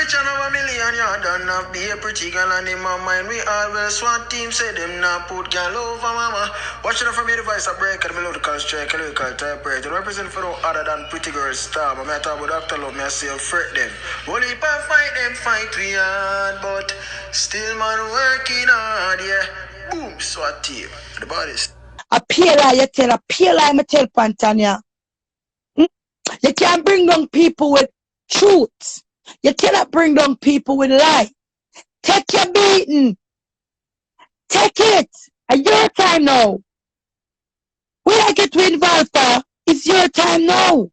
rich and have a million, you don't have be a pretty girl and in my mind. We always SWAT team say them not put girl over mama. Watching from your device, a break and melodical strike, a lyrical typewriter. Represent for no other than pretty girls star. But I talk about Dr. Love, me I say fret them. Only if I fight them, fight we hard, but still man working hard, yeah. Boom, SWAT team. The body's. A pale lie, you tell a pale lie, me tell Tanya. You can't bring down people with truth. You cannot bring down people with lie. Take your beating. Take it. It's your time now. When I get to involve her, it's your time now.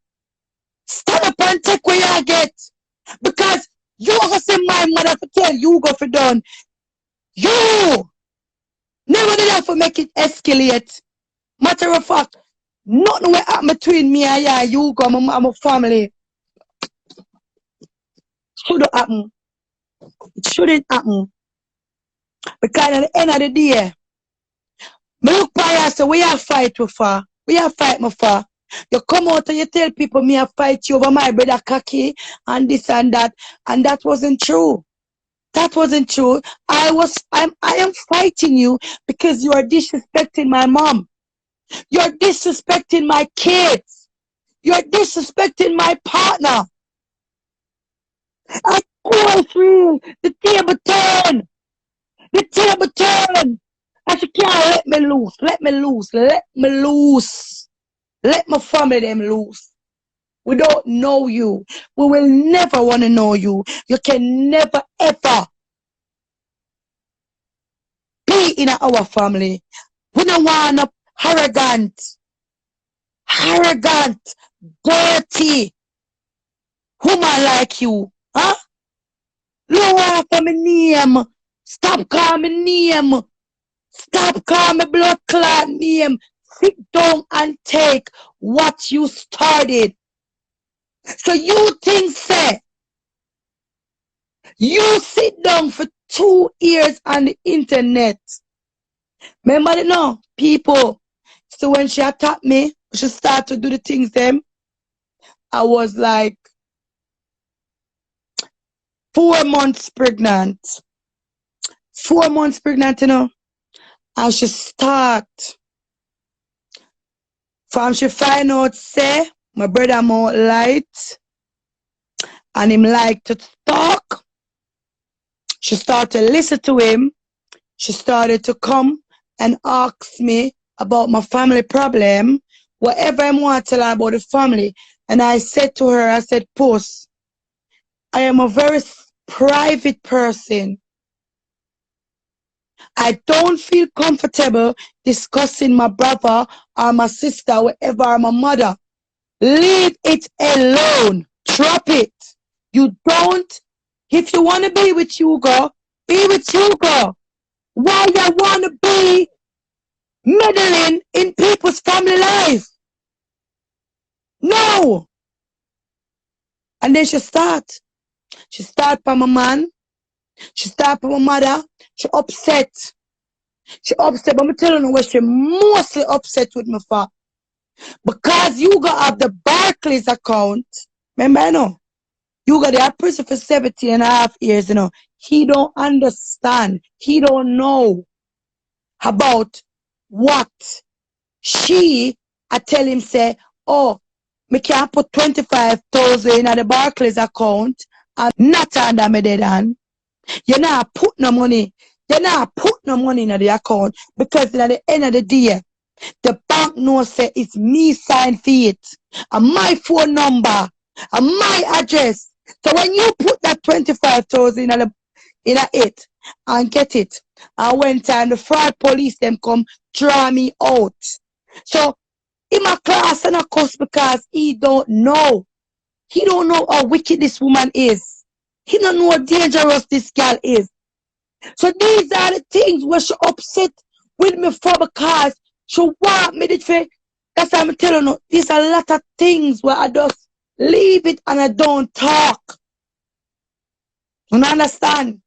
Stand up and take what you get. Because you have to say my mother to tell you go for done. You never did that for make it escalate. Matter of fact, nothing will happen between me and you go, my family. Shouldn't happen. It shouldn't happen. Because at the end of the day, me look by you and say, we are fight with her. We are fight with her. You come out and you tell people me I fight you over my brother Kaki and this and that. And that wasn't true. That wasn't true. I am fighting you because you are disrespecting my mom. You're disrespecting my kids. You're disrespecting my partner. I go through the table turn. The table turn. And she can't let me loose. Let me loose. Let me loose. Let my family them loose. We don't know you. We will never want to know you. You can never ever be in our family. We don't want no arrogant, dirty woman like you. Huh? Lower for my name. Stop calling me name. Stop calling me blood clot name. Sit down and take what you started. So you think, say, you sit down for 2 years on the internet. Remember that now, people. So when she attacked me, she started to do the things them. I was like 4 months pregnant. 4 months pregnant, you know. And she start. From she find out, say, my brother more light. And him like to talk. She started to listen to him. She started to come and ask me about my family problem. Whatever I want to tell her about the family. And I said to her, I said, Puss, I am a very private person. I don't feel comfortable discussing my brother or my sister, whatever, or my mother. Leave it alone. Drop it. You don't. If you want to be with Hugo, be with Hugo. Why you want to be meddling in people's family life? No. And then she start. She start for my man. She start for my mother. She upset. She upset. But I'm telling you what she mostly upset with me for. Because you got the Barclays account. Remember, I know. You got the prison for 17.5 years, you know. He don't understand. He don't know about what I tell him, say, oh, me can't put 25,000 in the Barclays account and not under me dead hand. You not put no money. You not put no money in the account because at the end of the day, the bank knows say it's me sign for it. And my phone number and my address. So when you put that 25,000 in it and get it, and when time the fraud police them come draw me out. So in my class and a cuss because he don't know. He don't know how wicked this woman is. He don't know how dangerous this girl is. So these are the things where she upset with me for because she want me to. That's why I'm telling you, there's a lot of things where I just leave it and I don't talk. You understand?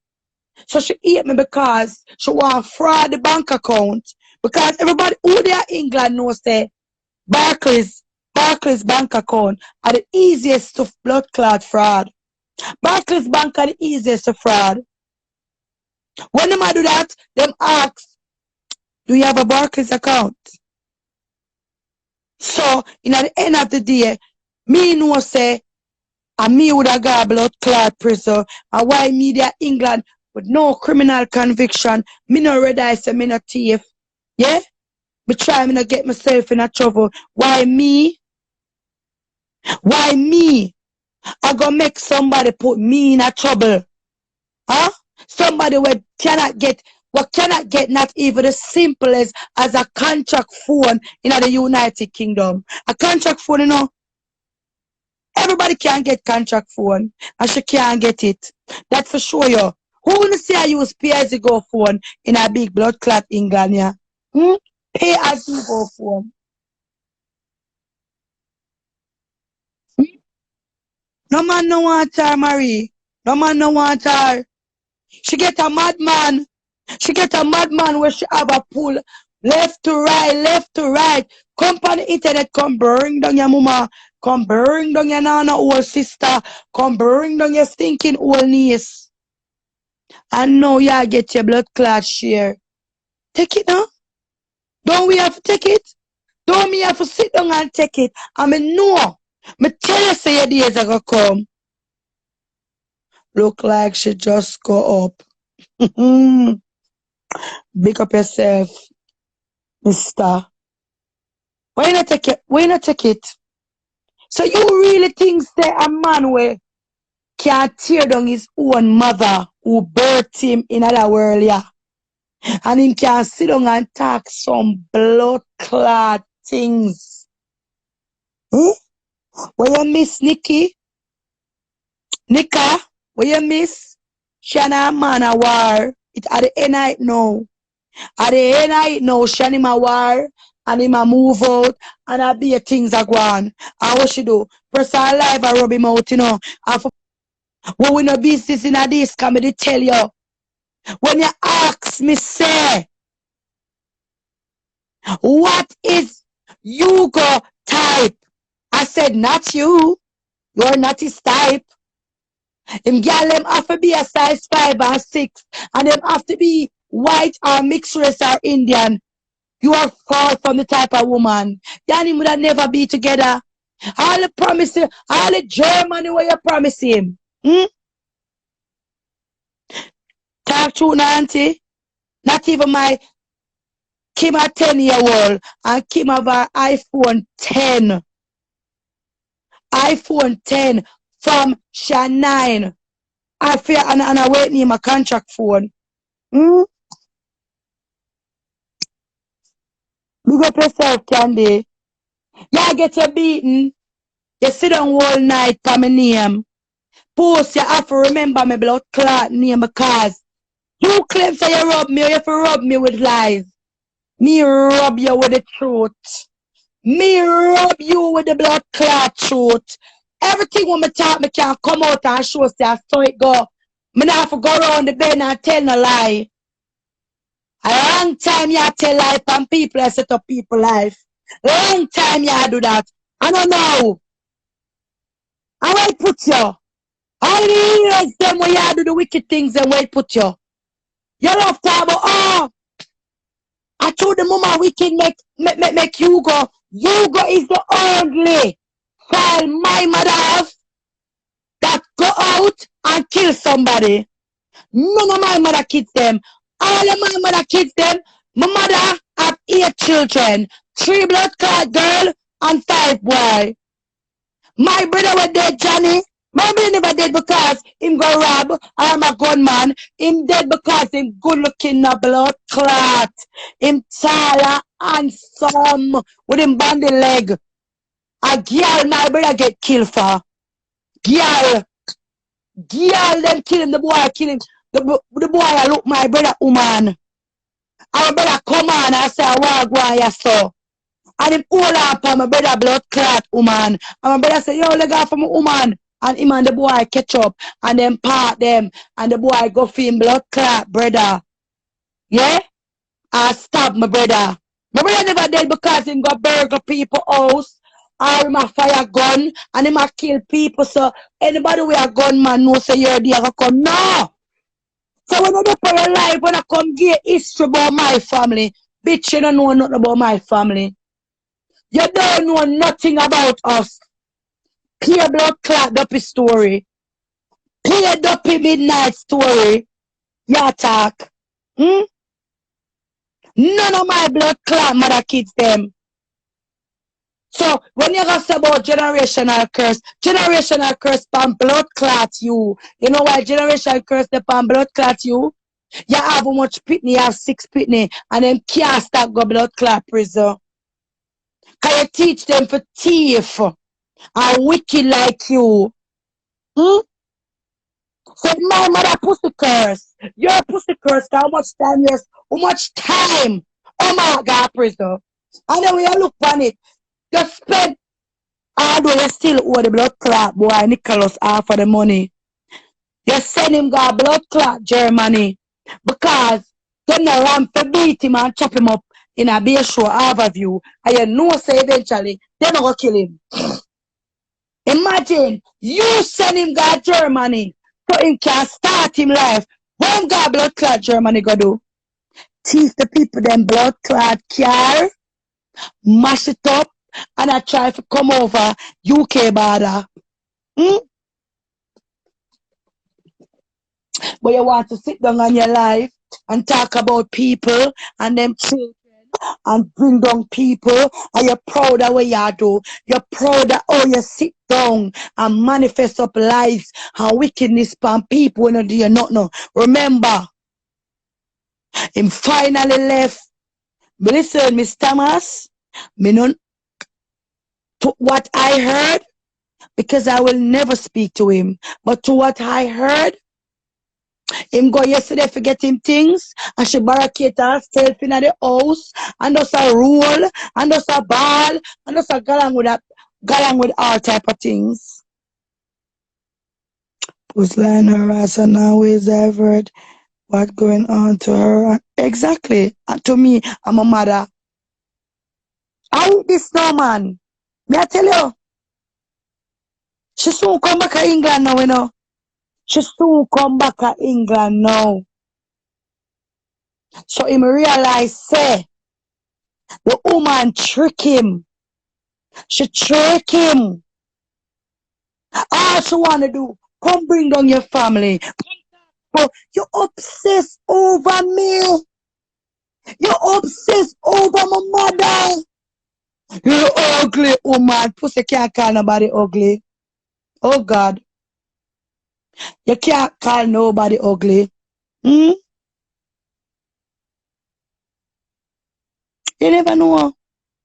So she hate me because she want fraud the bank account. Because everybody who there in England knows that Barclays bank account are the easiest to blood clot fraud. Barclays Bank are the easiest to fraud. When them a do that, them ask, do you have a Barclays account? So, in at the end of the day, me know say, and me would have got blood clot prison, and why media England with no criminal conviction, me no red eye say me no thief. Yeah? Me try me not get myself in a trouble. Why me? Why me? I gonna make somebody put me in a trouble. Huh? Somebody what cannot get not even as simple as a contract phone in the United Kingdom. A contract phone, you know, everybody can get contract phone, and she can't get it. That's for sure, yo. Who wanna say I use pay as you go phone in a big blood clot England, yeah? Pay as you go phone. No man no want her, Marie. No man no want her. She get a madman. She get a madman where she have a pull left to right, left to right. Come on the internet, come bring down your mama, come bring down your nana old sister, come bring down your stinking old niece. And now you get your blood clot share. Take it now. Don't we have to take it? Don't me have to sit down and take it? I mean, no. Me tell you say your days are gonna come. Look like she just go up. Big up yourself, mister. Why not take it? Why not take it? So you really think that a man where can tear down his own mother who birthed him in another world, yeah? And him can sit down and talk some blood clot things. Hmm? Where you miss Nikki? Nika? Where you miss? Shana man a war. It at the end I know. At the end I know Shani ma war. And him a move out, and I be a things a Gwan. And what she do? Press her live and rub him out, you know. And for when we no business in a this, come to tell you. When you ask me, say, what is Hugo type? I said, not you. You're not his type. Them girl them have to be a size 5 or 6, and them have to be white or mixed race or Indian. You are far from the type of woman. You and him would have never be together. All the promises, all the Germany where you promise him. Talk true, auntie. Not even my Kim a 10-year-old and Kim have an iPhone 10. iPhone 10 from Shan 9. I fear and I wait near my contract phone. Look up yourself, Candy. You get your beaten. You sit down all night for my name. Puss, you have to remember my blood clot name because you claim say you rub me, or you have to rub me with lies. Me rub you with the truth. Me rub you with the blood clot truth. Everything when me talk, me can come out and show say so it go. Me not have to go around the bed and tell no lie. A long time you tell lie from people and set up people life. Long time you do that. I don't know. I will put you. All the years them when you do the wicked things and where put you. You love to about, oh, I told the mama wicked make Hugo. Hugo is the only child my mother have that go out and kill somebody. None of my mother kids them. All of my mother kids them. My mother have 8 children. 3 blood clot girl and 5 boy. My brother was dead, Johnny. My brother never dead because him go rob. I'm a gunman. Him dead because him good looking a blood clot. Him tall and handsome with him bandy leg. A girl my brother get killed for. Girl them kill him. The boy kill him. The boy I look my brother woman. Our brother come on and say, what Gwan you so? And him hold up on my brother blood clot woman. And my brother say, yo, let go for my woman. And him and the boy catch up and then part them. And the boy go for him blood clot brother. Yeah? I stab my brother. My brother never dead because him go burgle people house. or him a fire gun and him a kill people. So anybody with a gunman know say you're there come. No. So when I do for your life, when I come give history about my family, bitch, you don't know nothing about my family. You don't know nothing about us. Clear blood clot dopey story. Clear dopey midnight story. You talk. Hmm? None of my blood clot mother kids them. So when you go say about generational curse pan blood clot you. You know why generational curse the pan blood clot you? You have how much pitney, you have 6 pitney, and them can't stop go blood clot prison. Can you teach them for thief and wicked like you? Hmm? So my mother pussy curse. Your pussy curse, how much time yes? How much time? Oh my God, prison. And then when you look on it, you spend, although you still owe the blood clot boy Nicholas half of the money. You send him go blood clot Germany because you know want to beat him and chop him up in a beer show overview, and you know say eventually they're not gonna kill him. Imagine you send him go Germany so he can start him life. When God blood clot Germany go do? Teach the people them blood clot car, mash it up, and I try to come over UK border. Hmm? But you want to sit down on your life and talk about people and them children and bring down people, and you're proud of what you do. You're proud of how you sit down and manifest up lies and wickedness upon people when you do nothing. Remember, him finally left. But listen, Miss Thomas, me not to what I heard, because I will never speak to him. But to what I heard, him go yesterday forget him things and she barricade herself in the house and just a roll and just a ball and just a galang with all type of things. Who's lying her ass and always I've heard what going on to her. Exactly. And to me, I'm a mother. I eat this now, man. May I tell you? She soon come back to England now, you know. She soon come back to England now. So him realize, say, the woman trick him. She trick him. All she want to do, come bring down your family. But you obsess over me. You obsess over my mother. You ugly woman. Pussy can't call nobody ugly. Oh God. You can't call nobody ugly. Hmm? You never know.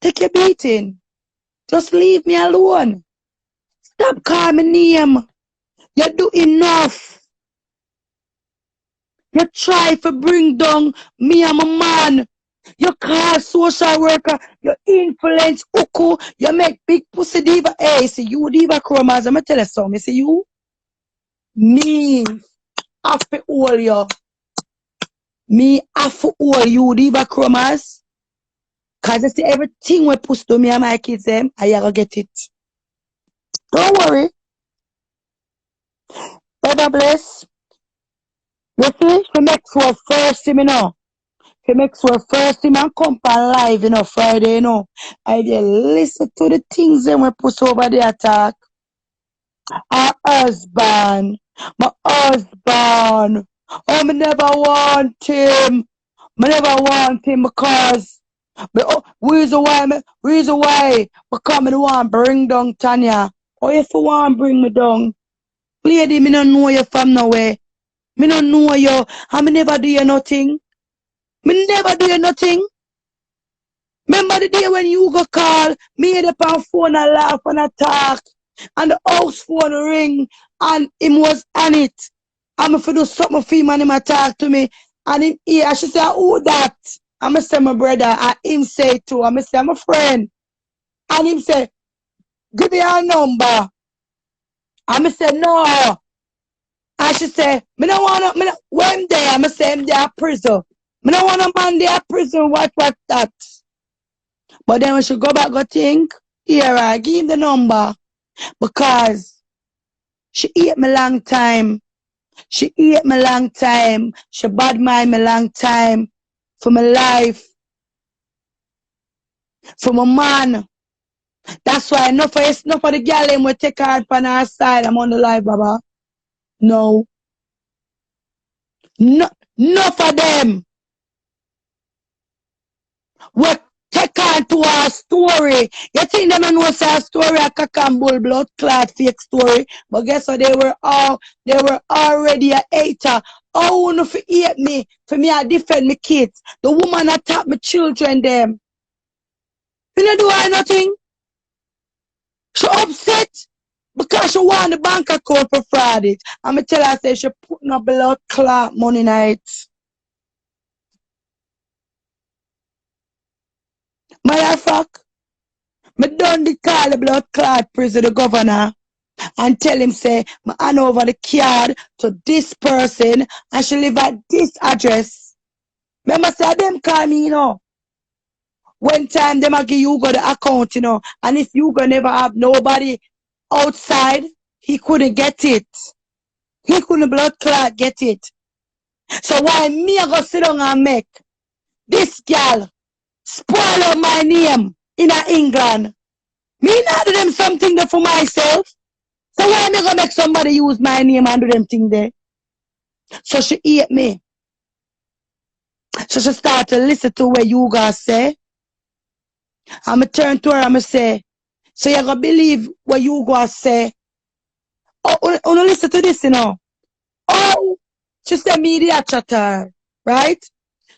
Take your beating. Just leave me alone. Stop calling my name. You do enough. You try to bring down me and my man. You call social worker. You influence Uku. You make big pussy diva. Hey, see you diva chromas. I'm going to tell you something. See you? Me have to hold you. Me have to hold you diva chromas. Because you see everything we push to me and my kids, them, I gotta get it. Don't worry. God bless. You see, she makes sure first him, you know. She makes sure first him and come for live, you know, Friday, you know. I just listen to the things them we push over the attack. Her husband. My husband. Oh, I never want him. I never want him because reason why because I want bring down Tanya. Oh, if you want bring me down. Lady, me don't know you from nowhere. Me don't know you. And me never do you nothing. Me never do you nothing. Remember the day when you go call, me hit up on phone and laugh and talk. And the house phone ring and him was on it. I'm if do something for him and him talk to me. And him here, I should say, who that? I'm say my brother, and him say too. I'm say I'm a friend. And him say, give me your number. I'm say no. I should say, me don't want to, one day I'm say him there prison. Me don't want a man there prison, what that. But then when she go back, go think, hear her. Give him the number. Because she hate me long time. She hate me long time. She bad mind me long time. For my life. For my man. That's why enough of the girl them will take her on her side. I'm on the live, Baba. No. Enough of them. We take on to our story. You think them know say a story a cock and bull blood clot fake story. But guess what? They were already a hater. Oh, no, for hate me. For me, I defend my kids. The woman attack my children them. You know do I nothing? She upset because she want the bank account for fraud it. I'm going to tell her, say she putting up blood clot money night. Matter of fact, me done the call the blood clot prison the governor and tell him say, me hand over the card to this person and she live at this address. Remember say them call me, you know. One time them a give Hugo the account, you know, and if Hugo never have nobody outside, he couldn't get it. He couldn't blood clot get it. So why me I go sit down and make this girl spoil up my name in England? Me not do them something there for myself. So why me gonna make somebody use my name and do them thing there? So she hate me. So she start to listen to what Hugo say. I'ma turn to her and say, so you gonna believe what Hugo say? Oh, listen to this, you know. Oh, she said media chatter, right?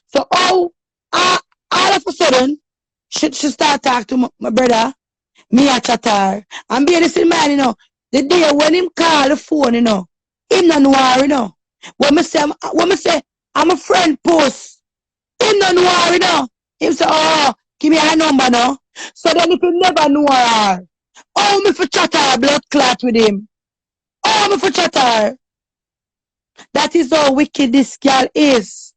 So all of a sudden, she start talking to my brother, me a chatter. And be this in mind, you know, the day when him call the phone, you know, him no know, you know. When me say, I'm a friend Puss, him no know, you know. Him say, oh, give me her number now. So then if you never know her, oh, me for chatter blood clot with him. Oh, me for chatter. That is how wicked this girl is.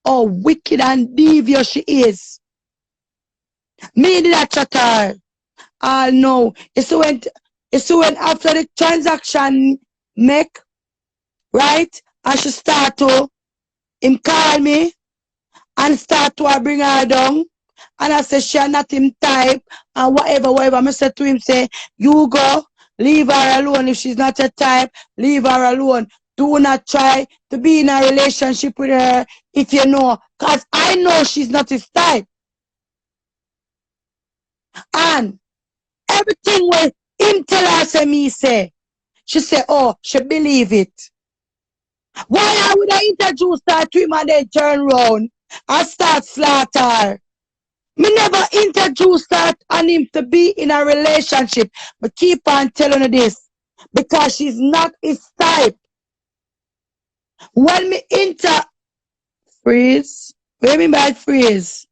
How wicked and devious she is. Me did that chatter. No. It's when after the transaction make, right? And she start to him call me and start to bring her down. And I say she not him type and whatever. I said to him, say, you go, leave her alone. If she's not your type, leave her alone. Do not try to be in a relationship with her if you know. Because I know she's not his type. And everything when him tell her, say me say, she say, oh, she believe it. Why would I introduce her to him and then turn round and start slaughter? Me never introduced her and him to be in a relationship. But keep on telling her this. Because she's not his type. When me freeze. What do you mean by freeze?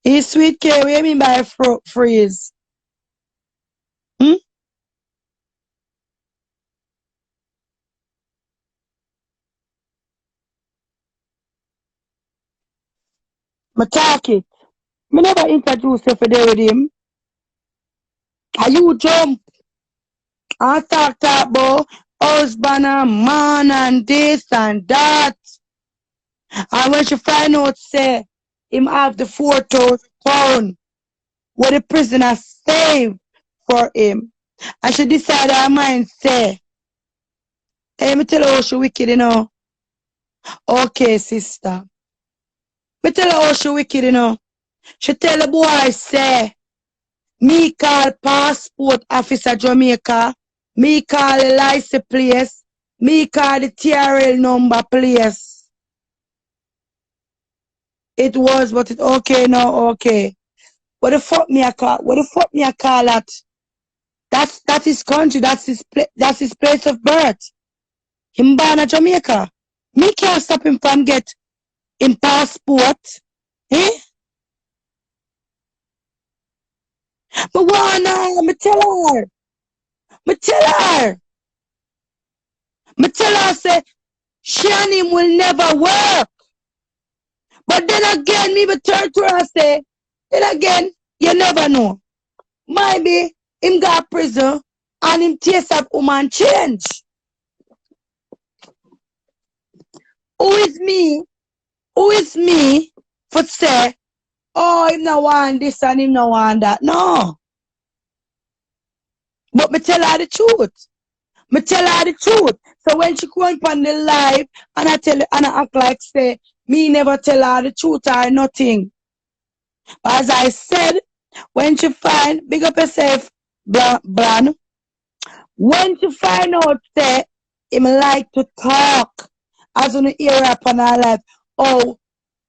He's sweet K. What do you mean by freeze? Hmm? Me talk it. Me never introduce you for there with him. Are you jump? I talk about husband and man and this and that. And when she find out, say, him have the 4,000 pounds what the prisoner saved for him. And she decide her mind, say, hey, me tell her how she wicked, you know. Okay, sister. Me tell her how she wicked, you know. She tell the boy, say, me call passport officer Jamaica. Me call the license place. Me call the TRL number place. It was, but it okay now, okay. What the fuck me I call? What the fuck me I call that? That's his country. That's his place of birth. Him born in Jamaica. Me can't stop him from get him passport. Eh? But what now? Me tell her. Me tell her. Me tell her say she and him will never work. But then again, me be turn to her and say, then again, you never know. Maybe him got prison and him taste of woman change. Who is me? Who is me for say, oh, him no want this and him no want that? No. But me tell her the truth. Me tell her the truth. So when she go on the live and I tell her and I act like say, me never tell her the truth or nothing. As I said, when she find, big up yourself, Bran. When she find out say, him like to talk, as on the hear up on her life, oh,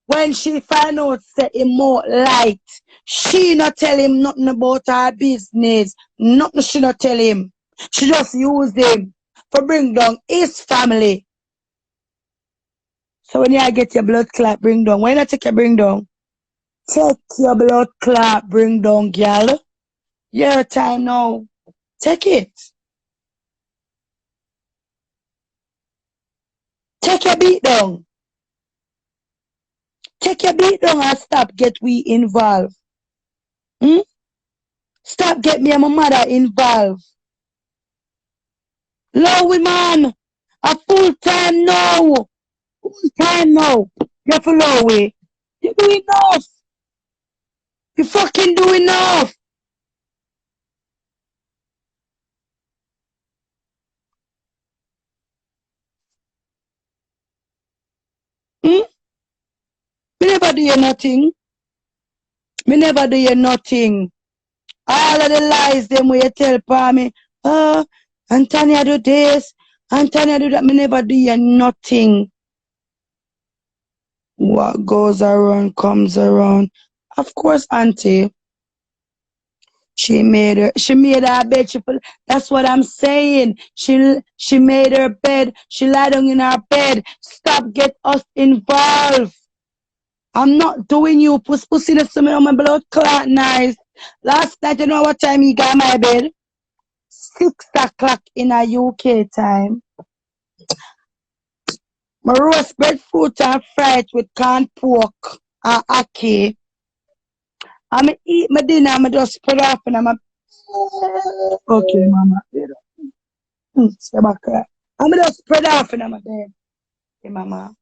when she find out say him more light, she not tell him nothing about her business, nothing she not tell him. She just use him for bring down his family. So when you get your blood clot bring down, why not take your bring down? Take your blood clot bring down, girl. Your time now. Take it. Take your beat down. Take your beat down and stop get we involved. Stop get me and my mother involved. Low we man. A full time now. Full time now. You for low way. You do enough. You fucking do enough. Me never do you nothing. Me never do you nothing. All of the lies them where you tell pa me, oh, and Tanya do this, and Tanya do that. Me never do you nothing. What goes around comes around. Of course, auntie. She made her bed. That's what I'm saying. She made her bed. She lied down in her bed. Stop get us involved. I'm not doing you. Pussy this to me on my blood clot nice. Last night, you know what time he got my bed? 6 o'clock in a UK time. My roast breadfruit and fried with corn pork and ackee. I'm eat my dinner, I'm just spread off and I'm okay, mama. I'm just spread off and I'm bed. Okay, mama.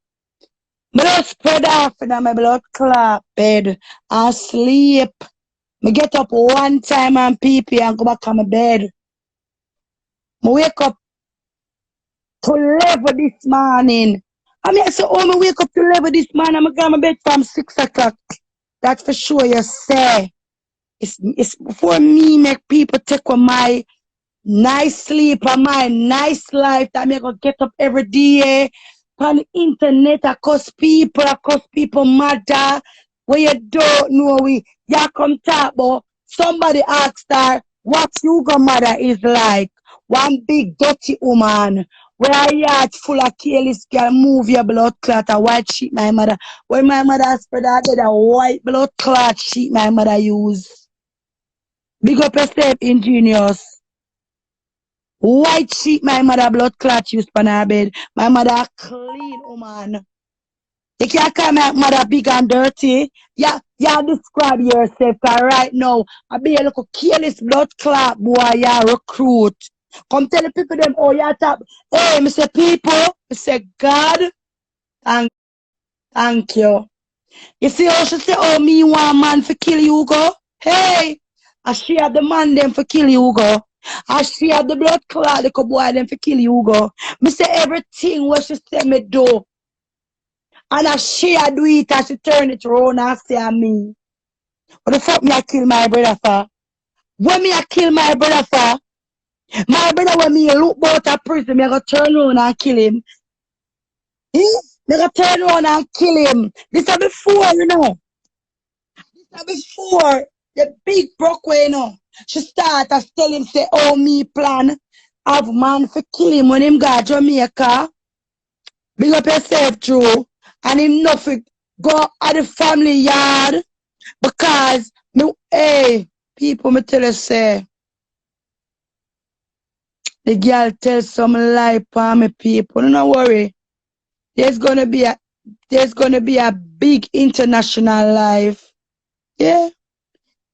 I'm just spread off and I'm blood clot bed and sleep. I get up one time and pee and go back on my bed. I wake up to 11 this morning. I mean, I say, oh, I wake up to 11 this morning. I'm going to bed from 6 o'clock. That's for sure, you say. It's for me make people take on my nice sleep and my nice life that I'm going to get up every day. On the internet, I cuss people matter. Where you don't know, you come talk about. Somebody asked her what Hugo mother is like. One big dirty woman. Where a yard full of careless girl move your blood clot, a white sheet my mother. When my mother spread out there, a white blood clot sheet my mother use. Big up yourself, ingenious. White sheet my mother blood clot use on her bed. My mother clean woman. You can't call my mother big and dirty. Yeah, describe yourself, cause right now, I be a little careless blood clot boy, you recruit. Come tell the people them, oh, you tap. Hey, Mr. People, Mr. God, thank you. You see how she say, oh, me want man for kill Hugo? Hey, I she have the man them for kill Hugo. I she have the blood clot, the boy them for kill Hugo. Me say everything what she say me do. And I she a do it and she turn it around and say me. What the fuck me I kill my brother for? When me I kill my brother for? My brother when me look out of prison, me I go turn around and kill him. Me go turn around and kill him. This is before, you know. This is before the big broke way, you know. She start to tell him, say, oh, me plan have man for kill him when him got Jamaica. Big up yourself, true. And him nothing go at the family yard because, me, hey, people, me tell you, say, the girl tell some lie for me, people. Don't worry. There's gonna be a there's gonna be a big international live. Yeah.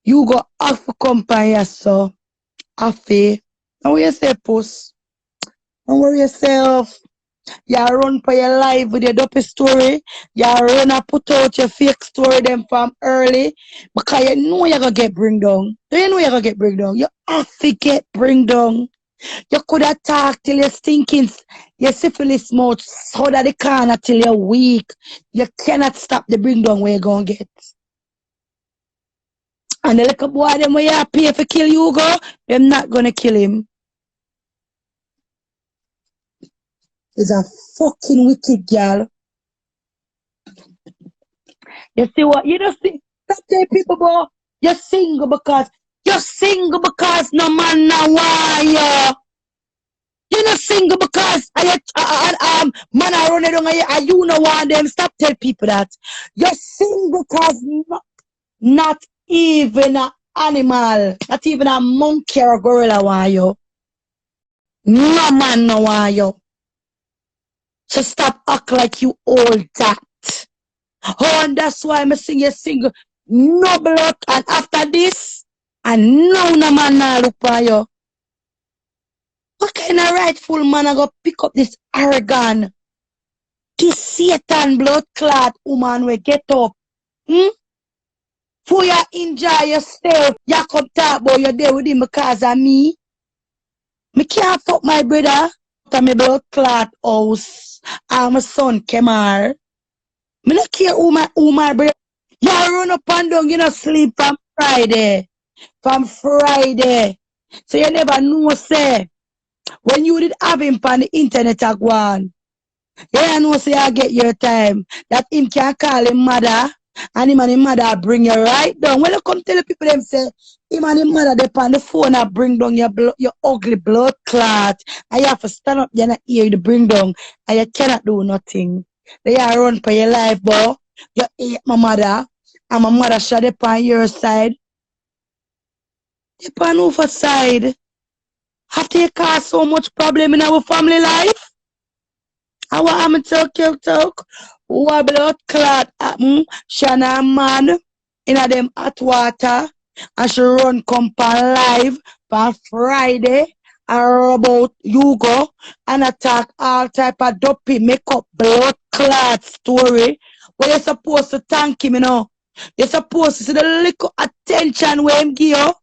You go have to come by yourself. Afi. Don't worry yourself, Puss. Don't worry yourself. You run for your life with your dopey story. You run and put out your fake story them from early. Because you know you're gonna get bring down. Do you know you're gonna get bring down? You have to get bring down. You could have talked till you're stinking, your syphilis mouth, so that the corner till you're weak. You cannot stop the bring down where you're gonna get. And the little boy, them where you pay for kill Hugo, them not gonna kill him. He's a fucking wicked girl. You see what? You don't see. Stop telling people, boy. You're single because no man now want you. You're not single because man I run it on and you know want them. Stop telling people that. You're single because not even an animal, not even a monkey or a gorilla want you. No man no want you. So stop act like you all that. Oh, and that's why I'm sing you single. No blood, and after this, and no man now look for you. What kind of rightful man I go pick up this arrogant, this Satan blood clot woman will get up? For you enjoy yourself, you come talk about you there with him because of me. Me can't fuck my brother to my blood clot house and my son Kemar. Me not care who my brother. You run up and down, you know, sleep from Friday. From Friday. So you never know, say, when you did have him on the internet, Gwan, you know, say, I get your time. That him can call him mother, and him and his mother bring you right down. When you come tell the people, them say, him and his mother, they on the phone and bring down your ugly blood clot. And you have to stand up there and hear the bring down, and you cannot do nothing. They are run for your life, boy. You hate my mother, and my mother shot up on your side. Up on over side. After you cause so much problem in our family life, I want to talk. Who blood clot happen, Shana man in a them hot water, and she run come on live on Friday about Hugo and attack all type of dopey make up blood clot story. Where you're supposed to thank him, you know. You're supposed to see the little attention where him give you.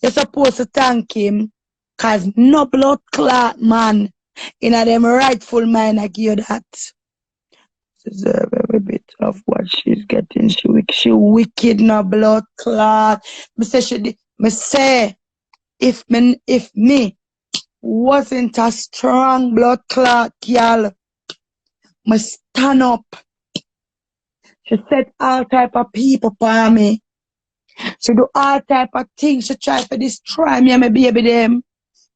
You're supposed to thank him. Cause no blood clot man in a them rightful mind I give you that. Deserve every bit of what she's getting. She wicked no blood clot. Me say if me wasn't a strong blood clot girl, me stand up. She set all type of people for me. She do all type of things. She try to destroy me and my baby them.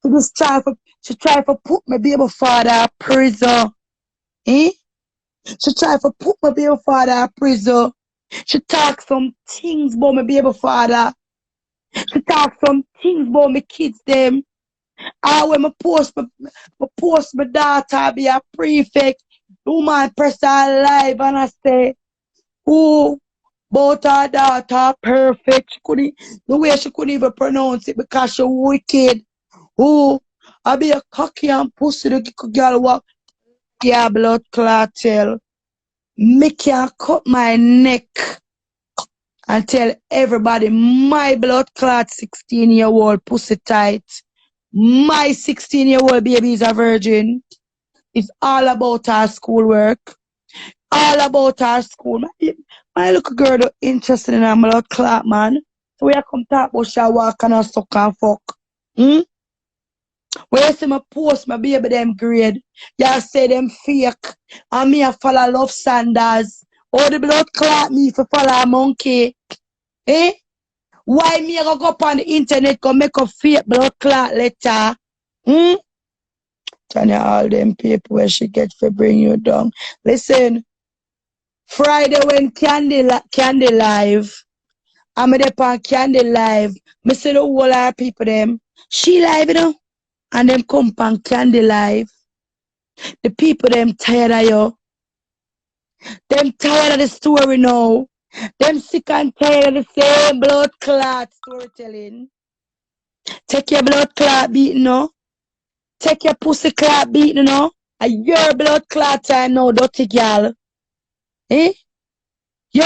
She try to put my baby father in prison. Eh? She try to put my baby father in prison. She talk some things about my baby father. She talk some things about my kids them. And when I post my daughter be a prefect, the woman press her live and I say, oh, both her daughter perfect. The way she couldn't even pronounce it because she wicked. Oh, I be a cocky and pussy the girl walk. Yeah, blood clot tell. Me can cut my neck and tell everybody my blood clot 16-year-old pussy tight. My 16-year-old baby is a virgin. It's all about her schoolwork. All about her school. My little girl is interested in her blood clot, man. So we come talk about she walk and her suck and fuck. Hmm? When you see me post my baby them grade, you say them fake. And me a follow Love Sanders. Oh, the blood clot me for follow a monkey. Eh? Why me go up on the internet go make a fake blood clot letter? Hmm? Tanya, all them people where she get for bring you down. Listen, Friday when Candy live, I'm there on Candy live. Me see the whole lot of people them. She live, you know? And them come on Candy live. The people them tired of you. Them tired of the story now. Them sick and tired of the same blood clot storytelling. Take your blood clot beating now. Take your pussy clot beating now. And your blood clot time now, dirty girl. Eh? You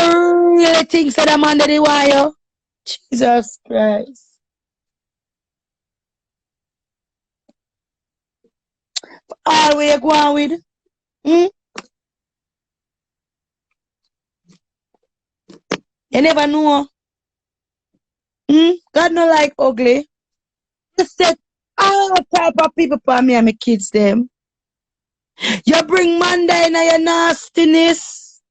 really think that I'm under the wire? Jesus Christ. All where you going with? Hmm? You never know. Hmm? God no like ugly. You set all type of people for me and my kids them. You bring Monday in your nastiness.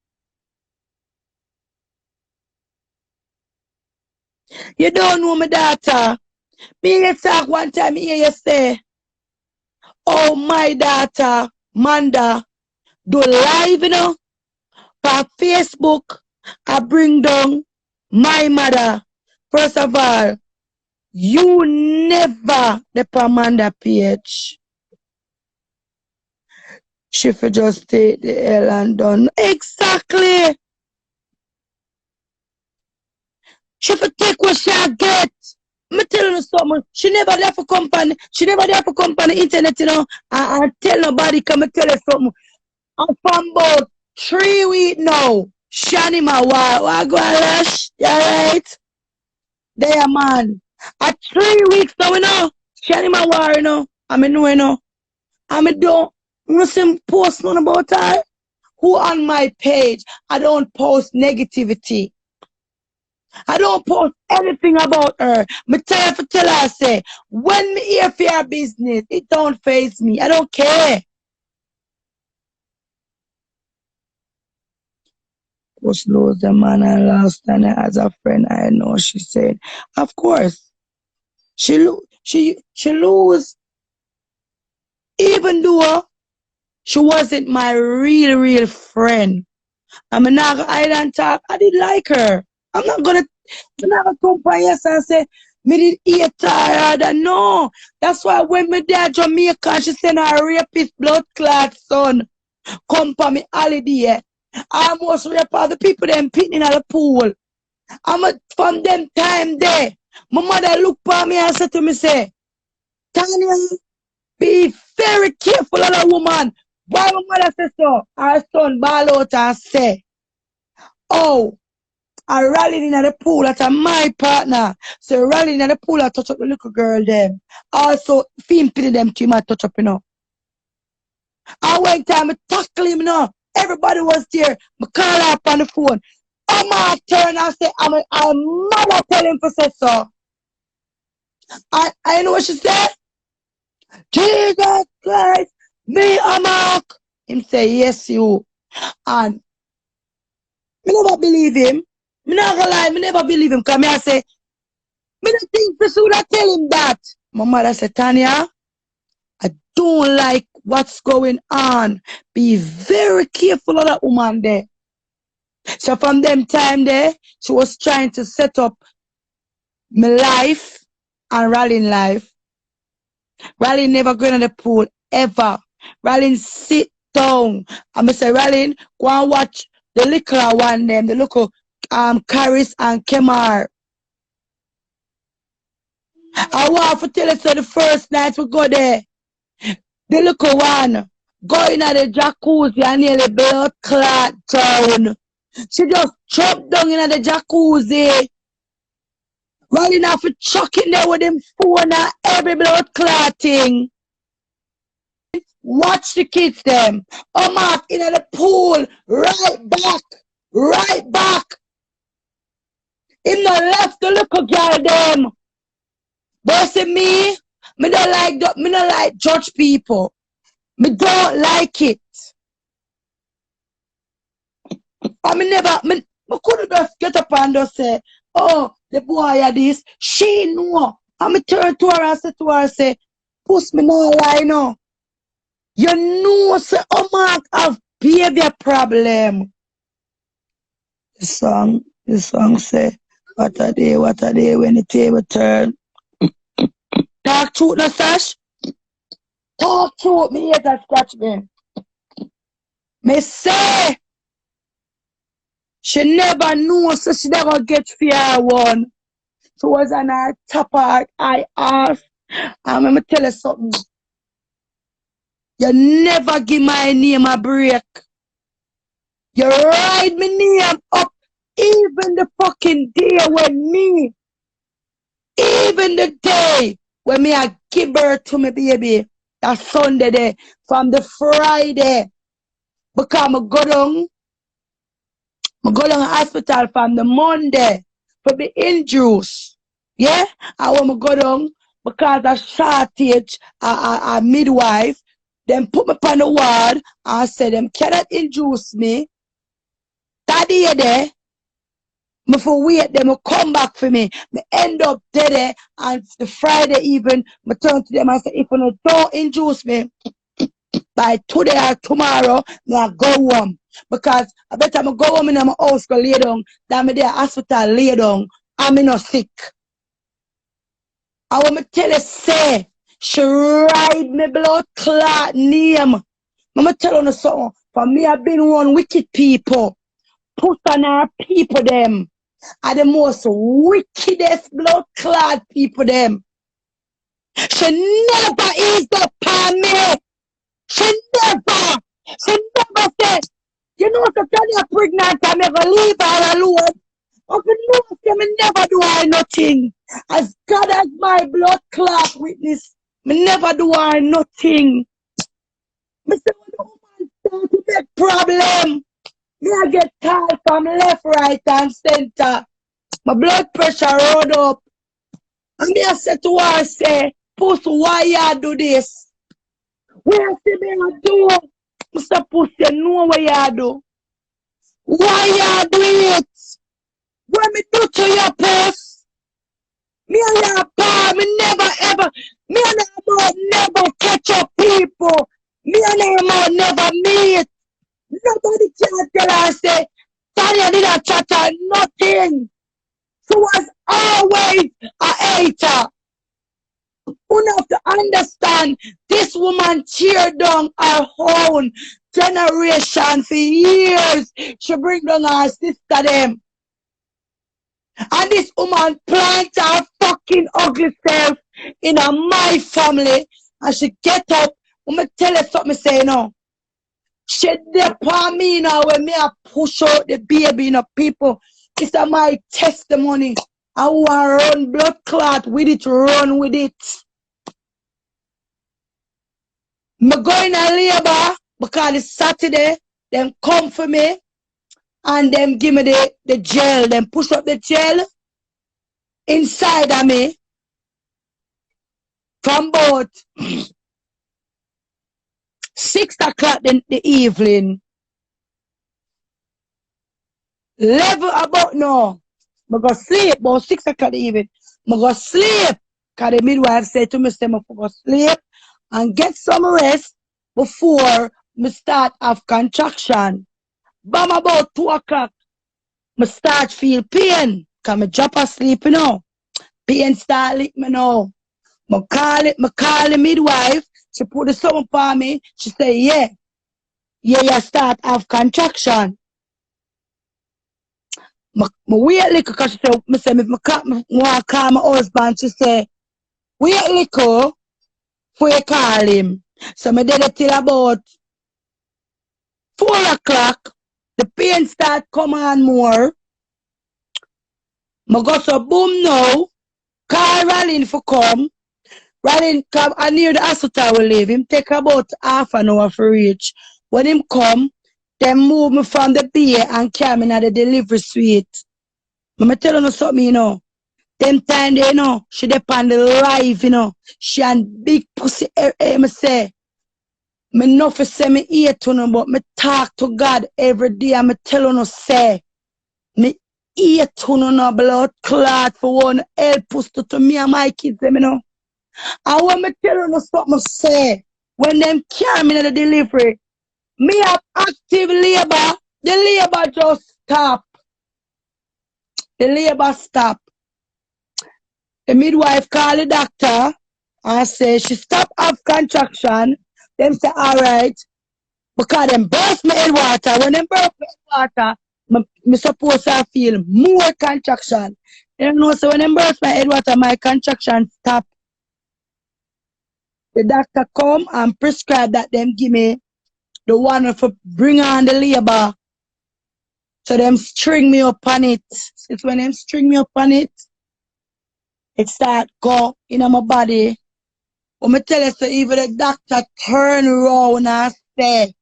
You don't know my daughter. Me you talk one time here you say, oh my daughter, Manda, do live, you know, for Facebook. I bring down my mother. First of all, you never the Amanda page. She for just take the L and done. Exactly. She for take what she get. Me telling you something. She never left a company. She never left a company internet, you know. I tell nobody come and tell her something. I'm from about 3 weeks now. Shani my why go lash? You alright? There man. At 3 weeks now, you know. Shani my war, you know. I mean no, you know. I mean don't post nothing about her. Who on my page? I don't post negativity. I don't post anything about her. Me tell her tell her say, when me here for your business, it don't faze me. I don't care. Puss lose the man and lost and as a friend I know she said. Of course. She lose even though she wasn't my real friend. I'm not gonna hide and talk. I did like her. I'm not gonna come by yes and say me did eat tired. No. That's why when me there Jamaica, she send her rapist blood clot son come for me holiday. I almost rape all the people them pitting at the pool. From them time there. My mother look for me and said to me, say, Tanya, be very careful of that woman. Why my mother says so? Her son ball out and say, oh, I rallied in at the pool at my partner. So rallying at the pool, I touch up the little girl them. Also, film pity them to him, I touch up, you know. I went time, I tackle him, you know. Everybody was there. I call her up on the phone. I'm turn and say, I'm mother tell him for say so. I know what she said. Jesus Christ, me a mark. Him say, yes, you. And me never believe him. Me not gonna lie, me never believe him. Because me I say, me don't think Puss would tell him that. My mother said, Tanya, I don't like what's going on. Be very careful of that woman there. So from them time there, she was trying to set up my life and rallying life. Rallying never going to the pool, ever. Rallying sit down. And I say, Rallying, go and watch the liquor one them, the local Caris and Kemar. I want to tell you so the first night we go there. The little one going at the jacuzzi and nearly blood clot down. She just chopped down in the jacuzzi. Running off for chucking there with them phone and every blood clotting. Watch the kids them. I'm out in the pool. Right back. Right back. Him not left the little girl them. But see me don't like judge people. Me don't like it. I couldn't just get up and just say, oh, the boy are this. She know. I turn to her and say to her, say, Puss me no lie no. You know, say, oh Mark have behavior problem. The song say, what a day when the table turn. Talk truth, no Sash. Talk truth, me here that scratch me. Me say, She never knew, so she never get fear one. She was on her top part, I asked. I'm gonna tell you something. You never give my name a break. You ride my name up even the fucking day when me, even the day when me I give birth to my baby, that Sunday day, from the Friday, because I go down hospital from the Monday for the injuries. Yeah? I want to go down because of shortage, a midwife, then put me on the ward and said them cannot induce me. That day there, me for wait, them will come back for me. Me end up there and the Friday even, me turn to them and say, if you don't induce me, by today or tomorrow, me I go home. Because I better me go home in my house go lay down than me there hospital lay down and me not sick. I want me tell you, say, she ride me blood clot name. I'ma tell you something. For me, I've been one wicked people. Puss on our people them are the most wickedest blood clot people them. She never eased up on me. She never said, you know, so Tanya pregnant, I never leave her alone. But you know, me never do I nothing. As God as my blood clot witness, me never do I nothing. Me say, when the woman start to make problem, me I get called from left, right, and center. My blood pressure rode up. And me I said to her, say, Puss, why you do this? Where see me I do? Mr. Puss, you know what you do. Why you do it? What me do to your Puss? Me and your pa, me never ever, me and her never catch up people. Me and her never meet. Nobody can tell her, say, Tanya did a chatter, nothing. She was always a hater. You have to understand, this woman tear down her own generation for years. She bring down her sister them. And this woman plant her fucking ugly self in my family. And she get up. I'm going to tell you something, say no. She depend me now when me I push out the baby in people. It's my testimony. I want to run blood clot with it, run with it. Me going to labor because it's Saturday. Them come for me and them give me the gel. Them push up the gel inside of me from about 6 o'clock in the evening. Level about now. I go sleep about 6 o'clock in the evening. I go sleep. Because the midwife said to me, say, I go sleep and get some rest before me start have contraction. But about 2 o'clock, I start feel pain. Because I drop asleep, you know. Pain start lick me now. I call the midwife. She put the something for me. She say, yeah, you start have contraction. I wait a little because she said, I want to call my husband. She say, wait a little before you call him. So I did it till about 4 o'clock. The pain start come on more. I go so boom now. Call Ralin for come. Ralin come and near the hospital will leave. Him take about half an hour for reach. When him come, then move me from the bay and carry me to the delivery suite. I'm telling you something, you know. Them time they, you know, she depend the life, you know. She and big pussy, me say. Me know for say me ear to no, but me talk to God every day and me tell you say. Me ear to no blood clot for one help puss to me and my kids, you know. And when me tell you something say, when them carry me to the delivery, me have active labor, the labor just stop. The labor stop. The midwife call the doctor and say she stop have contraction. Them say, all right, because them burst me in water. When them burst me in water, me supposed to feel more contraction. You know, so when I burst my head water, my contraction stop. The doctor come and prescribe that them give me the one for bring on the labor. So them string me up on it. It's when them string me up on it, it start go in my body. When me tell you, so even the doctor turn around and say,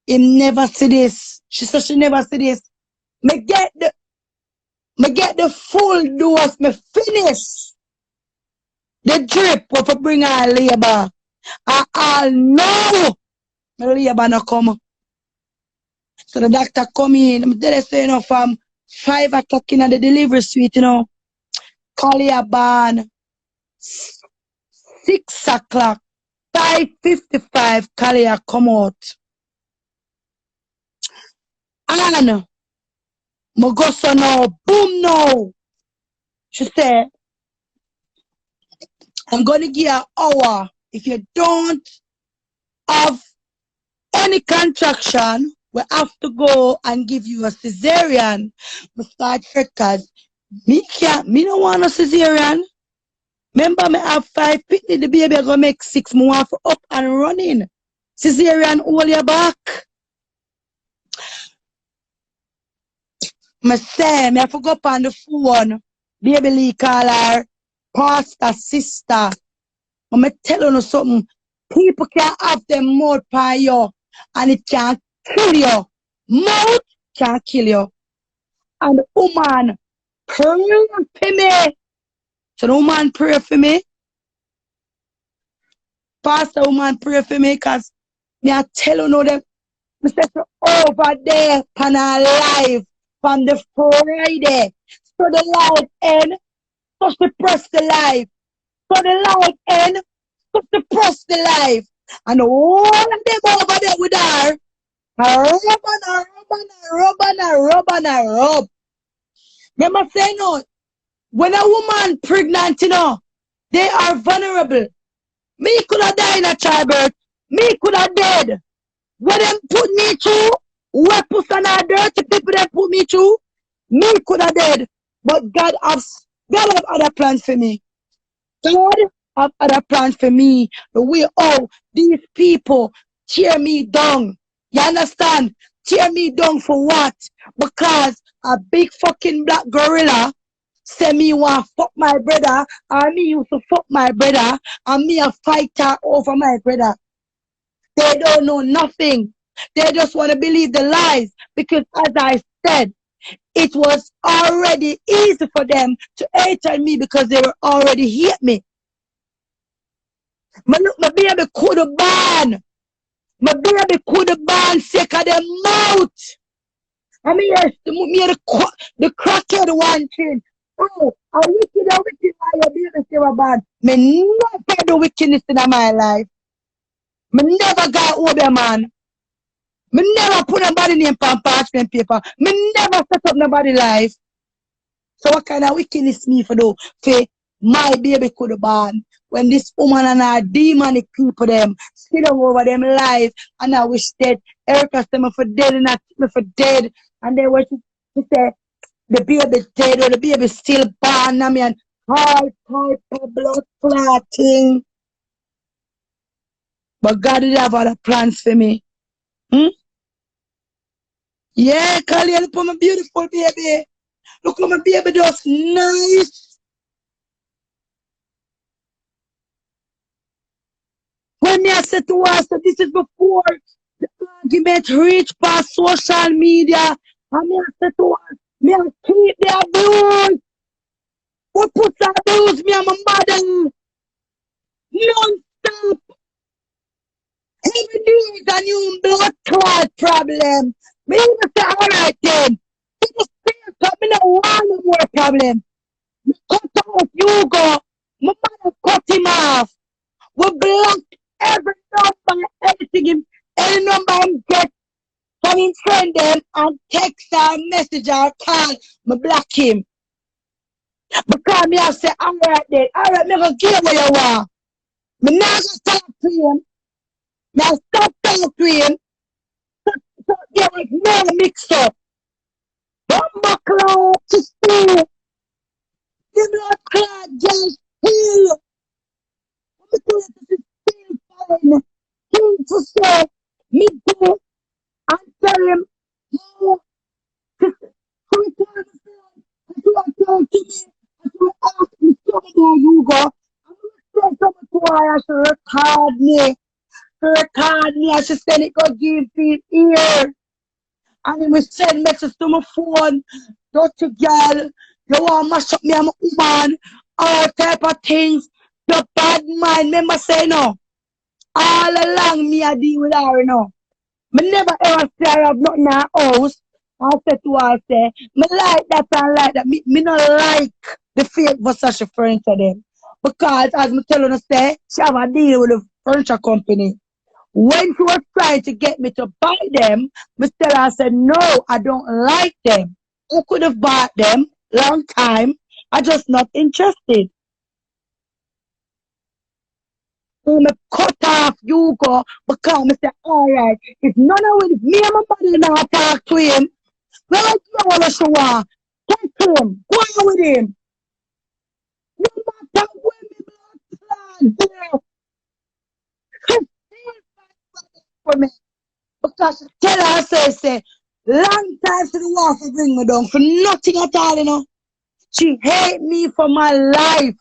him never see this. She said she never see this. Me get the full dose, me finish the drip what for bring on labor. I know the labor no come. So the doctor come in. I'm tell you, so, you know, from 5 o'clock in the delivery suite, you know, Caliban, 6 o'clock, 5:55, Kalia come out. And my go so now, boom now. She said, I'm gonna give you an hour. If you don't have any contraction, we have to go and give you a cesarean. We start because me don't want a cesarean. Remember, me have 5 pitney, the baby gonna make 6 more for up and running. Cesarean hold your back. Me say, me have to go up on the phone. Baby Lee call her pastor sister. But me tell you something. People can have them mouth by you and it can kill you. Mouth can kill you. And the woman pray for me. So the woman pray for me. Pastor woman pray for me because me I tell you them. Me say so over there pan our life from the Friday. So the light end. So she press the life. So the light end. So she press the life. And all of them over there with her. Rub. They must say no. When a woman pregnant, you know, they are vulnerable. Me could have died in a childbirth. Me could have dead. When them put me through, what Puss and our dirty people them put me through, me could have dead. But God have other plans for me. God have other plans for me. The way these people tear me down. You understand? Tear me down for what? Because a big fucking black gorilla say me want fuck my brother, and me used to fuck my brother, and me a fighter over my brother. They don't know nothing. They just want to believe the lies. Because as I said, it was already easy for them to hate on me because they were already hate me. My baby could have banned. My baby could have banned sick of their mouth. I mean, the crackhead one thing. Oh, a wicked why your baby say a bad. Me never do wickedness in my life. Me never got over, man. Me never put nobody name on parchment paper. Me never set up nobody life. So what kind of wickedness me for do? Say my baby could have born when this woman and her demonic people them sit over them life and I wish that Erica said me for dead and I me for dead and they were she said the baby dead or the baby still born I mean high type of blood clotting. But God did have other plans for me. Yeah, Kali, look at my beautiful baby. Look at my baby just nice. When me I said to us that this is before the argument reached past social media, and me I said to us, me I keep the abuse. What puts the abuse me and my mother? Non-stop. Every day is a new blood clot problem. Me even say, alright then. People speak up, me don't want no more problem. Me cut off Hugo. My mother cut him off. We block every number, everything, any number him get from his friend them and text or message or call, me block him. Because me I say, alright then, alright, me gonna give what you want. Me not gonna talk to him. Now stop talking to him. So there was no mix up. Bumba cloud to stay. The blood clot just heal. I'm going to still fine. King to say, me go and tell him, no, to return the phone. And to return to me. And to ask me something there, Hugo. I'm going to say something to her. I should record me. Record me. I should send it, go give people ear. And he will send messages to my phone. Dirty girl, you want to mash up me and my woman. All type of things. The bad mind. Remember say no. All along me I deal with her now. Me never ever say I have nothing in her house. I said to her, I say, me like that and like that. Me not like the fake Versace furniture them. Because as me tell you say, she have a deal with the furniture company. When she was trying to get me to buy them, Mr. I said, no, I don't like them. I could have bought them long time. I just not interested. Me cut off Hugo because I said, all right, if none of it, me and my body now talk to him, well, I don't want to show up. Talk to him. Go on with him. No matter when me blood clot there. He still fight for me. Because she tell her, say, long time for the war to bring me down for nothing at all, you know. She hate me for my life.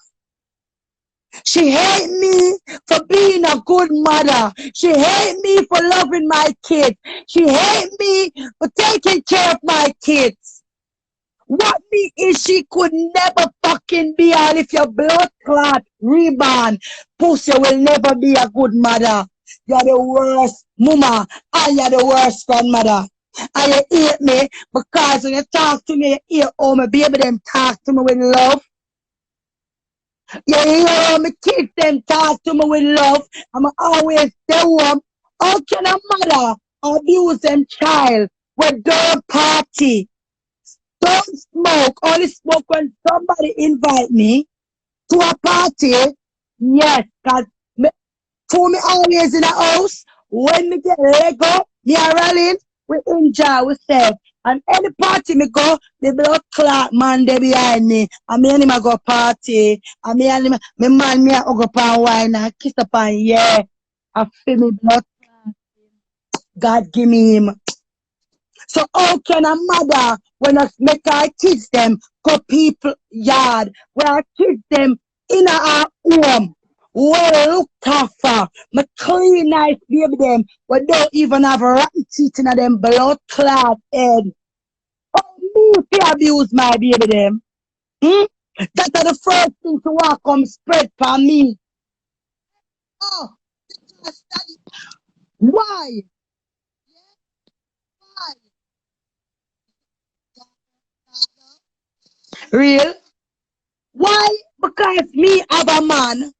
She hate me for being a good mother. She hate me for loving my kids. She hate me for taking care of my kids. What me is she could never fucking be, and if your blood clot rebound, Puss, you will never be a good mother. You're the worst mama and you're the worst grandmother. And you hate me because when you talk to me, you hear how my baby them talk to me with love. You hear how my kids them talk to me with love. I'm always stay home. How can a mother abuse them child with don't party? Don't smoke. Only smoke when somebody invite me to a party. Yes, because for me always in the house, when me get Lego, me a rallying, we enjoy ourselves. And any party me go, the blood clot man they behind me. And me and him a go party. And me and him, me man me a go pan wine and kiss upon, yeah. I feel me blood clot. God give me him. So how can a mother, when I make our kids them, go people yard, where I kids them in our home, well looked after, my clean nice baby them, but don't even have a rotten teeth in them blood clot head. Oh, me if abuse my baby them. Hmm? That's the first thing to walk come spread for me. Oh, why? Real? Why? Because me have a man.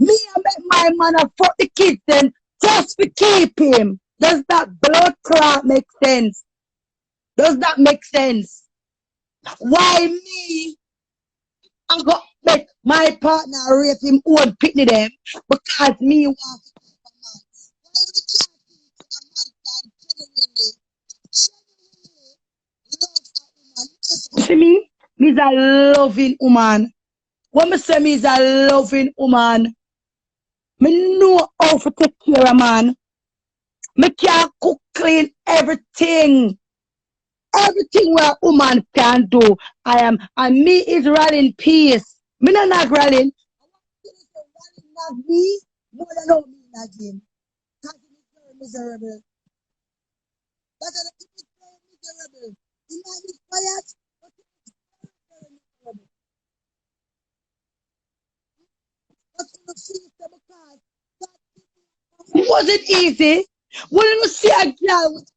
Me I make my man a fuck the kids then just to keep him. Does that blood clot make sense? Does that make sense? Why me? I got make my partner raise him own pitney them because me want to keep a man. Why would you can't keep a man genuinely love a woman? See me? Me's a loving woman. When me say me is a loving woman, me know how to take care of man. Me can cook, clean everything. Everything where a woman can do. I am, and me is rallying peace. Me not rallying. I want you to say rallying not me more than how me not him. Because he is very miserable. That's why he is very miserable. He might be quiet, but he is very miserable. But you see, because it wasn't easy. When you see a girl with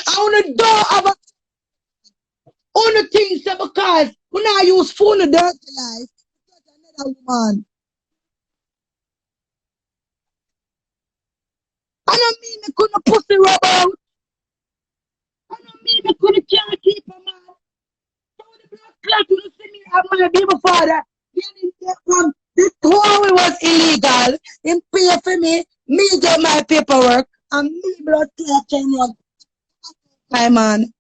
I wanna do have a only thing say because when I use phone in dirty life, another woman. I don't mean I couldn't pussy rub out. I don't mean I couldn't can't keep a man. So the blood clot you see me have my baby father. Then he get one This whole was illegal. Him pay for me get my paperwork, and me blood clot my man.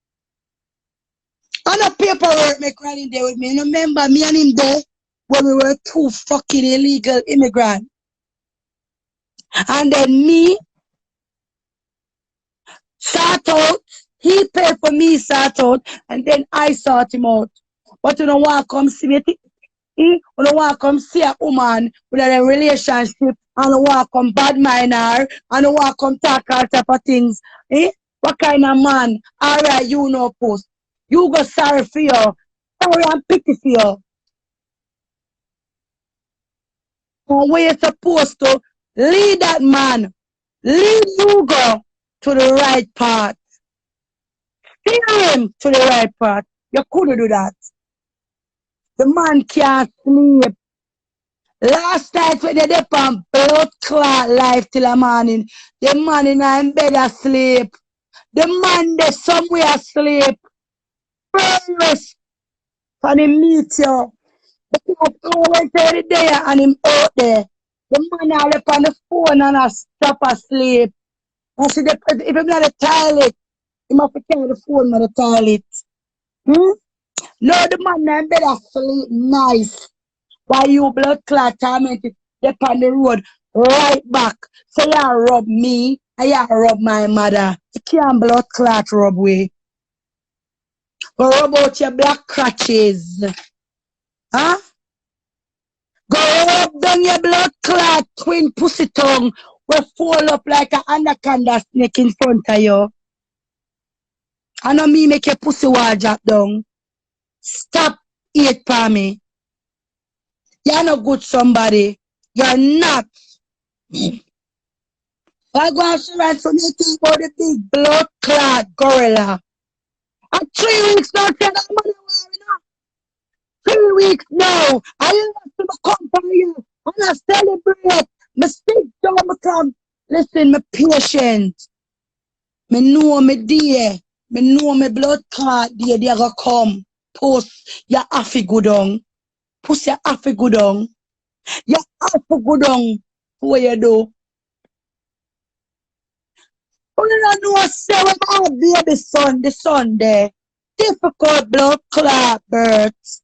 And the paperwork make running there with me. You remember me and him there when we were two fucking illegal immigrants. And then me sort out, he paid for me sort out, and then I sort him out. But you don't want to come see me. You don't want to come see a woman with a relationship, and you want to come bad minor, and you want to come talk all type of things. What kind of man? Alright, you know, Puss. You go sorry for you. Sorry and pity for you. And where you're supposed to lead that man, lead Hugo to the right path. Steer him to the right path. You couldn't do that. The man can't sleep. Last night when they did on blood clot life till the morning, the man in bed asleep. The man there somewhere asleep. Promise. And he meet you. Because I went every day and him out there. The man all up on the phone and I stop asleep. I said, if I'm not the toilet, he must carry the phone to the toilet. No, the man in bed asleep nice. While you blood clot tormented up on the road right back. So you rub me and you rub my mother. You can't blood clot rub way. Go rub out your black crutches. Huh? Go rub down your blood clot twin pussy tongue will fall up like an anaconda snake in front of you. I know me make your pussy wall drop down. Stop it for me. You're not good somebody. You're not. I go and see right from you think about the big blood clot gorilla. And 3 weeks now, tell that money where 3 weeks now. I have to come for you. And I celebrate. My stick don't become. Listen, my patient. Me know me dear. Me know me blood clot dear. They gonna come. Puss, you have to go down. Puss, you have to go down. You have to go down. What you do? You don't know, say when my baby son, the son there. Difficult blood clot births.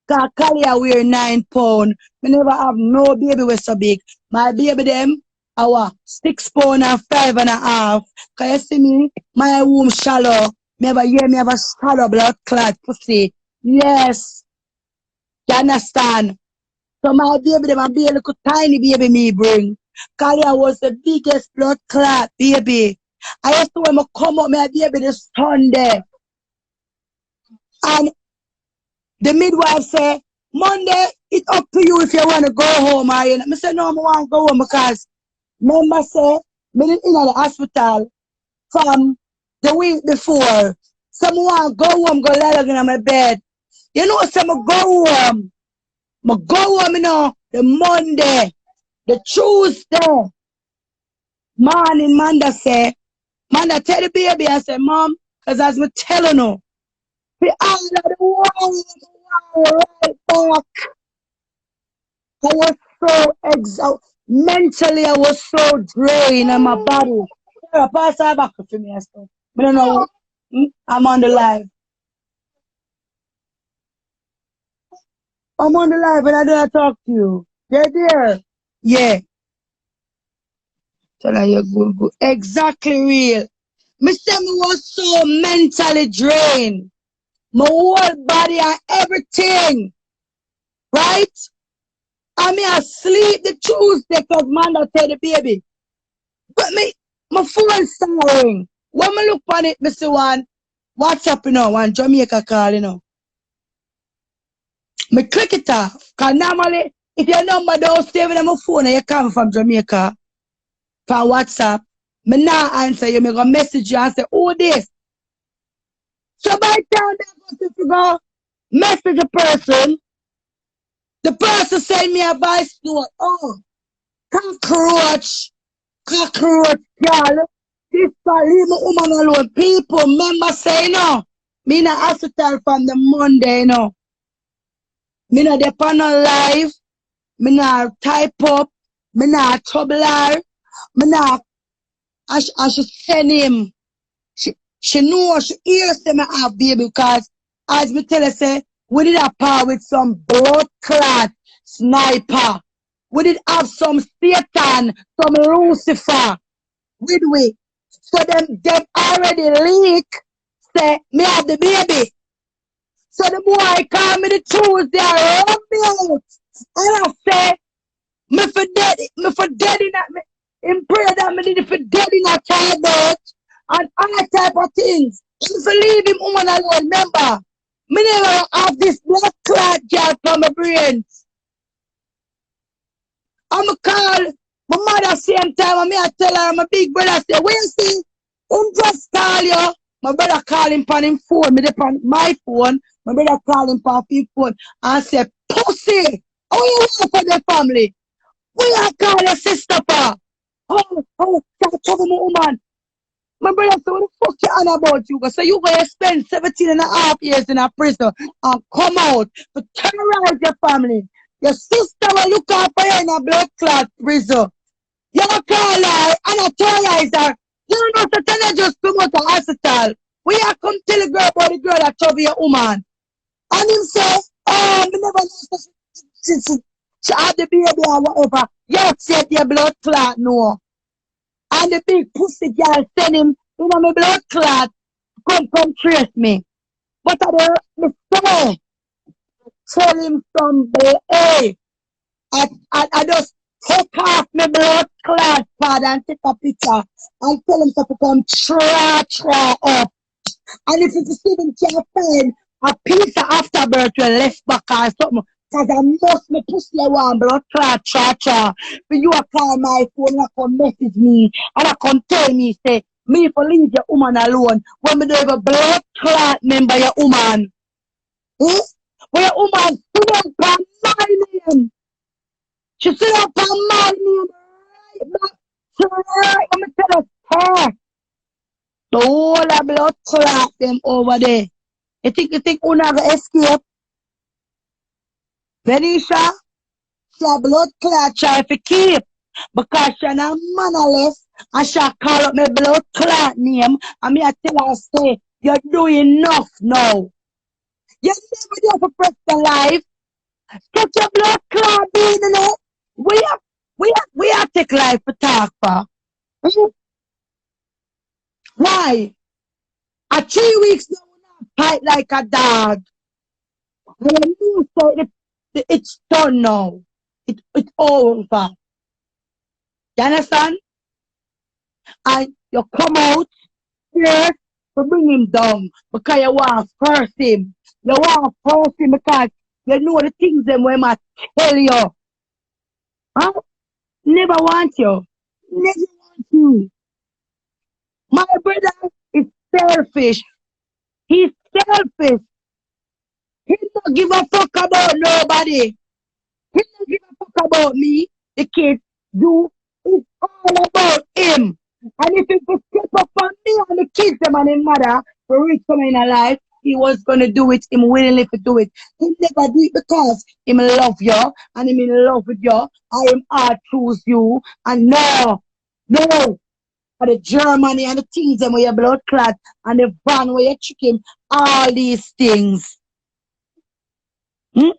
Cause Kalia wear 9 pounds. Me never have no baby was so big. My baby them, our 6 pounds and 5.5. Cause you see me, my womb shallow. Me ever hear me have a shallow blood clot pussy. Yes. You understand? So my baby them a be a little tiny baby me bring. Kalia was the biggest blood clot baby. I used to when I come up my baby this Sunday. And the midwife say, Monday, it's up to you if you want to go home. I say, no, I want to go home because remember say, me in the hospital from the week before. So I want to go home, go lie down in my bed. You know, so I go home. I go home, you know, the Monday, the Tuesday. Morning, Manda say, Manda tell the baby, I say, Mom, because as me telling you, we all of the world right back. I was so exhausted. Mentally, I was so drained in my body. Pass her back to me. I don't know. I'm on the live. I'm on the live and I don't talk to you. You're there. Yeah. So now you're good. Exactly real. Me say me was so mentally drained. My whole body and everything. Right? I mean, I sleep the Tuesday because Manda tell the baby. But my phone started ring. When I look on it, I see one WhatsApp, you know, one Jamaica call, you know. I click it off. Because normally, if your number don't stay on my phone and you come from Jamaica, from WhatsApp, I now answer you, I go message you and say, who this? So by the time I go to go message a person, the person send me a voice note. Oh, cockroach, girl. This guy, leave my woman alone. People, remember say, no, me in a hospital from the Monday, no. Me not the panel live. Me not type up, me not trouble her, me not, I should send him. She know, she hears them have baby because, as me tell her, say, we did a par with some blood clot sniper. We did have some Satan, some Lucifer with we. So them already leak, say, me have the baby. So the boy call me the Tuesday, rub me out. And I say, me for dead in that, in prayer that me need for dead in a childbirth and all type of things. If you leave him woman alone, remember, me never have this blood clot girl from my brain. I'm call my mother same time and me I tell her my big brother say, where you see? Him just call you. My brother call him on him phone, me on my phone. My brother call him on his phone and say, Pussy, how you want for the family? Where you call your sister for? Can't trouble my woman. My brother said, what the fuck you on about, Hugo? So you going to spend 17 and a half years in a prison and come out to terrorize your family. Your sister will look out for you in a blood clot prison. You call her and I terrorize her. You know, so Tanya just come out of hospital. We are come tell the girl about the girl that trouble your woman. And him say, oh, me never know she had the baby or whatever. You said your blood clot, no. And the big pussy girl send him, you know, my blood clot, come trace me. But I say, tell him someday, hey, I just take off my blood clot pad and take a picture and tell him to come try up. And if you see him can't find a piece of afterbirth will left back or something, because I must me pussy one blood clot cha. But you are call my phone and come message me and I come tell me, say, me for leave your woman alone when me do have a blood clot member your woman. Hmm? When your woman stood up on my name. She stood up on my name right back. So right, let me tell her. The whole of blood clot them over there. You think una go escape? Venetia, she a blood clot try to keep. Because she not mannerless and she call up my blood clot name and me I tell her say, you're doing enough now. You never do for press the life. Get your blood clot being in it. We have take life for talk for. Hmm? Why? At 3 weeks now, we not fight like a dog. When you say it's done now. It's over. You understand? And you come out here to bring him down because you want to force him. You want to force him because you know the things them when I tell you. Huh? Never want you. Never want you. My brother is selfish. He's selfish. He don't give a fuck about nobody. He don't give a fuck about me. The kids do. It's all about him. And if he could step up on me and the kids them and his mother for reach something in a life, he was gonna do it. Him willingly to do it. He never do it because him love you and him in love with you. I am I choose you. And no. For the Germany and the things them where your blood clot and the van where you trick him, all these things. Hmm?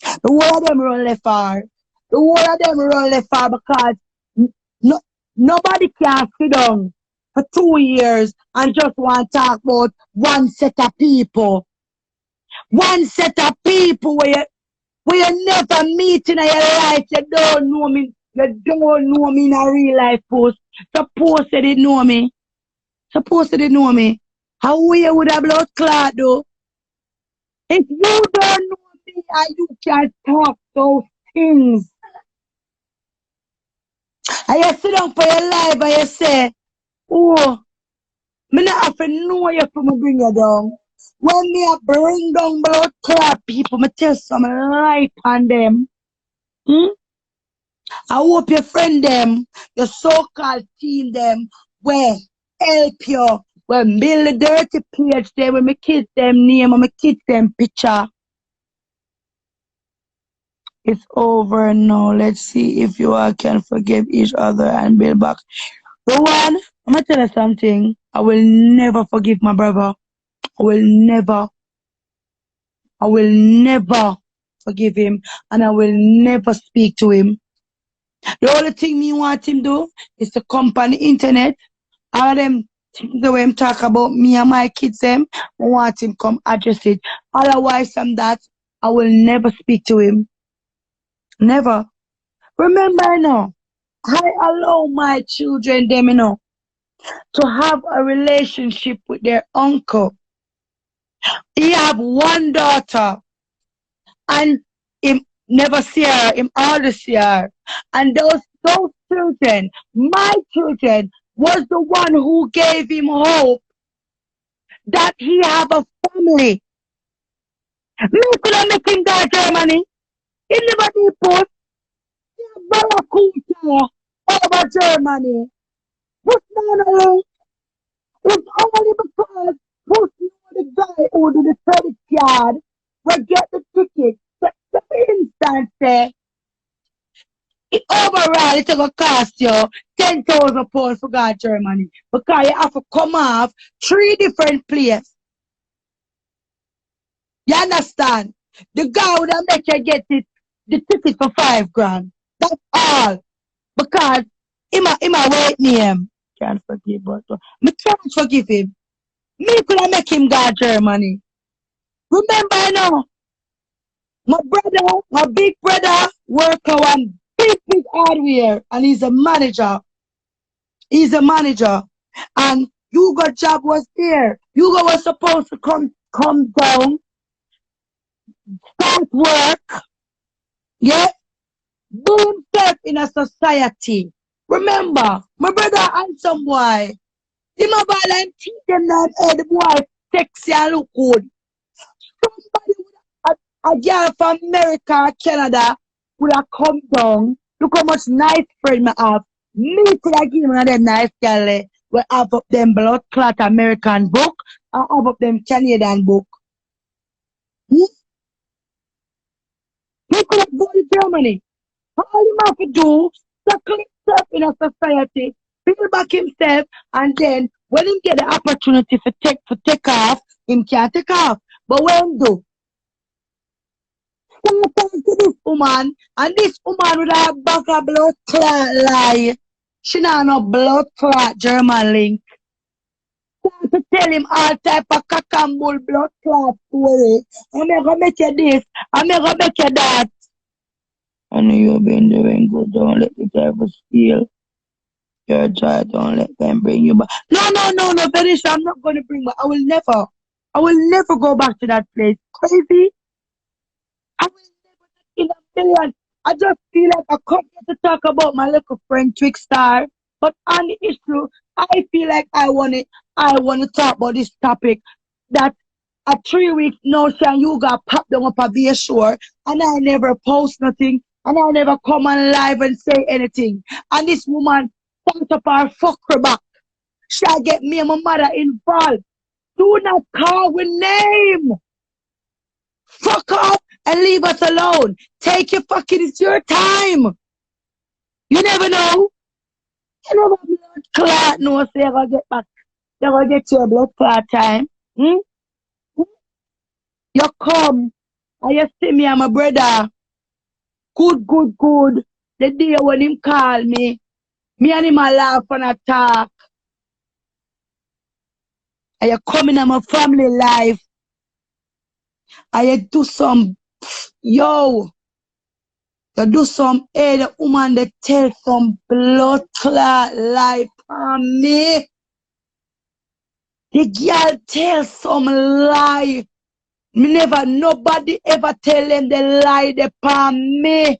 The whole of them run left far. The whole of them run left far because no, nobody can sit down for 2 years and just want to talk about one set of people. One set of people where you never meet in your life. You don't know me. You don't know me in a real life post. Suppose they didn't know me. Suppose they didn't know me. How you would have blood clot though? If you don't know me and you can talk those things. And you sit down for your life and you say, oh, me not have to know you for me bring you down. When me a bring down blood clot people, me tell some life on them. Hmm? I hope your friend them, your so-called team them, will help you, will build a dirty page there with my kids them name and my kids them picture. It's over now. Let's see if you all can forgive each other and build back. The one, I'm gonna tell you something. I will never forgive my brother. I will never, I will never forgive him, and I will never speak to him. The only thing me want him do is to come on the internet. All them things the way him talk about me and my kids them, I want him come address it. Otherwise from that, I will never speak to him. Never. Remember now, I allow my children them, to have a relationship with their uncle. He have one daughter and him never see her, him always see her. And those children, my children, was the one who gave him hope that he have a family. Me could have make him go to Germany. He never did put Barakuta over Germany. What's not alone? It's only because Puss knew the guy who did the credit card will get the ticket. The instant say, it overall it's gonna cost you 10,000 pounds for go to Germany. Because you have to come off 3 different places. You understand? The guy would have make you get it the ticket for 5 grand. That's all. Because him a white name. Can't forgive but me can't forgive him. Me could have make him go to Germany. Remember my big brother work on big hardware and he's a manager. He's a manager. And Hugo job was there. Hugo was supposed to come down, start work, yeah, do himself in a society. Remember, my brother handsome boy. He mobile and teach them that the boy sexy and look good. Somebody a girl from America, Canada, would have come down. Look how much nice friend I have. Me could have given one of them nice girl we have up them blood clot American book and have up them Canadian book. Hmm? He could have gone to Germany. All he have to do is settle himself in a society, build back himself, and then when he get the opportunity to take off, him can take off. But when do? Start to this woman, and this woman would have back a blood clot lie. She not no blood clot German link. Start to tell him all type of cock and bull blood clot story. I'm gonna make you this, I'm gonna make you that. I know you've been doing good. Don't let the devil steal your joy. Don't let them bring you back. No, Felicia, I'm not gonna bring back. I will never go back to that place. Crazy. I will never in a million. I just feel like I come here to talk about my little friend Trickstar. But on the issue, I feel like I want to talk about this topic that a 3 week notion you got popped them up a beer shore and I never post nothing and I never come on live and say anything. And this woman start up her fucker back. She'll get me and my mother involved. Do not call with name. Fuck off and leave us alone. Take your it's your time. You never know. You never blood clot no say you're gonna get back. You're gonna get your blood clot time. Hmm? You come and you see me and my brother. Good. The day when him call me and him a laugh and a talk. And you come in my family life. And you do some, you do some, the woman that tell some blood clot life on me. The girl tell some lie. Nobody ever tell them the lie upon me.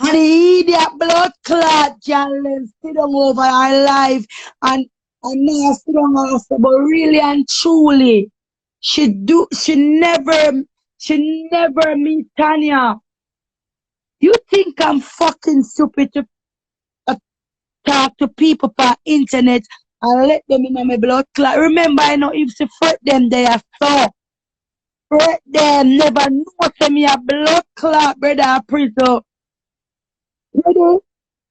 And the idiot blood clot girl sit down over her life and now sit down and say, but really and truly, she never meet Tanya. You think I'm fucking stupid to talk to people per internet and let them in my blood clot? Remember, I know if she fret them, they are so. Right them never know say me a blood clot brother prison. Ready?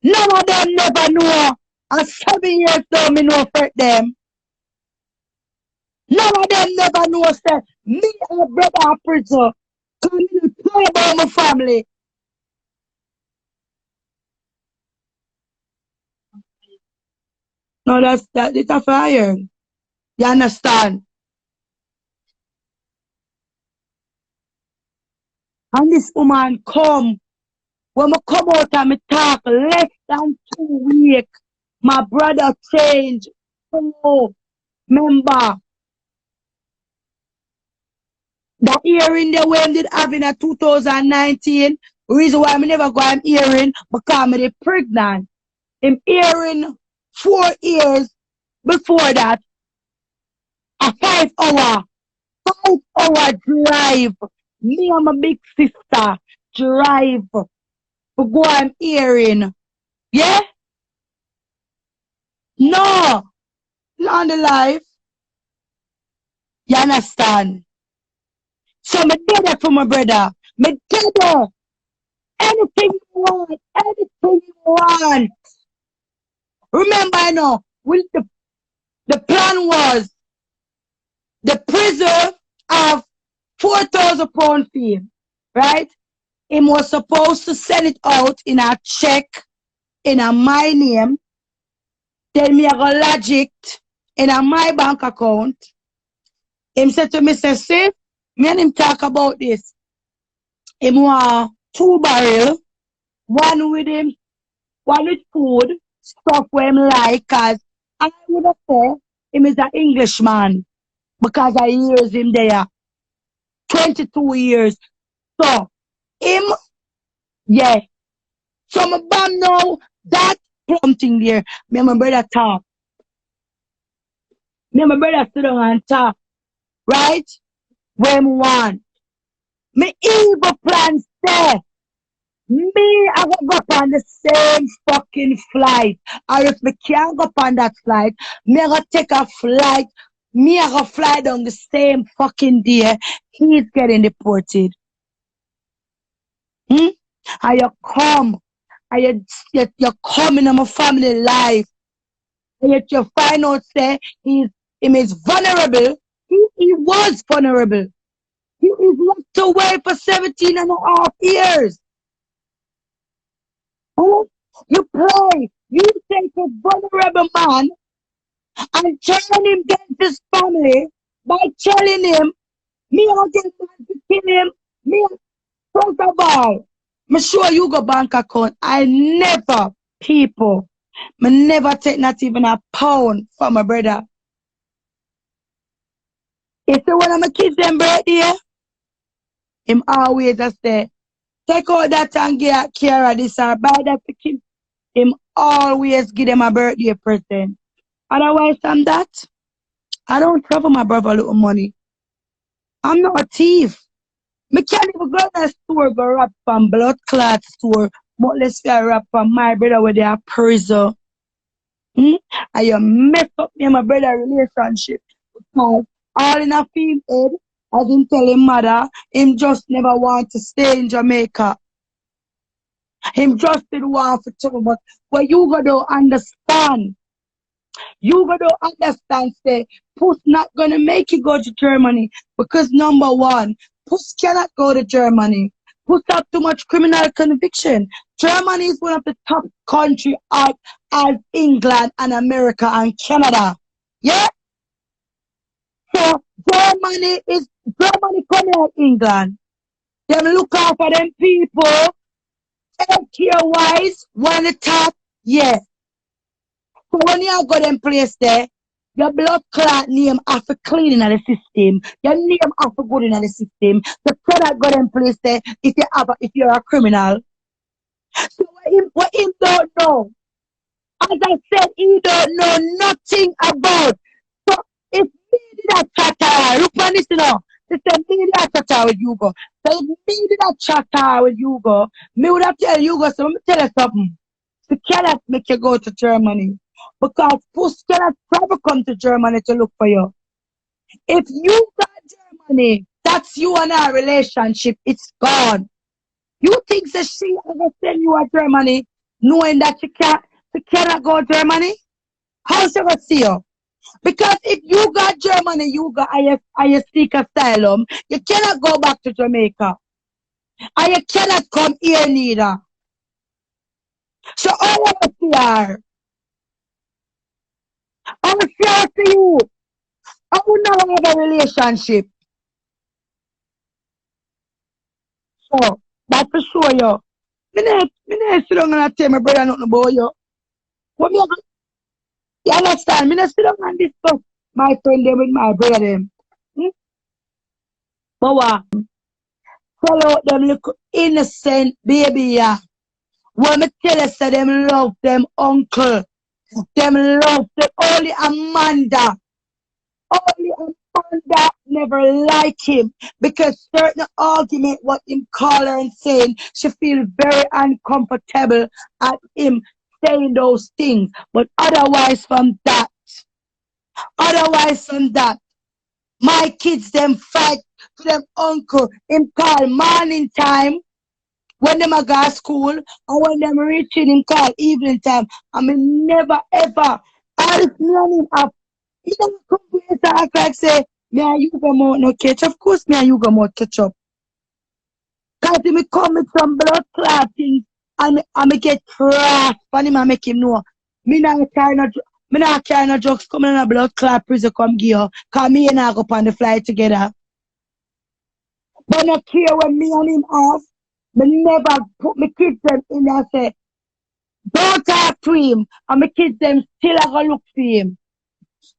None of them never know. And 7 years though me know for them. None of them never know say me a brother prison. Come me play about my family. No, that it's a fire. You understand? And this woman come. When I come out and me talk less than 2 weeks, my brother change. Oh, remember the hearing they when did have in a 2019. Reason why I never go I'm hearing because I'm pregnant. I'm hearing 4 years before that. A 5 hour, 5 hour drive. Me and my big sister drive to go I'm hearing. Yeah? No, not on the life. You understand? So me did that for my brother. Me did that. Anything you want, anything you want. Remember, I know, the plan was the prison of £4,000 fee, right? He was supposed to send it out in a check in a my name. Then me I go lodge it in a my bank account. Him said to me, say, see, me and him talk about this. Him want 2 barrel, one with him, one with food, stuff where him like, cause I would have said him is an Englishman because I years him there. 22 years. So him, yeah. So my bam now that something there. Me and my brother talk. Me and my brother sit down and talk. Right? Where me want. Me evil plan say. Me, I will go on the same fucking flight. Or if me can't go on that flight, me I go take a flight. Me I go fly down the same fucking day. He's getting deported. Hmm? And you come. And you come in my family life. And yet you find out say he is vulnerable. He was vulnerable. He is locked away for 17 and a half years. Oh, you play, you take a vulnerable man and turn him against his family by telling him, me I get mad to kill him, me first of all, me sure you go bank account. I never, people, me never take not even a pound from my brother. If the one of my kids them birthday, him always just say, take out that and get Kara this or buy that for kids. Him always give them a birthday present. Otherwise than that, I don't trouble my brother little money. I'm not a thief. Me can't even go to the store, go rap from blood clot store, but let's go rap from my brother where they are prison. Hmm? And you mess up me and my brother relationship. Because all in a field head, I didn't tell him mother, him just never want to stay in Jamaica. Him just didn't want to trouble, but what you gotta understand. You gotta understand, say, Puss not gonna make you go to Germany because number one, Puss cannot go to Germany. Puss have too much criminal conviction. Germany is one of the top country out as England and America and Canada. Yeah? So Germany coming out England. Them look out for them people, healthcare wise, one of the top, yeah. So when you go them place there, your blood clot name have to clean in the system. Your name have to good in the system. The product go them place there if you're a criminal. So what him don't know. As I said, he don't know nothing about. So if me did a chatter, look on this now. They said me did a chatter with Hugo. So if me did a chatter with Hugo, me would have tell Hugo, so let me tell you something. You cannot make you go to Germany. Because Puss cannot probably come to Germany to look for you. If you got Germany, That's you and our relationship. It's gone. You think that she ever send you to Germany knowing that she cannot go to Germany? How she gonna see you? Because if you got Germany, you got I seek asylum, you cannot go back to Jamaica. And you cannot come here neither. So I want to see her. I will see her to you. I will never have a relationship. So that's for sure, yo. Me sit down and tell my brother nothing about you. What me you understand? Me not sit down and discuss my friend them with my brother them. Hmm? But what? Tell out them little innocent baby, yeah. When me tell you say them love them uncle. Them love them only Amanda. Only Amanda never liked him because certain argument what him call her and saying she feel very uncomfortable at him saying those things. But otherwise from that, my kids them fight to them uncle. Him call morning time when them a go to school and when them reaching him call evening time. I mean never ever. All this me have he don't come here to act like say me and you go more no catch. Of course me and you go more catch up. Cause me come with some blood clotting and me get trash and him and make him know. Me not carry no drugs coming in a blood clot prison come give you. Cause me and I go on the flight together. But not care when me and him off. Me never put my kids them in there and say, don't talk to him. And my kids them still a go look for him.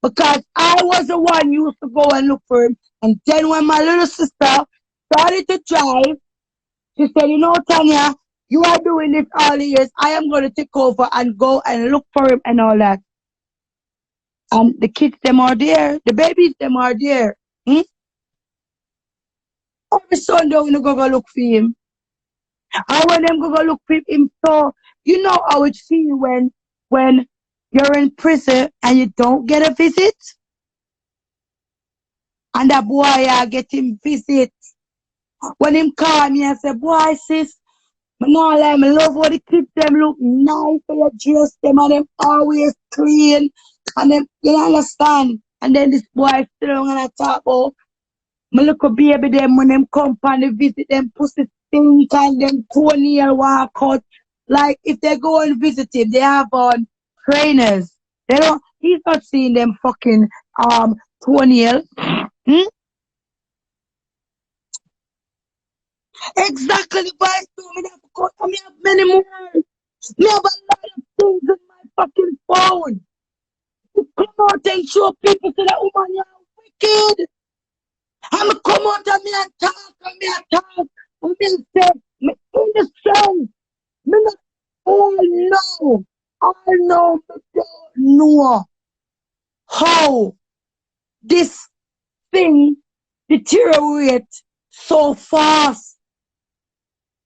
Because I was the one used to go and look for him. And then when my little sister started to drive, she said, you know, Tanya, you are doing this all the years. I am going to take over and go and look for him and all that. And the kids them are there. The babies them are there. Every Sunday we go look for him. And when them go look for him, so you know how it feel when you're in prison and you don't get a visit? And that boy get him visit. When him call me and say, boy, sis, I love how the kids them look nice, for you dress them and them always clean. And them, you understand? And then this boy still gonna talk about my little baby them when them come and they visit them pussy stink and them toenail walk out. Like if they go and visit him, they have on trainers. They don't he's not seeing them fucking toenail. Exactly, vice to me. I have many more. Me have a lot of things in my fucking phone. To come out and show people to that woman you're wicked. I'm come out and me and talk and me say, me understand. Me not all know. I know me don't know how this thing deteriorates so fast.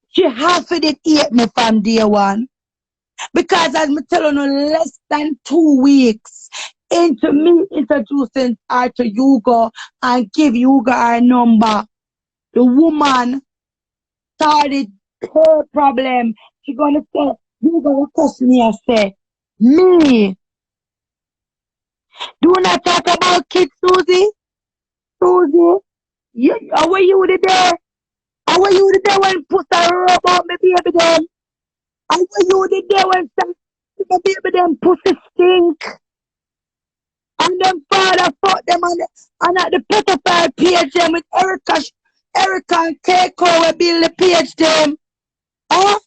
She half of it ate me from day one. Because as me telling you, less than 2 weeks into me introducing her to Hugo and give Hugo her number, the woman started her problem. She gonna say, Hugo will cuss me and say, me. Do not talk about kids, Susie. Susie, how were you there? How were you there when Puss rub out my baby then? How were you there when my baby them pussy stink? And them father fought them on at the pedophile page them with Erica and Keiko will build the page them. Huh?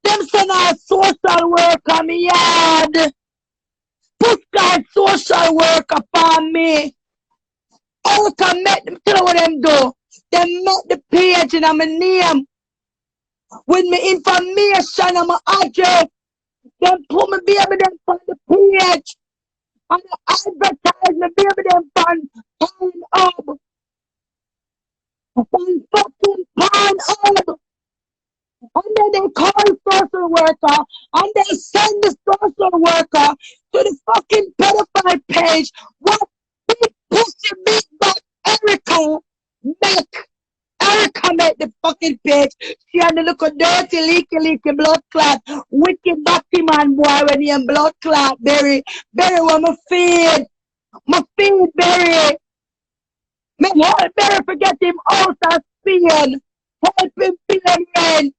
Them send a social worker me yard. Puss got social worker for me. Erica met them, tell what them do. They met the page in my name. With my information and my address. Then put my baby them on the page. And I advertise my baby them on Pornhub. On fucking Pornhub. And then they call social worker. And they send the social worker to the fucking pedophile page. What big pussy big back Erica make better comment the fucking page. She had the look of dirty, leaky blood clot. Wicked dirty man boy when he in blood clot, Berry. Berry what my feed. My feed, Berry. Me whole better forget him out of Spain. Help him pay rent.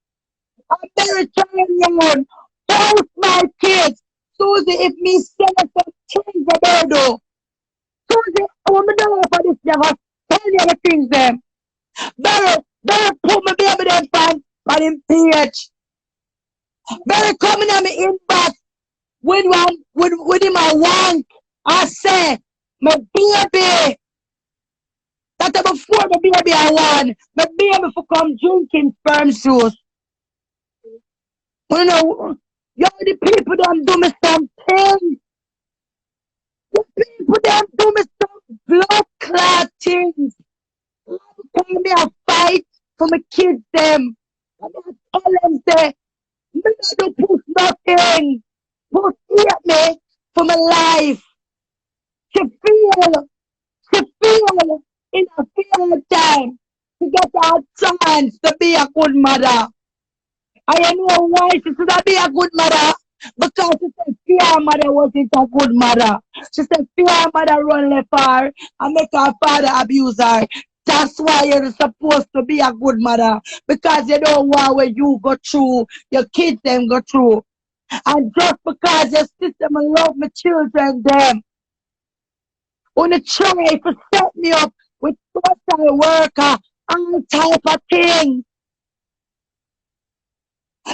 I'm very trying on. Post my kids. Susie, if me send us some things the birdo. Susie, I want me know for this never tell you the things them. Better put my baby them on him page. Better come in on me inbox with him I want. I say, my baby. That's before my baby I want. My baby for come drinking sperm juice. You know, yo, the people them do me something. The people them do me some blood clot things. Tell me I fight for my kids them. And I tell them say, me not do push nothing. Push hate me for my life. She feel in a fear time to get a chance to be a good mother. I know why she should be a good mother. Because she said fear mother wasn't a good mother. She said fear mother run left her and make her father abuse her. That's why you're supposed to be a good mother. Because you don't want when you go through, your kids them go through. And just because your sister love my children them, wanna try to set me up with social worker, all type of things.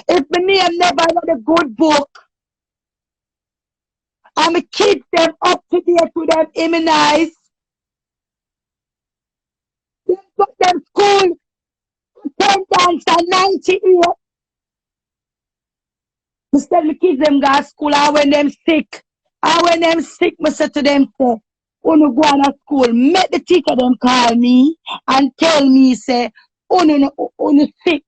If my name never read a good book, and my kids them up to date with them immunized, they got them school attendance at 98. I said my kids them go to school, and when them sick, I said to them, say, Uno go on to school, make the teacher them call me and tell me, say, Uno sick.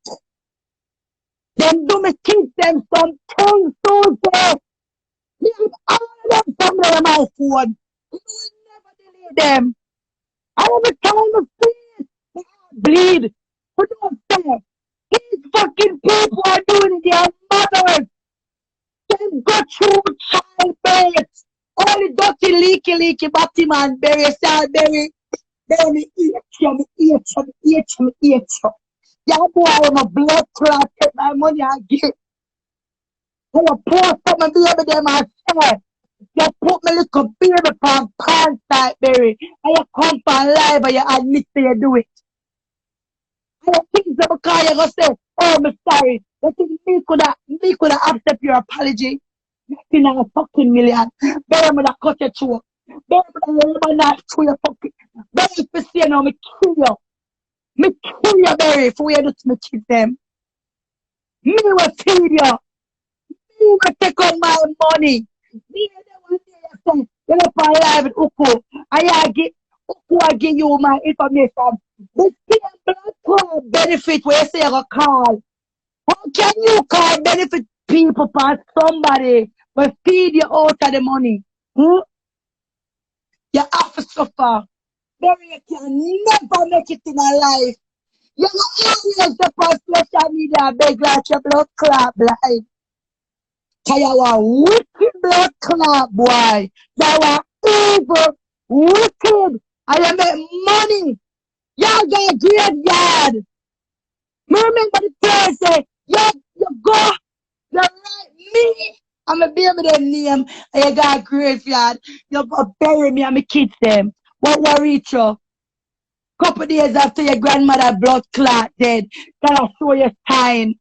Them do me kids them some things to say. Me have all of them somewhere on my phone. You will never delete them. And every time I see it, my heart bleed. But don't say, these fucking people are doing it, their mothers. Them go through childbirth. Only dirty, leaky, batty man, berry, sad berry. Then me eat you. Yeah, boy, I'm a blood clot, take my money and give. I pour some of baby them and say, you put me little baby from pants like berry. And you come from live and you admit that you do it. And you think that because you're going to say, oh, I'm sorry. You think me could have accept your apology? In a fucking million. Berry, I'm going to cut your throat. Berry, I'm going to not through your fucking. Berry, if you see now, me kill you. Me kill you, Berry, for you do to me kids them. Me will feed you. Me will take on my money. Me will say, you're not for live with Hugo. I give you my information. The same blood call benefit where you say you're going to call. How can you call benefit people for somebody but feed you out of the money? Hmm? You have to suffer. Berry, you can never make it in a life. You always the on social media beg like your blood clot blind. Cause you are wicked blood clot boy. You are evil, wicked, and you make money. You go graveyard. Me remember the time say, you go, you write me. I'm a baby them name, and you got a graveyard. You go bury me and my kids them. What worry you? Couple days after your grandmother blood clot dead, can I show you sign?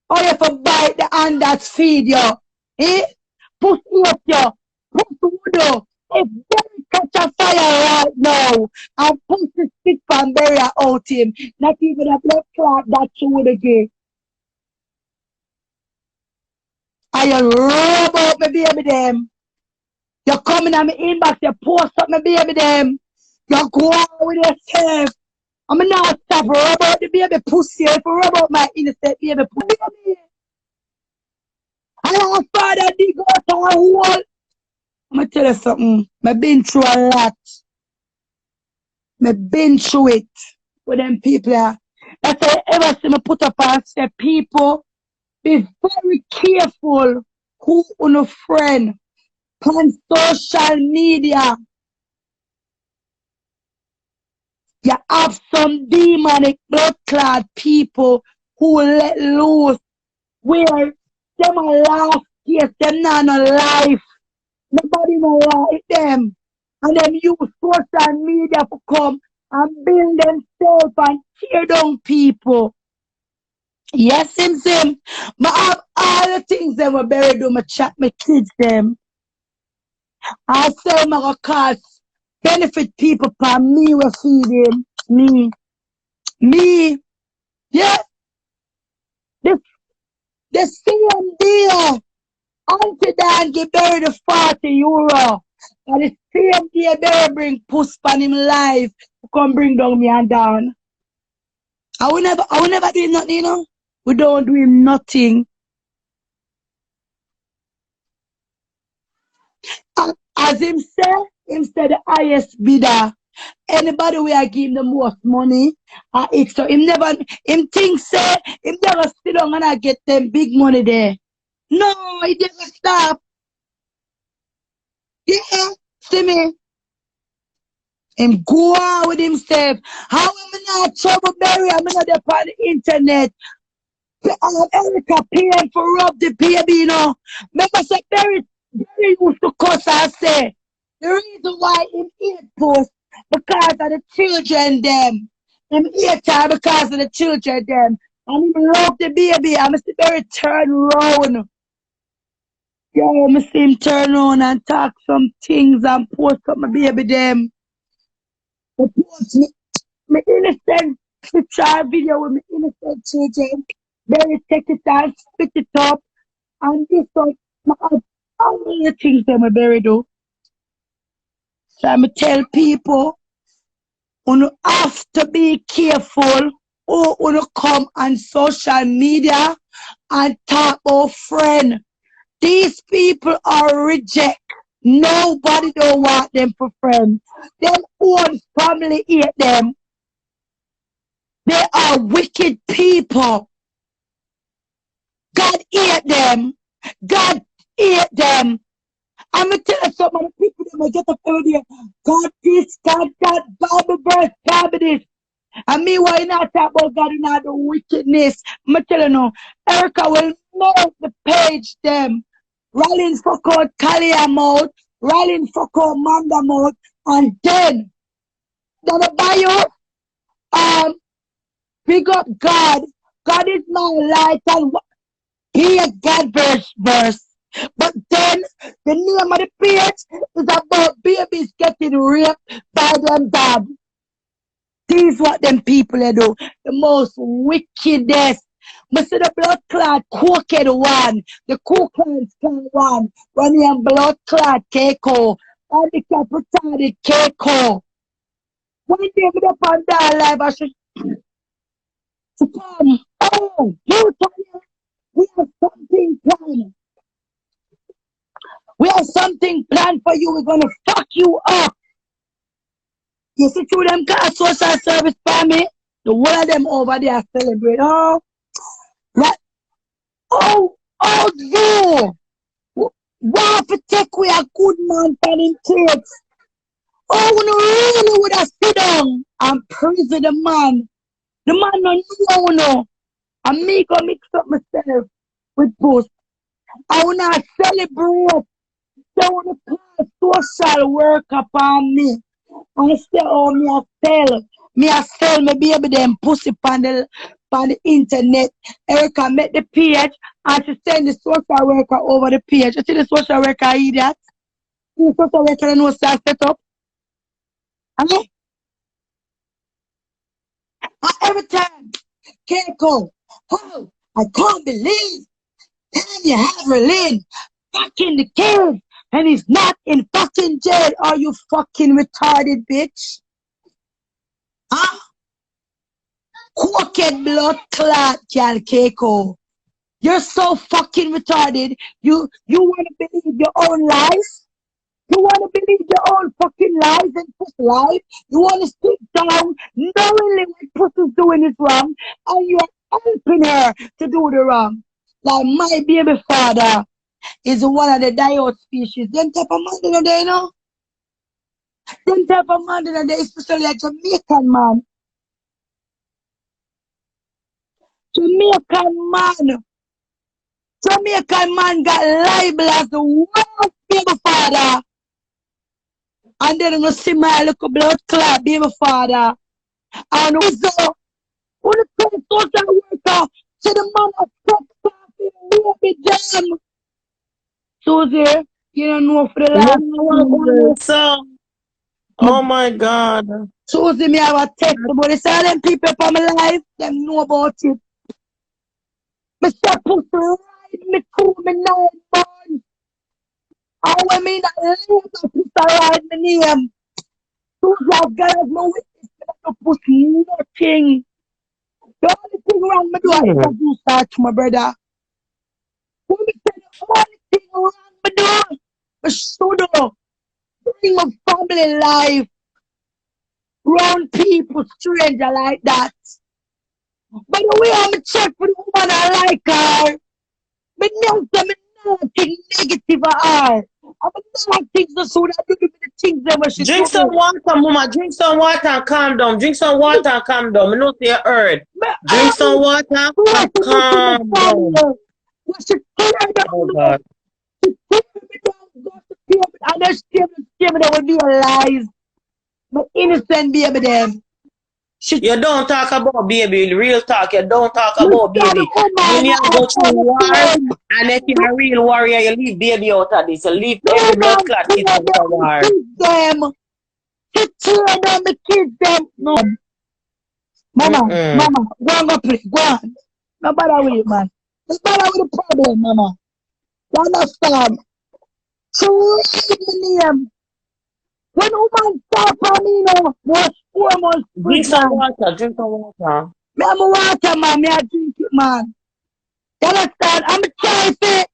Or you for bite the hand that feed you. Eh? Push up you. Push wood. If Berry catch a fire right now and push the stick from Berry out him, not even a blood clot that you would give. And you rub out my baby them. You coming on my inbox, you post up my baby them. You go on with yourself. I'm not stop rub out the baby pussy. If you rub out my innocent baby pussy. And our father did go to a hole. I'm going to tell you something. I've been through a lot. I've been through it. with them people. That's why ever see me put up and say, people, be very careful who on a friend on social media. You have some demonic blood clot people who will let loose where them are last years, them not no life. Nobody no like them. And them use social media to come and build themselves and tear down people. Yes, Sim. But I have all the things them were buried do my chat my kids them. I say my cause benefit people for me we feeding me. Me. Yeah. The same deal. Auntie Dan give Barry the €40. And the same day Barry bring Puss on him live to come bring down me and down. I will never do nothing, you know. We don't do him nothing. And as him say the highest bidder. Anybody will give him the most money, so him think say him never sit down and I get them big money there. No, he never stop. Yeah, see me. Him go on with himself. How am I not trouble Barry? I'm not up on the internet. Erica paying for rub the baby, you know. Remember say Barry used to cuss and say the reason why him eat Puss because of the children them. Him eat her because of the children them. And him love the baby. I must Barry turn round. Yeah, I see him turn around and talk some things and post up my baby them. I post me innocent picture video with my innocent children. Barry take it and spit it up. And this one, all the things that my Barry do. So I tell people, you have to be careful who you come on social media and talk about friend. These people are reject. Nobody don't want them for friends. Them own family hate them. They are wicked people. God hate them. God hate them. I'm going to tell you something. The people that may get up every day. God this, God that, Bible verse, Bible this. And me, why not talk about God and all the wickedness? I'm going to tell you now. Erica will know the page them. Rolling fuck out Kalia mouth. Rolling fuck out Manda mouth. And then, the bio, big up God. God is my light and he a God verse. But then the name of the page is about babies getting raped by them dad. This is what them people do. The most wickedest. But see the blood clot crooked one. The cocaine one. When you have blood clot Keiko. And the capital Keiko. One day we up on that live I should to come. Oh, you Tanya, we have something planned. We have something planned for you. We're gonna fuck you up. You see through them car social service family, the whole of them over there celebrate. Oh, right. You. Why to take away a good man from him kids? Oh, we really would have sit down and praise the man. The man no know. And me go mix up myself with Puss. I wanna celebrate. They wanna call social work upon me. And say, oh, me a sell my baby them pussy on the internet. Erica met the page and she send the social worker over the page. You see the social worker idiot? The social worker knows that set up. And every time, Keiko, oh, I can't believe Tanya have Lynn fucking the kid and he's not in fucking jail. Are you fucking retarded, bitch? Huh? Crooked blood clot, gal Keiko. You're so fucking retarded. You want to believe your own lies? You want to believe your own fucking lies and Puss life? You want to sit down knowingly what Puss is doing is wrong and you're helping her to do the wrong. Like my baby father is one of the diode species. Them type of man in there, you know? Them type of man in there, especially a Jamaican man. Jamaican man. Jamaican man got labeled as the worst baby father. And then you see my little blood clot baby father. And also, when the social worker to the man of sex baby jam. Susie, you don't know for the last 2 years. So, oh my God. Susie, me have a text about this. All them people from my life, them know about it. Mr. Pussy ride me through me 9 months. And when me that label Pussy ride me name. Susie, I've got no witness to Pussy nothing. The only thing wrong me do is do start to my brother. When me say the only thing wrong me do, I should bring my family life around people, stranger like that. But the way I'm check for the woman I like her, but now I'm nothing negative at all. I'm not things that so that do the things that she Drink some water, mama. Drink some water and calm down. Drink some water and calm down. I know you heard. Drink some water and calm down. She tear Oh down, God. she tear me down, go to tear me, and then she tear me, that would be a lies. My innocent baby them. She You don't talk about baby, real talk. You don't talk about tell baby. oh When you man, go through war, I'm and if you're a real warrior, you leave baby out of this. You leave no every blood man clot tear kid out them, of war. kids them. She tear them, the kids them. No. Mama, go on, go play, go on. No bother with it, man. No bother with the problem, mama. You understand? She read me name. When woman start for me, you know, was 4 months Drink some pregnant. water. Drink some water. Me have a water, man. Me a drink it, man. You understand? I'm trying to.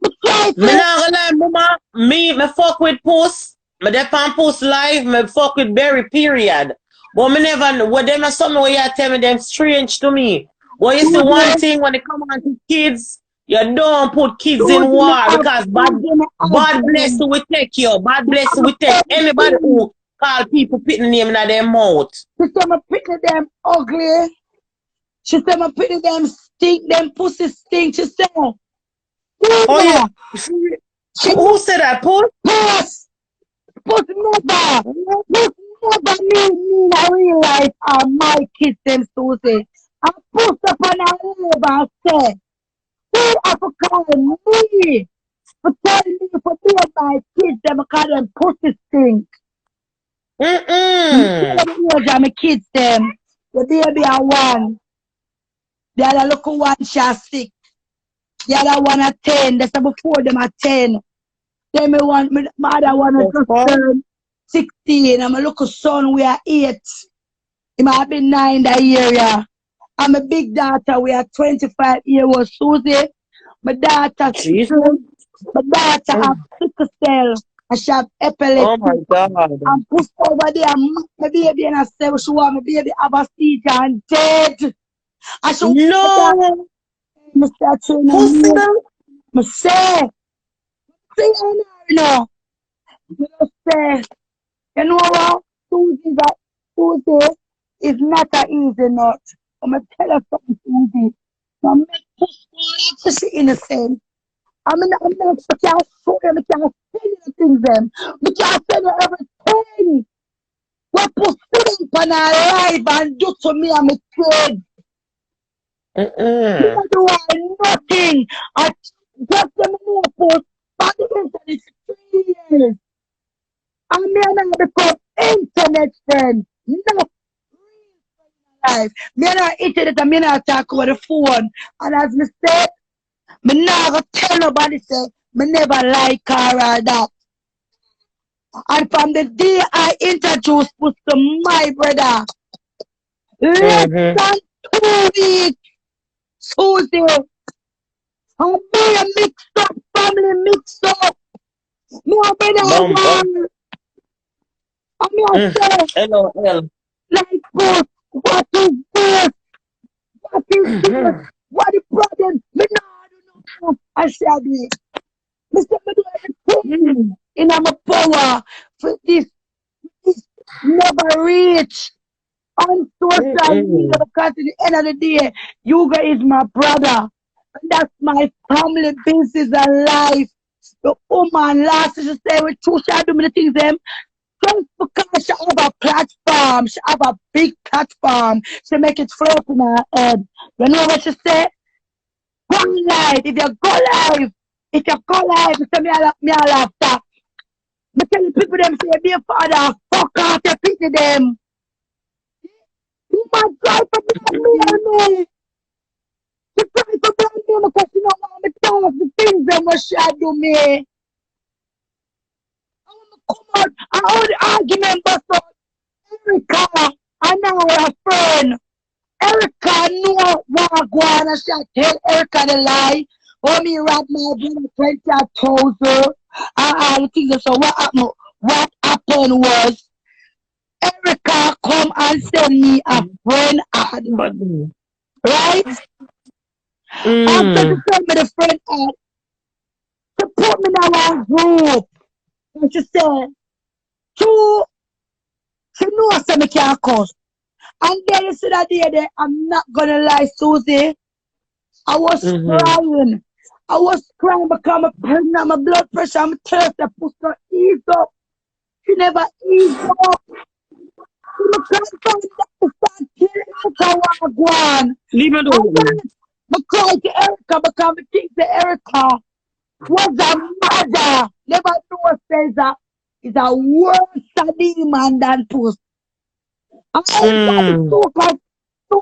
I'm trying Me to. not gonna lie, mama. Me fuck with Puss. Me dep on Puss live. Me fuck with Berry, period. But me never know. What them are something where you tell me them strange to me. Well, you see one thing when it come on to kids, you don't put kids in Susie, me war have. because Susie, me have bad bless them. will take you. Bad bless I'm will take anybody everything. who call people putting name in their mouth. She said my pretty them ugly. She said my pretty them stink. Them pussy stink. She said, Oh yeah. Hugo. She Who said that? Puss? Puss. Puss never. Puss never me in real life are my kids them Susie. I put up on a label and say, who have to call me for telling me for being my kids them because them pussy stink. The age of my kids them. The baby are 1. The other little one shall 6. The other one at 10. That's before them at 10. Then my other one is just turned 16. And my little son we are 8. He might be 9 that year, yeah. And my big daughter we are 25-year-old Susie. My daughter Jesus. have sickle cell and she have epilepsy. Oh my God. And push over there and my baby and I say she want my baby have a seizure and dead. And she No. Mr. Trainer, Pussy. I say, you know, I say, you know what? Tuesday is not an easy nut. I'm going to tell you something, Tuesday. I'm not just innocent. I mean, I'm not, I can't show them, I can't tell you the things them. I can't tell you everything. What put food in our life and do to me and my kids. You do nothing. I just them know for the internet is 3 years. And me and I become internet friends. Not real life. Me and I internet and me and I talk over the phone. And as me said, me never tell nobody say me never like her or that. And from the day I introduced Puss to my brother, less than 2 weeks, Tuesday, and me a mixed up, family mixed up. My brother Bumper. Gwan. And me I say, LOL. like, Puss, what is this? What is this? What the problem? Me no, I don't know. I said it. Me say me do everything in my power for this never reach on social media because at the end of the day, Hugo is my brother. And that's my family business and life. The woman last she say with two she do me the things them. Just because she have a platform, she have a big platform, she make it float in her head. You know what she say? Go live. If you go live, you say me a laughter. Me tell the people them say be a father, fuck off you pity them. You must try to blame me and me. She try to blame me because she don't want me to tell us the things them what she do me. I want to come out and all the argument bust out. Erica, I know her friend. Erica know what Gwan and she tell Erica the lie. Oh, me rob my brother 20,000. The things so what happened was Erica come and send me a friend ad. Right? After she sent me the friend ad, she put me in our group. And she said, she knows that me can't cuss. And then you see that day there, I'm not gonna lie, Susie. I was crying. I was crying because I'm pregnant, my blood pressure, I'm thirsty, push her ease up. She never eased up. She can't find that to start killing Erica Gwan. Leave it alone. I cried to Erica because I think that Erica was a mother. Never know says that is a worse demon than Puss. I so because so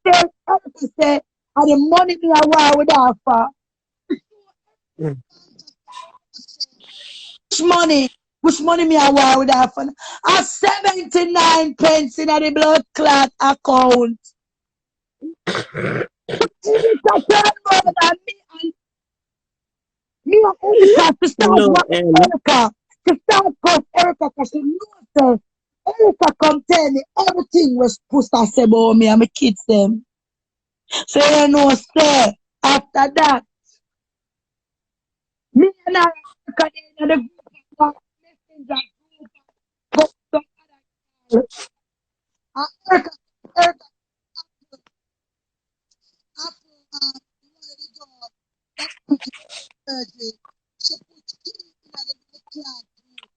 Erica say, and the money me a war with her for. Which money me a war with her for? A 79 pence in the blood clot account. Erica turned more than me and Erica to start with Erica. To start with Erica because she knows Erica come tell me everything was supposed to say about me and my kids them. So you know say after that me and Erica in the group of messenger group go to other and Erica after one of the dog she put key in the cloud.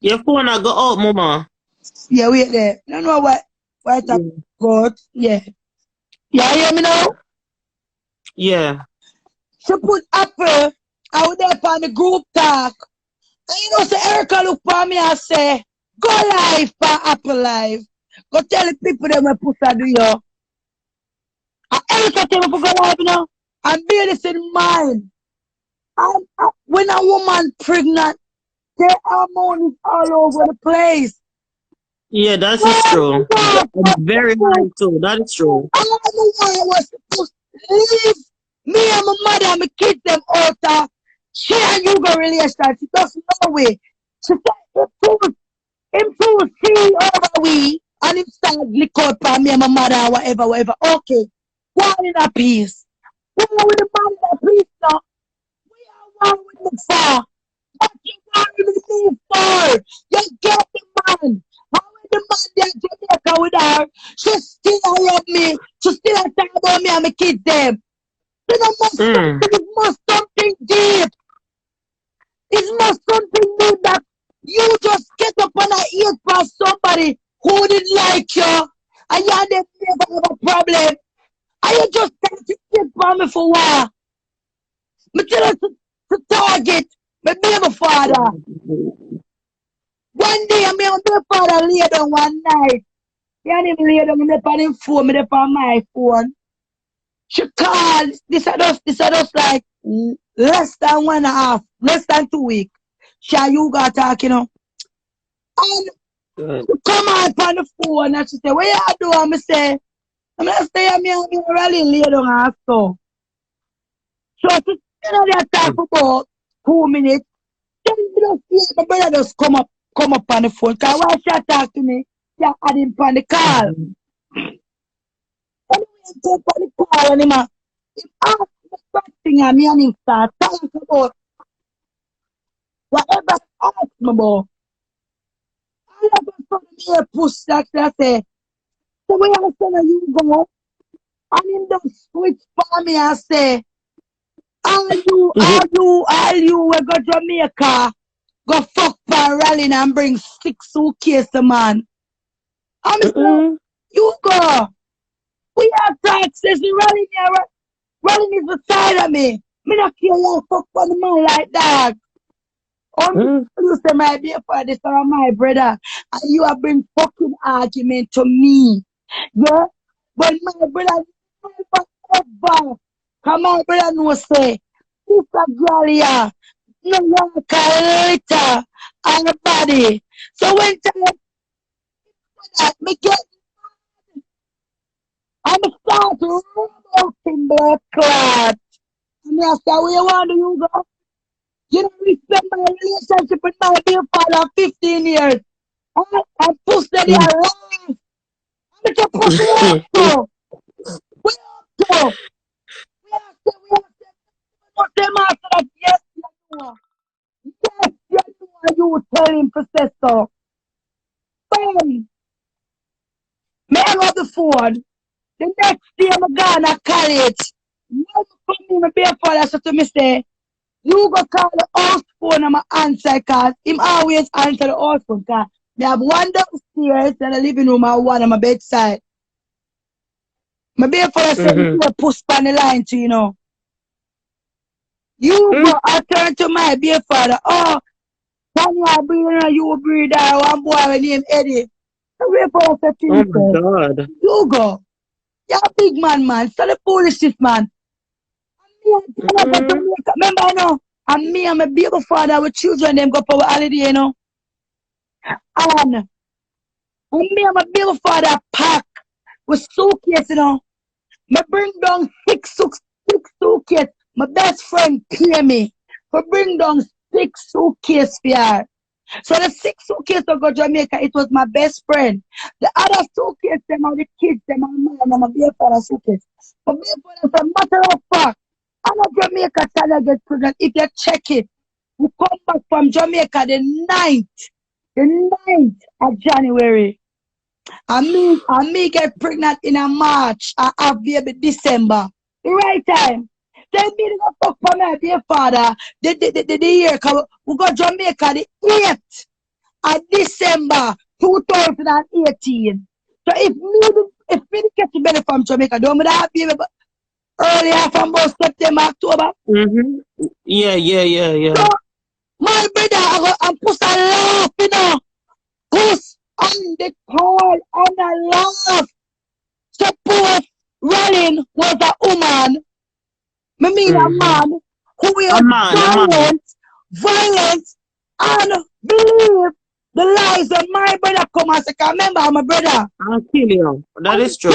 Your phone I go out, mama. Yeah, wait there. No know what I got. Yeah. Yeah, you hear me now? Yeah. She put Apple out there on the group talk. And you know, say Erica look for me and say, go live for Apple Live. Go tell the people them what Puss do you. And Erica tell me to go live, you know. And bear this in mind. When a woman pregnant, their hormones all over the place. Yeah, that is true. Very high too. That is true. I don't know why I was supposed to leave me and my mother and my kids them out. She and Hugo relationship. She doesn't know way. She said improve see over we and it start lick out for me and my mother and whatever. Okay. One in a peace. We are with the man in a peace now. We are one with the far. But you want to move forward. You get the man. How when the man there Jamaica with her, she still around me. She still talk about me and my kids them. It must something deep. It must something deep that you just get up on a ear for somebody who didn't like you and you never have a problem. And you just can't get for me for what? Me tell her to target my baby father. One day, me and my father lay down one night. He and him lay down, me on him phone, me on my phone. She called, this is just like less than 1.5, less than 2 weeks. She and you got talk, you know. And she come on the phone and she say, what you do? And I say, I'm going to stay at me and me really lay down and so. So she, you know, they talk about 2 minutes. 10 My brother just come up on the phone. Cause why she talk to me? Yeah, I didn't on the call. Anyway, I take on the call and him ask the first thing and me and him start talking about whatever he ask me about. All of a sudden me a push that I say, so where I say you go? And him just switch for me and say, all you we go Jamaica, go fuck for rallying and bring 6 suitcases, man. I'm saying, you go. We have taxes, the rallying is beside of me. Me not care you fuck for the man like that. You say my dear for this or my brother, and you have been fucking argument to me. Yeah? But my brother never ever. Cause my brother no say, this a girl here, no one can later on the body. So when time that me get I'm start to rub out in blood clot. And I say, where you want to you go? You don't respect my relationship with my dear father 15 years. I pushed the there life. I'm just push me up to. We up to. But them after that, yes, you know. Yes, you know you tell him to say so. Fine. Me hang up the phone. The next day I'm gone to college. When I come in, my dear father said to me, say, you go call the house phone and I answer because him always answer the house phone because they have one downstairs in the living room and one on my bedside. My dear father said, you push on the line to you know. You go, I turn to my dear father, oh, Tanya breathe, you breathe, one boy named Eddie. The dear father said to me, Oh my God. you go, you're a big man, so the foolishness, man. Remember, I know, and me and my baby father with children, them go for a holiday, you know. And me and my baby father pack with suitcase, you know. Me bring down six suitcase. My best friend pay me for bring down 6 suitcase for her. So the 6 suitcase to go Jamaica, it was my best friend. The other suitcase, them are the kids, them are mine, and my baby father suitcase. My baby father said, matter of fact, I know Jamaica Tanya get pregnant. If you check it, we come back from Jamaica the 9th of January. And me get pregnant in a March. I have baby December. The right time. Then me to go fuck for my dear father. The year we go Jamaica the 8th of December 2018. So if me get to better from Jamaica, don't me have baby earlier from about September, October. Yeah. So my brother I'm Puss a laugh, you know. Puss on the call and a laugh. Suppose Rolling was a woman. Me mean a man who is violent, and believe the lies of my brother come and say, remember I'm a brother. I'll kill you. That is true.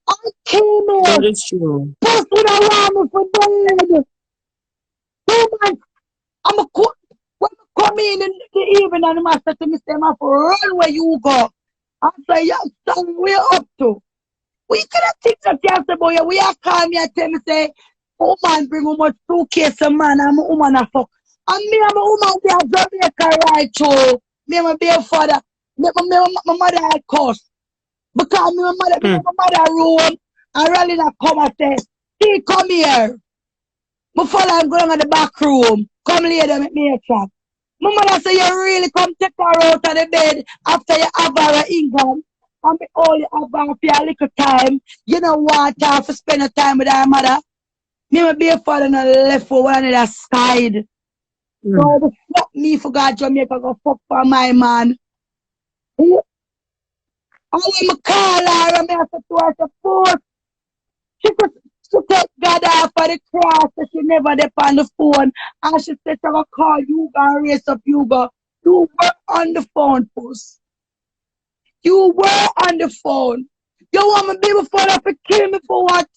I came in. That is true. Puss with a lamb for dead. 2 months. I'm a cook. When I come in the evening and the master to me say, man, for run where you go. I say, yeah, son, we're up to. We cannot think that you have to boy. We are calm me and tell me say, oh man, bring how much suitcase a man, I'm a woman a fuck. And me, I'm a woman, we are Jamaica right through. Me and my baby father, my mother had cuss. Because my mother room, and Raleigh not come and say, see, come here. Before I'm going to the back room, come later with me a chat. My mother say, you really come take her out of the bed after you have her income. And me all you have her for a little time. You know what, have to spend a time with her mother. Me and my baby father not left for one other side. So the fuck me for God Jamaica go fuck for my man. And when I call her and I have to her support, she take God off of the cross so she never dep on the phone. And she said she will call Hugo and raise up Hugo. You were on the phone, Puss. You were on the phone. You want my baby father to kill me for what?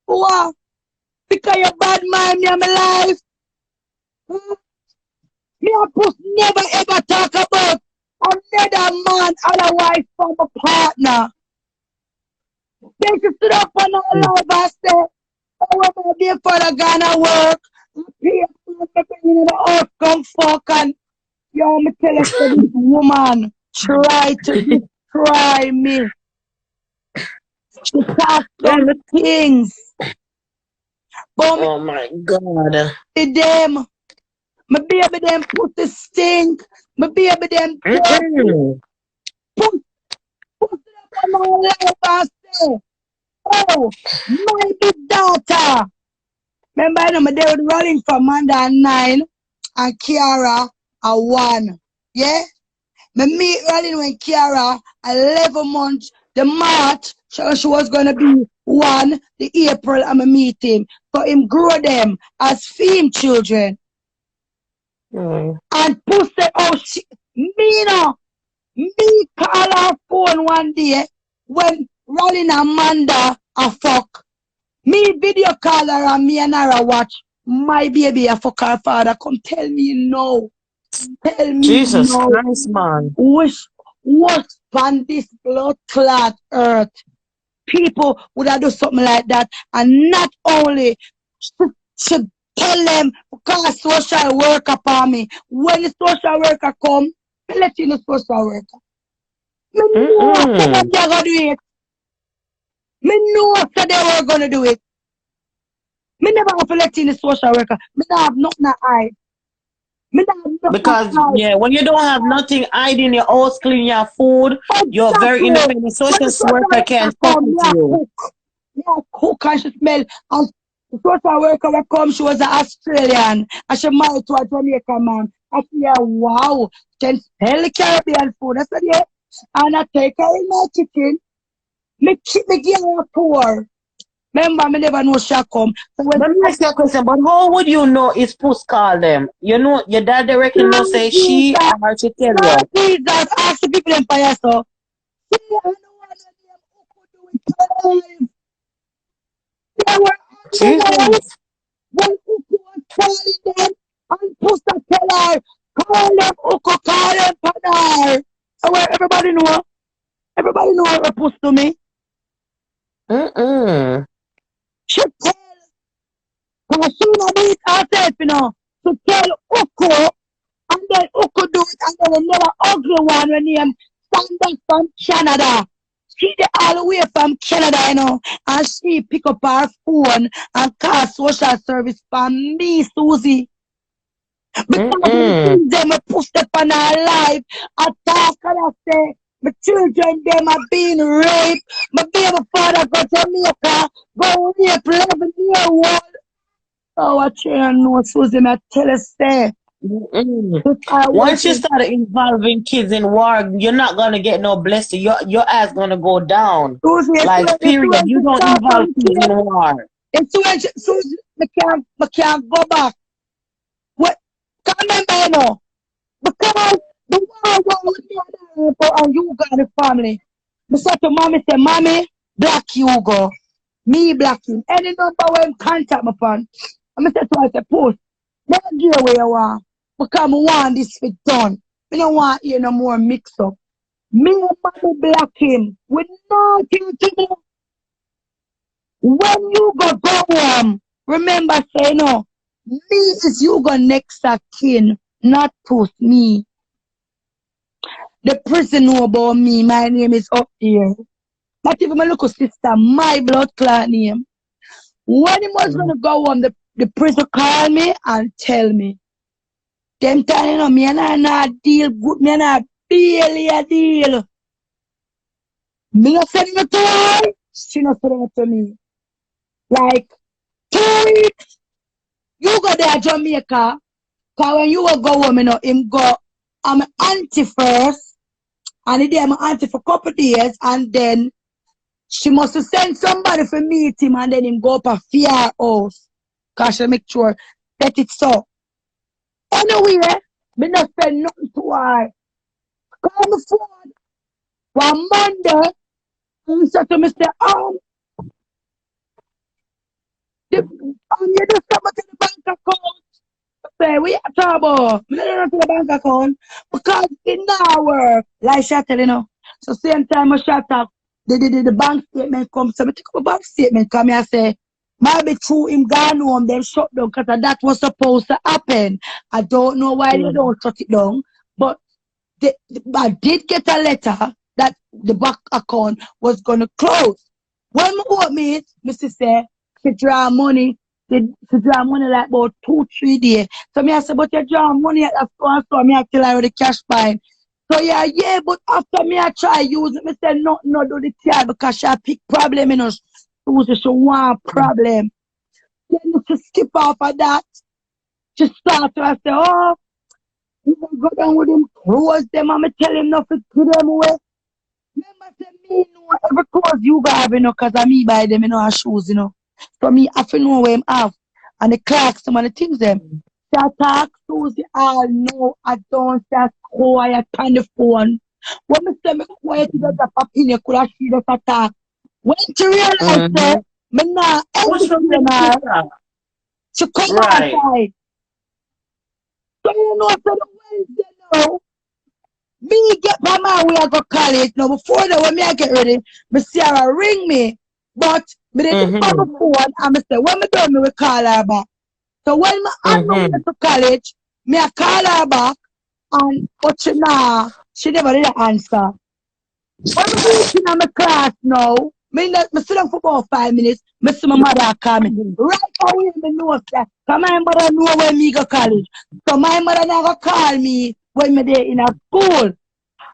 For what? Because you bad mind me and my life. Me and Puss never ever talk about another man, otherwise from a partner. Then she stood up on our live and said, oh, my dear father gonna work. Pay for everything in the house, come fuck and yo, me tell you, so this woman try to destroy me. She talk some things. But Oh my God. me them, my baby them put the stink. My baby them dirty. Put it up on our life and say, oh, my big daughter. Remember, you know, they were running for Amanda 9 and Kiara at 1. Yeah? Me meet running when Kiara 11 months. The March, she was going to be 1. The April, I'm going to meet him. So him grow them as femme children. And Puss said, oh, me no. Me call her phone one day when running Amanda a fuck. Me video call her and me and her watch my baby a fuck her father. Come tell me no. Tell me Jesus no. Christ, man. Wish on this blood clot earth people would have do something like that, and not only should tell them because social worker upon me. When the social worker come, let you know social worker. Me know that they're gonna do it. Me know that they were gonna do it. Me never have to let in the social worker. Me not have nothing to hide. Me not have nothing Because to hide. yeah, when you don't have nothing hiding your house, clean your food, you're very independent. When Social the social worker worker can't fuck come, with you. cook and she smell. And the social worker will come, she was an Australian. And she married to a Jamaican man. I said, yeah, wow. Can smell the Caribbean food. I said, yeah. And I take her in my kitchen. Me give her a tour. Remember, me never know she come. So when Let me ask you a question, but how would you know it's Puss call them? You know, your dad directly know say she or she tell you. Jesus, ask the people in fire, so. See, I know what they do it. They were on the road Jesus. when Uku was calling them and Pusta tell her, call them Uku, call them Padar. So where everybody know what Puss to me. She tell, because she not do it herself, you know. She tell Uku, and then Uku do it, and then another ugly one when he stand up from Canada. She the all the way from Canada, you know, and she pick up her phone and call social service for me, Susie. Because them push up on her life, I talk and I say, my children, them are being raped. My baby father got Jamaica, go rape 11-year-old. Oh, I can't know, Susie, I tell her, say. Once you start involving kids in war, you're not gonna get no blessing. Your ass gonna go down. Like period. You don't involve kids in war. Susie, I can't go back. What? Can't remember, you know. Because the war was with me and Hugo and the family. I said to mommy, say, mommy, black Hugo. Me black him. Any number when contact my phone. And I said to her, I said, Puss, never give away you want. Because I want this fit done. I don't want you no more mix up. Me and mommy black him. With nothing to do. When you go home, remember say no. Me is Hugo next of kin, not Puss me. The person know about me, my name is up there. Not even my little sister, my blood clot name. When he was gonna go home, the prison call me and tell me. Them time, you know, me and I not deal good, me and I barely a deal. Me not sending it to her, she not sending it to me. Like 2 weeks, you go there Jamaica, cause when you will go home, you know, him go, I'm an auntie first, and he did my auntie for a couple of days, and then she must send somebody for meet him, and then him go up a fear house, cause she make sure that it's so. Anyway, me not send nothing to her. Call my phone one Monday, and he said to me, say, you do something to the bank account. I say, we are trouble. Me don't know to the bank account because it now work. Like she tell you know. So same time I shut up, the bank statement comes. So I take up a bank statement come here say, maybe through him gone home, then shut down because that was supposed to happen. I don't know why they don't shut it down, but I did get a letter that the bank account was gonna close. When I bought me, Mr. say, she draw money. She draw money like about 2-3 days. So me I said, but you draw money at the store, so me I tell her with the cash fine. So yeah, but after me I try use it, me say no do the car because she pick problem in us. She want problem. Then she skip off of that. She start to I say, oh, you gonna go down with him, close them, and me tell him nothing to them away. Remember, say me know every clothes you got have, you know, because I me buy them, you know, and shoes, you know. So me have to know where him have. And the clocks, some of the things them. That talk shoes, I know, I don't say quiet on the phone. When me say me quiet, you got a opinion, could I see that attack? When to realize that, me not entertain her, she come outside. So you know, so the Wednesday now, me get my man we I go college. Now before that when me I get ready, me see her ring me. But me didn't pick up the phone and me say, when me done me we call her back. So when me on my way to college, me I call her back and but she never did answer. When me reach in my class now, me sit down for about 5 minutes, me see my mother call me. Right away me know that because my mother know when me go college. So my mother never call me when me there in a school.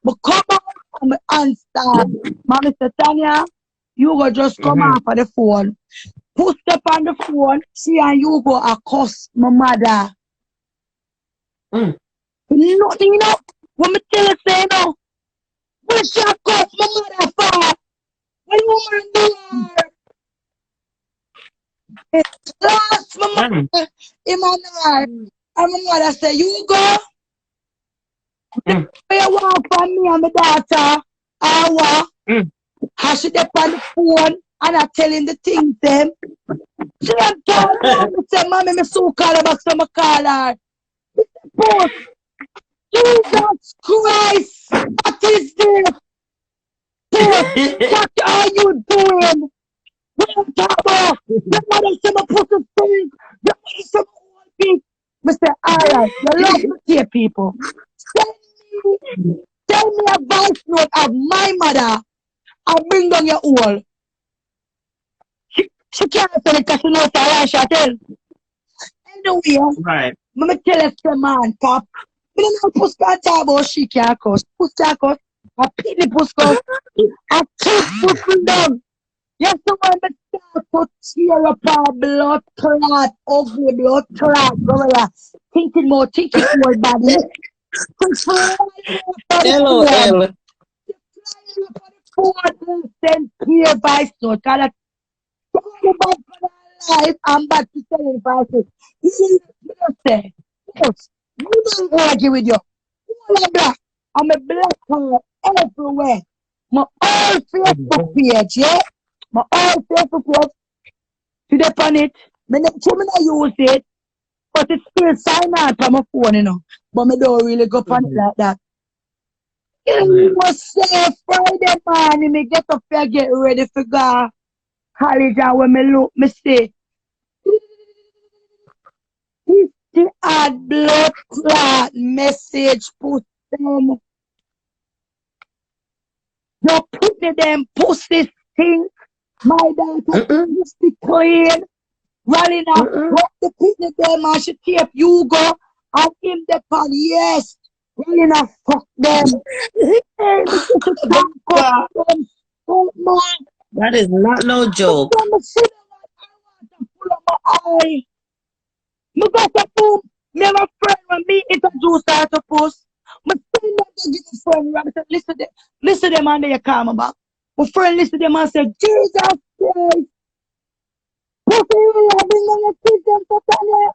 But come out and me answer. Mommy said, Tanya, Hugo just come off of the phone. Put step on the phone, she and Hugo are cuss my mother. Nothing, you know, when me tell her say no, when she a cuss my mother for, when woman do her, it's lost my mother in my heart. And my mother say, Hugo, what you want from me and my daughter? How she dep on the phone and I tell him the things them. She don't tell me, say, mommy, me so call her back, so I call her. Puss, Jesus Christ, what is this? Puss, what are you doing? What are you talking about? Your mother say my pussy things. Your mother say my whole thing. Me say, alright, you love to hear people. Send me a voice note of my mother and bring down your wall. She can't tell it because she knows how I shall tell. Anyway, Right. me tell us the man, pop. Me don't know Puss can't talk about she can't cuss. Puss can't cuss. I pity the Puss cuss. I kiss Puss down. Yes, the one that start to tear up our blood clot, ugly blood clot. Go there. Thinking more body. LOL. Send clear vice note. Cause life, I'm back to selling vices. You say, yes, you don't argue with you. All of that. I'm a black card everywhere. My old Facebook page, yeah? My old Facebook page. To dep on it. Me not use it, but it's still sign on from my phone, you know. But me don't really go on it like that. It was say Friday morning, me get up here, get ready for go college, and when me look, me say, this the hard blood clot message put them. You put them pussy stink. My daughter used to clean. Running up, what the picnic them and she tape Hugo and him the pan, yes. Running up, fuck them. That is not no joke. Me got a boom. Me have a friend when me introduce her to Puss. My friend that they give a friend, I said, listen to them and they call me back. My friend listen to them and said, Jesus Christ. Pussy, you have been on your kids them to Tanya.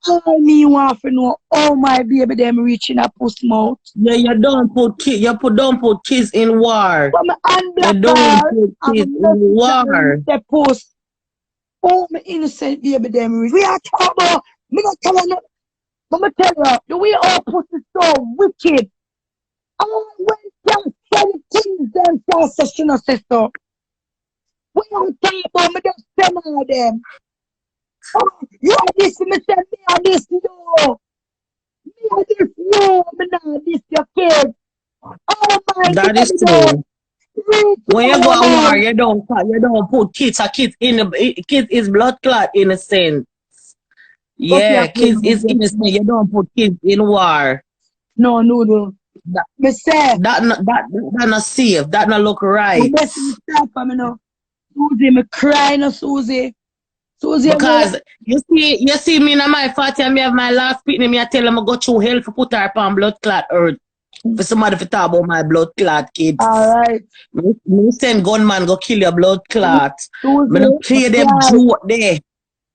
All me want to know all my baby them reaching a Puss mouth. Yeah, you don't put kids in war. But my unblock You don't put kids in war. The Puss. All my innocent baby them reach. We are talking about Me not tell you, but me tell you, the way our pussy so wicked. Oh, when you send things them for session or sister. When I'm talking about me just send all them. Oh, you are this, me send me on this, no. Me on this, no. Me not this, your kid. Oh my That is God, true. reach When you go out, to war, man. you don't put kids. A kid in the kid is blood clot innocent. Okay, I Yeah, feel kids is innocent. you. You don't put kids in war. No, no. That Me say, that not safe. That not look the right. best thing start for me now. Susie, me crying, no, Susie. Susie, me, Because you see me in my 40 and me have my last pitney, me I tell them I go through hell for put her upon blood clot earth. For somebody to talk about my blood clot kids. alright. Me send gunman go kill your blood clot. Me Susie, no me play them cry. joke there.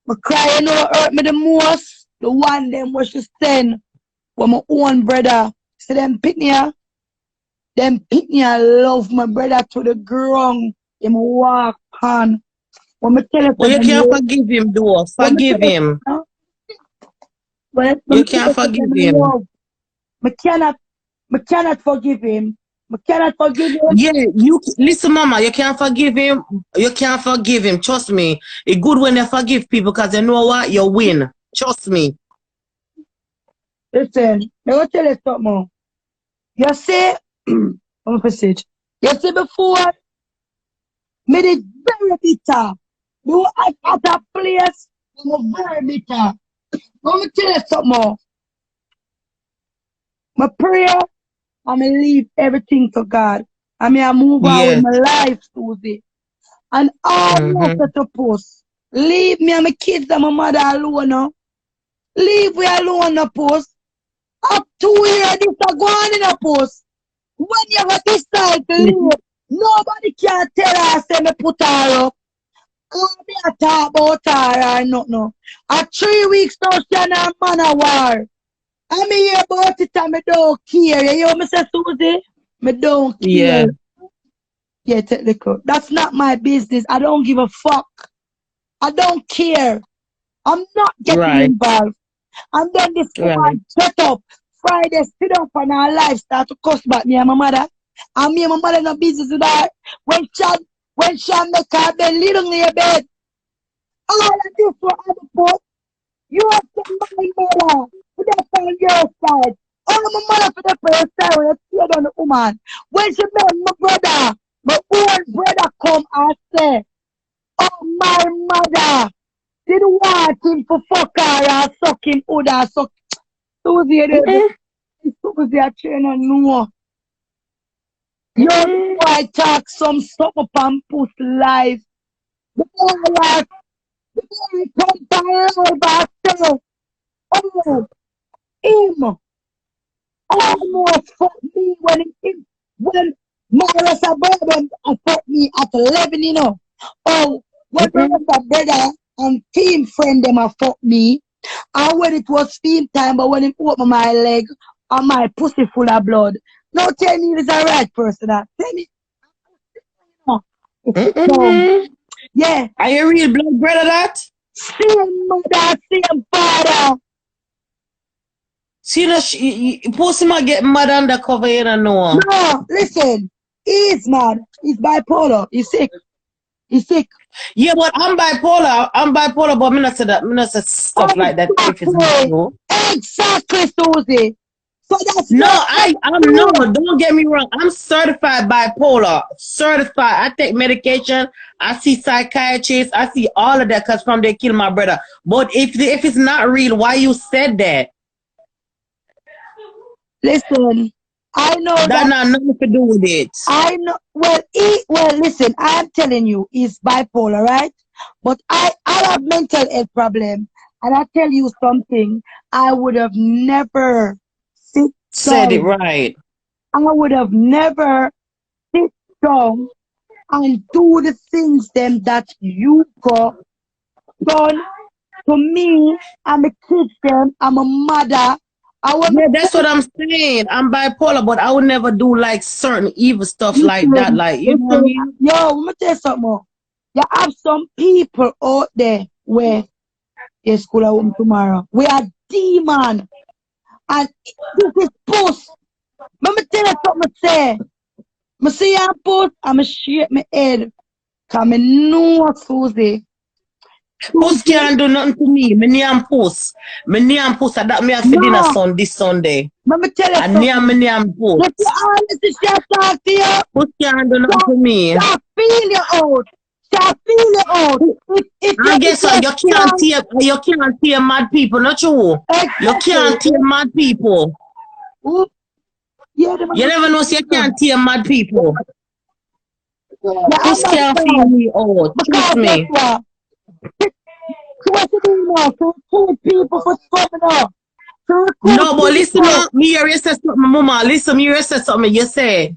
Me cry, you know what hurt me the most? The one them what she send with my own brother. See them pick me up. Them pick me I love my brother to the ground. Him walk on. When me tell you But you them can't love, forgive him though. when me tell Forgive you him. no, when You me tell can't you forgive them him. love, me cannot forgive him. Me cannot forgive him. Yeah, you listen, mama. You can't forgive him. You can't forgive him. Trust me. It's good when you forgive people because you know what? You win. Trust me. Listen, let me tell you something more. You see, I'm a message. You see before, me did very bitter. You at a place, I'm very bitter. Let me tell you something more. My prayer, I'm going to leave everything to God. I move on with Yes. my life, Susie. And all Mm-hmm. of the post. Leave me and my kids and my mother alone now. Leave we alone now, post. Up 2 years, this a go on in a post. When you have decide to leave, nobody can tell her, say me put her up. Or me a talk about her or nothing. No. A 3 weeks now, she and her man a war. And me hear about it and me don't care. You hear me say, Susie? Me don't care. Yeah. Yeah, technical. That's not my business. I don't give a fuck. I don't care. I'm not getting Right. involved. And then this Right. woman set up. Friday stood up and her life start to cuss back me and my mother. And me and my mother no business with her. When she make her bed, little in your bed. All of this for other folks. You have to my mother. For that on your side. All of my mother for that for your side when you see on the woman. When she met my brother, my own brother come and say, oh my mother. Didn't want him for fuck her and suck him wood and suck. Susie, Mm-mm. Susie, I train and know. You Mm-mm. boy talk some stuff upon Puss life. The boy like, the boy come by life after. Oh, him almost fucked me when Marissa Bourbon fucked me at 11, you know. Oh, when Mm-mm. Marissa brother and team friend them a fuck me. And when it was steam time, but when he opened my leg and my pussy full of blood. Now tell me he's a right person. Tell me, no. Sit down. Mm-mm. Yeah. Are you real blood brother that? Same mother, same father. See, Pussy might get mad undercover, you don't know. No, listen. He's mad. He's bipolar. He's sick. He's sick. Yeah, but I'm bipolar. I'm bipolar, but me not say that. Me not say stuff like that if it's not Exactly. true. Exactly, Susie. So that's No, not I'm no, don't get me wrong. I'm certified bipolar. Certified. I take medication. I see psychiatrists. I see all of that because from they kill my brother. But if it's not real, why you said that? Listen. I know That that. not nothing to do with it. I know. Well, listen. I am telling you, he's bipolar, right? But I have mental health problem, and I tell you something. I would have never sit Said it down. right. I would have never sit down and do the things them that you got done to me. I'm a kid them. I'm a mother. I want Yeah, that's what I'm saying. I'm bipolar, but I would never do like certain evil stuff like that. listen, Like, you know what I listen. mean? Yo, let me tell you something more. You have some people out there where Yes, school home tomorrow. We are demon. And this is Puss. Let me tell you something I say. I see you Puss, I'm going to shake my head. Because I know Susie. Puss can't do nothing to me. Me name Puss. Me name Puss. And that me have for dinner No. son this Sunday. Let me tell you And me something. name Puss. If you honestly shall talk to you, Puss can't do nothing to me. shall feel you out. Shall feel you out. And guess what? You can't tear mad people, not true. You can't tear mad people. Yeah, You never know, so you can't tear mad people. Puss I'm can't feel me out. Trust me. What you do now? To recruit people for coming up. To recruit No, but listen people. up. Me hear you say something, mama. Listen, me hear you say something. You say,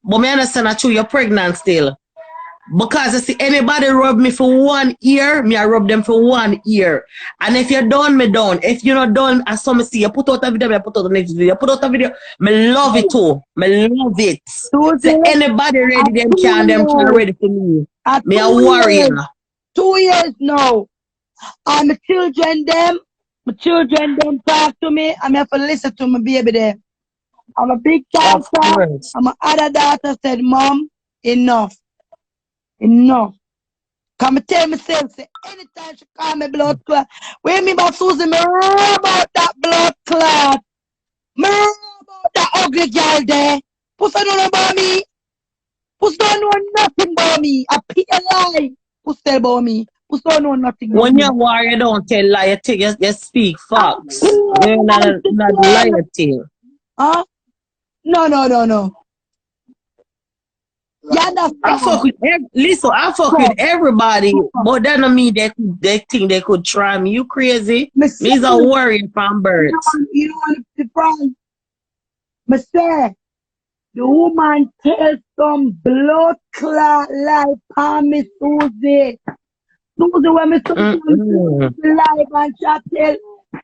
but me understand that you're pregnant still. Because you see, anybody rub me for 1 year, me I rub them for 1 year. And if you're done, me done. If you're not done, as some see, you put out a video, me I put out the next video. You put out a video, me love it too. Me love it. So anybody ready, them can ready for me. Me a warrior. 2 years now. And my children them talk to me, and I have to listen to my baby them. I'm a big dancer, and my other daughter said, Mom, enough. Enough. Come tell myself, say, anytime she call me blood clot. When me about Susie, me rub about that blood clot. Me rub about that ugly girl there. Puss don't know about me. Puss don't know nothing about me. I pick a lie. Puss tell about me. Puss don't know nothing about When me. you warrior, don't tell lie. You speak facts. You're not liar thing. Huh? No. Yeah, that's I fuck with listen, I fuck with everybody, but that don't mean they think they could try me. You crazy? Me's a warrior from birth. You know what the problem? Me say, the woman tells some blood clot lie on me, Susie. Susie, when me sometimes live and she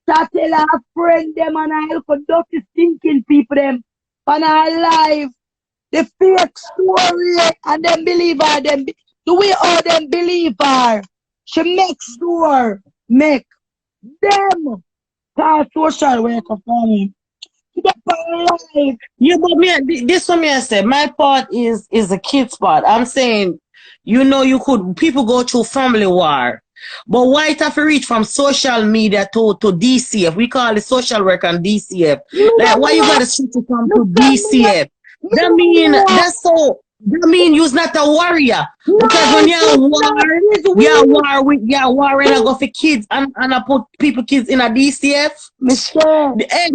tell her friend them and I help dirty stinking people them on her live. The fake story and them believe her. The way all them believe her. She makes sure make them call social worker for me. Yeah, but me, this one me I say, my part is a kid's part. I'm saying, people go through family war. But why it have to reach from social media to DCF? We call it social work and DCF. Like, why you gotta switch it from to DCF? That mean you's not a warrior. Because when you're a war and I go for kids and I put kids in a DCF. Me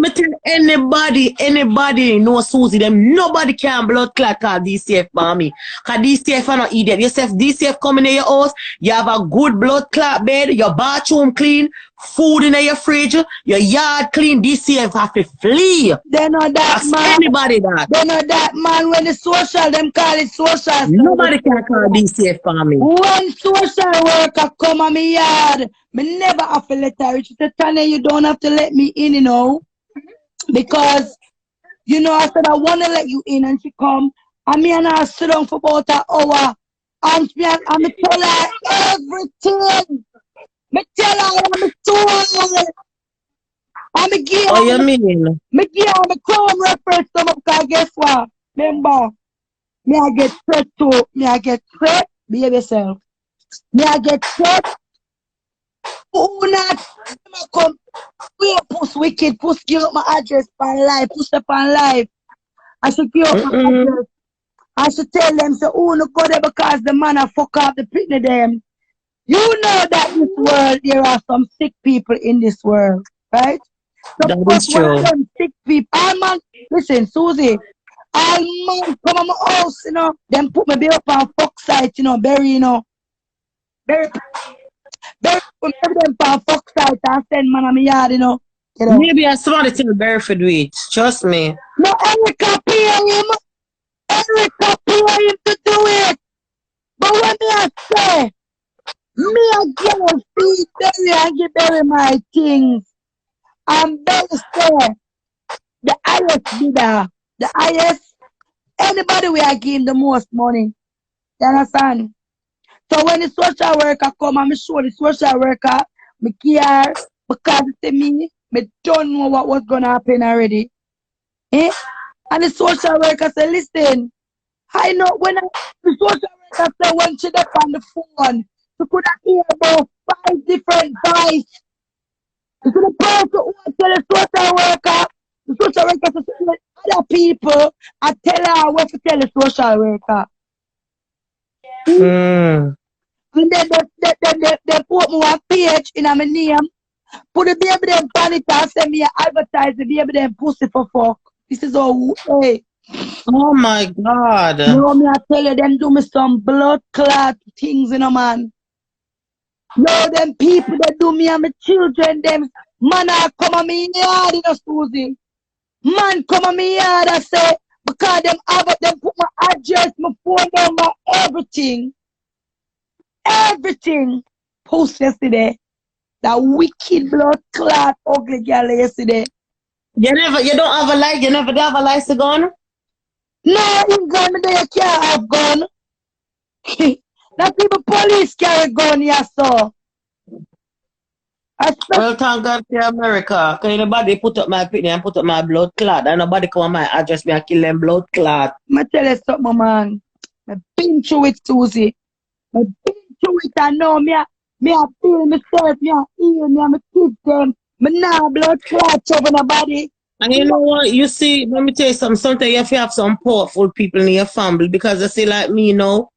tell anybody know Susie, them nobody can blood clot call DCF for me. Cause DCF are not idiot. You say if DCF coming in your house, you have a good blood clot bed, your bathroom clean, food in your fridge, your yard clean, DCF have to flee. They know that Ask man. anybody that. They know that man when the social, them call it social. Nobody can call DCF for me. When social worker come on me yard, me never have to let her. She said, Tanya, you don't have to let me in, because, I said, I want to let you in, and she come, and me and her sit down for about an hour, and me tell her everything. Me tell her I'm story. And me give her, you mean? Me give her my Chrome reference to because guess what? Remember, me I get threat too. Me I get threat. Behave yourself. Me I get threat. Who not come? We Puss wicked. Puss give up my address on live. Push up on live. I should give up my address. I should tell them, so who no go there because the man a fuck up the pitney them. You know that this world, there are some sick people in this world, right? That is true. Them sick people. All man, listen, Susie, all man come on my house, them put me up on fuck site, bury, bury them on fuck site and send man on my yard, Maybe I somebody tell Bereford with. Trust me. No, Erica pay him. Erica pay him to do it. But when I say, me again feed Berry and give Berry my things. And Berry say, the highest bidder, the highest, anybody will give him the most money. You understand? So when the social worker come, I'm sure the social worker Me care because to me don't know what was gonna happen already. Eh? And the social worker said, listen, I know when the social worker said when she left on the phone, she could have hear about 5 different voices. You could have person who tell the social worker to tell other people and tell her what to tell the social worker. And then they put me one page in my name, put the baby them on it and send me advertise the baby them pussy for fuck. This is all hey. Oh my God. No, me I tell you, them do me some blood clot things, you know, man. No, them people that do me and my children, them man I come on me yard, you know, Susie. Man come on me yard and say, because them have it, them put my address, my phone number, everything. Everything. Post yesterday. That wicked blood clot ugly girl yesterday. You don't have a light, you never have a license gun? No, in gun, me there can't have gun. That people police carry gun, yes, so. Well, thank God for America. Because nobody put up my picture and put up my blood clot. And nobody come on my address me and kill them blood clot. I tell you something, man. I've been through it, Susie. I've been through it, and now me I feel myself, me I heal, me and my kids, them. Me now blood clot over nobody. And you know what? You see, let me tell you something. Sometimes you have to have some powerful people in your family because they say like me now.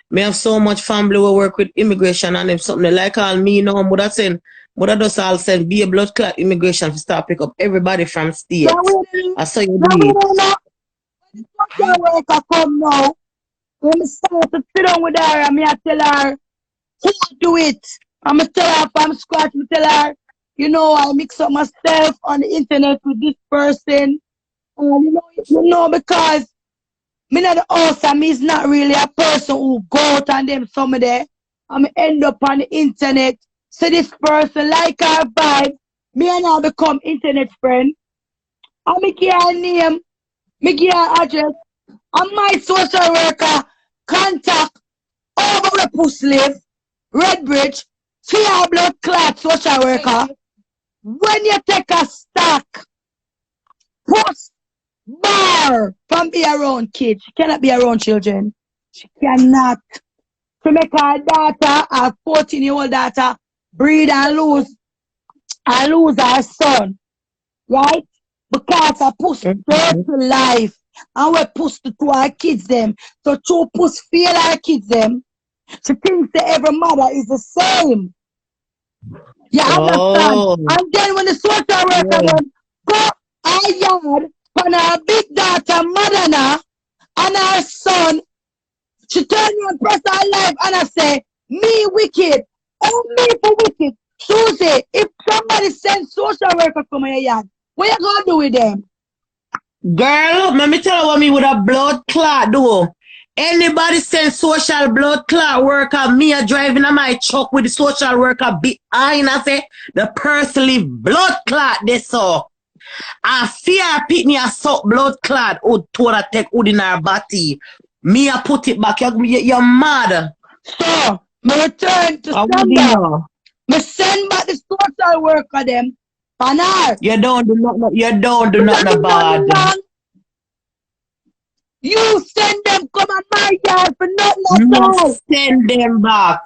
Me have so much family who work with immigration and if something they like all me now, mother just all send be a blood clot immigration to start pick up everybody from state. I saw you do it. When the social worker come now, when I start to sit down with her and me I tell her, can't do it. I'm going to tell her from scratch, I tell her, you know, I mix up myself on the internet with this person. And you know, because me not the house and me is not really a person who go out and them somewhere there. I'm end up on the internet. So this person like our vibe, me and I become internet friend. And me give her name, me give her address. And my social worker contact over where Puss live, Redbridge, fear blood clot social worker. When you take a stock, Puss bar from be around kids. She cannot be around children. She cannot. To make her daughter, her 14-year-old daughter, breed and lose her son. Right? Because her Puss to life. And we Puss to our kids them. So two Puss feel our kids them. She thinks that every mother is the same. You understand? And then when the social worker them go our yard on her big daughter Madonna and her son, she turn me and press her life and I say, me wicked, oh me for wicked. Susie, if somebody sends social worker from your yard, what you gonna do with them? Girl, let me tell you what me with a blood clot do. Anybody send social blood clot worker, me a driving on my truck with the social worker behind I say the personally blood clot they saw. I fear pick me a suck blood clot or to take wood in her body. Me a put it back. You're mad. So, me return to sender. Me send back the social worker them. Panar. You don't do nothing bad. You send them come on my yard for nothing at all. Send them back.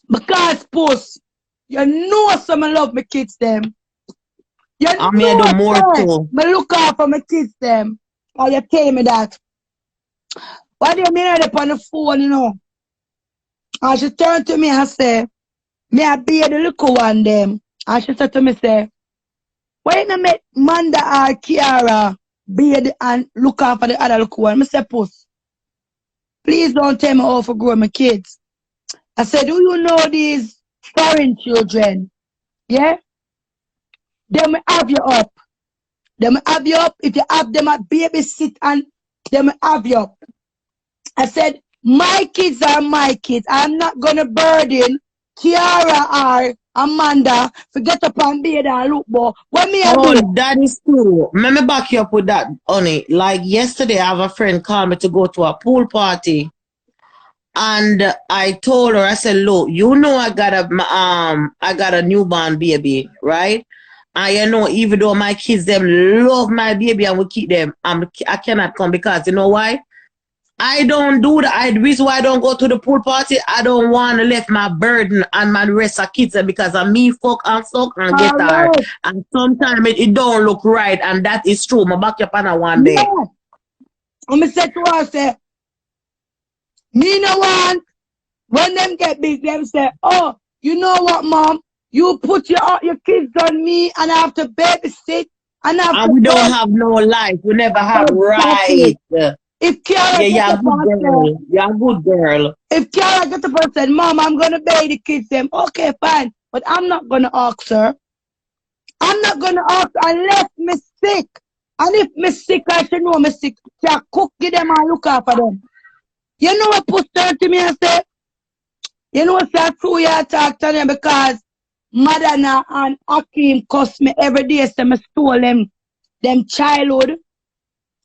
Because Puss, you know some love my kids them. You I'm here do more too. Me look out for my kids them. Or you tell me that. What do you mean on the phone, you know? And she turned to me and say, me I be the little one them. And she said to me, say, why you not make Manda or Kiara be and look out for the other little one? I said, Puss, please don't tell me how to grow my kids. I said, do you know these foreign children? Yeah? They will have you up. They will have you up. If you have them at babysit and they will have you up. I said, my kids are my kids. I'm not going to burden Kiara or Amanda to get up and be there and look, boy. What me I do? That is true. Let me back you up with that, honey. Like yesterday, I have a friend call me to go to a pool party. And I told her, I said, look, you know I got a newborn baby, right? And you know, even though my kids them love my baby and we keep them, I cannot come because you know why? I don't do that. The reason why I don't go to the pool party, I don't want to left my burden on my rest of kids because of me fuck and suck and get her. Alright. And sometimes it don't look right, and that is true. My back up on her one day. Yeah. I'm say to her, say, me no want, when them get big, them say, oh, you know what, mom? You put your kids on me and I have to babysit and I have And to we don't have no life. We never have right. If Kiara Yeah, you're a good girl. You're a good girl. If Kiara get up and said, Mom, I'm gonna bathe the kids, them okay, fine. But I'm not gonna ask her. I'm not gonna ask unless me sick. And if me sick, I should know me sick. Can cook, give them and look after them. You know what Puss turned to me and said? You know what's that true you talk to them because Madonna and Akeem cost me every day, so I stole them childhood.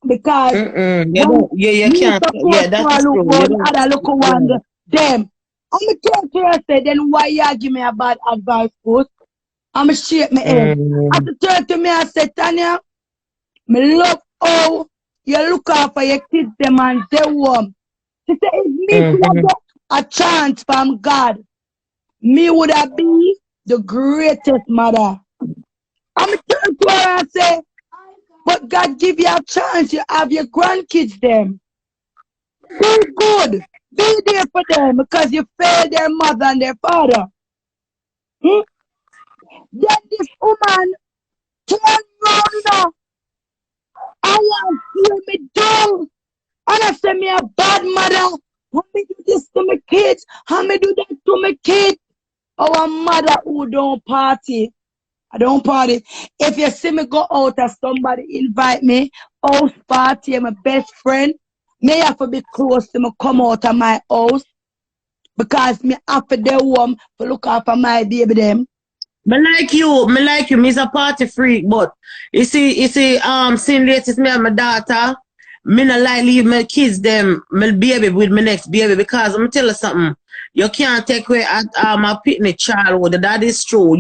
Because you can't. Yeah, that's true. Other look one them. I'm gonna tell you, I said, then why you give me a bad advice, Puss? I'm gonna shake my head. I turn to me and said, Tanya, me love how you look after your kids them and they warm. She said, if me could get a chance from God, me would have been the greatest mother. I'm gonna turn to her and say, but God give you a chance, you have your grandkids them. Be good. Be there for them because you failed their mother and their father. Then this woman turned around now. I want to hear me down. And I say me a bad mother. How me do this to my kids? How me do that to my kids? Our mother who don't party. I don't party. If you see me go out or somebody invite me, house party, I'm my best friend, me have to be close to me come out of my house because me have to the home to look after my baby them. Me like you, me's a party freak, but you see, seeing latest me and my daughter, me not like leave my kids them, my baby with my next baby because I'm tell you something. You can't take away my pitney childhood. That is true.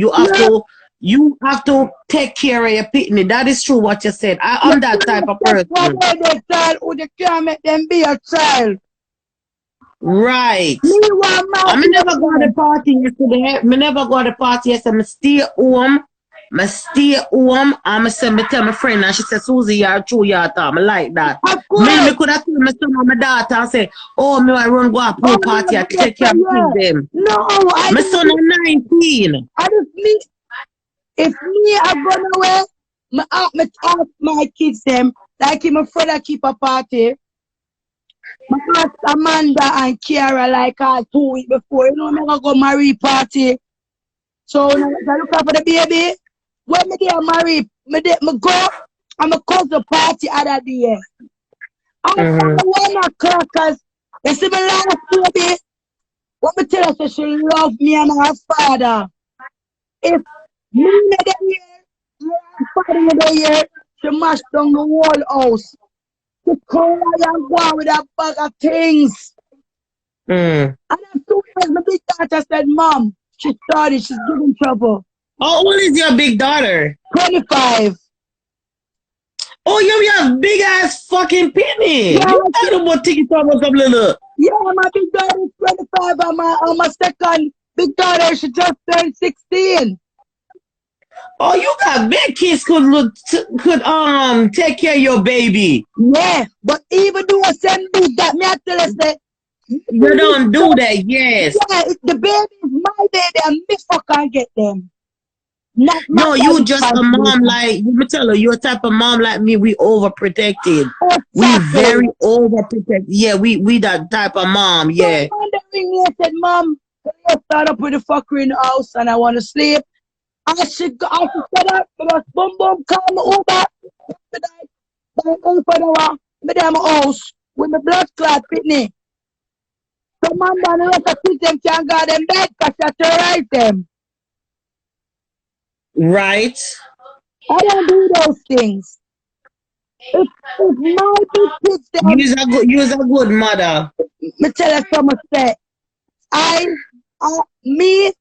You have to take care of your pitney. That is true what you said. I'm that type of person. The child who they can't make them be a child. Right. I never go to the party yesterday. Me never go to the party yesterday. Me stay home. And me tell my friend and she said, Susie, you're true, you're talking. I like that. Me could have told my son and my daughter and say, oh, me I run go a pool party and take care of them. No, my son is 19. I just need, if me I run away, me ask my kids them, like my friend I keep a party. I ask Amanda and Kiara like 2 weeks before, you know, I'm gonna go marry party. So I look out for the baby. When me there marry, me go and me cousin party other day. I'm 1 o'clock cause you see my last baby. What me tell her so she love me and her father. If me not there, her father not there, she mash down the whole house. She cry and go with a bag of things. And as soon as my big daughter said, Mom, she started, she's giving trouble. How old is your big daughter? 25. Oh, you have big ass fucking penny. Yeah, you got about ticket trouble some little. Yeah, my big daughter is 25 and my second big daughter, she just turned 16. Oh, you got big kids could take care of your baby. Yeah, but even though I send big that me I tell her say you don't do that, yes. Yeah, the baby is my baby and me fuck can't get them. No, you just a mom like, let me tell her, you're a type of mom like me, we overprotected. We very overprotected. Yeah, we that type of mom, yeah. I said, Mom, I start up with the fucker in the house and I want to sleep. I should set up, boom, boom, call my Uber. Me there my house with my blood clot pitney. So man, the rest of the them can't go them bed because I terrorize them. Right. I don't do those things. if my big kids them, You's a good mother. me tell you something say, I, me,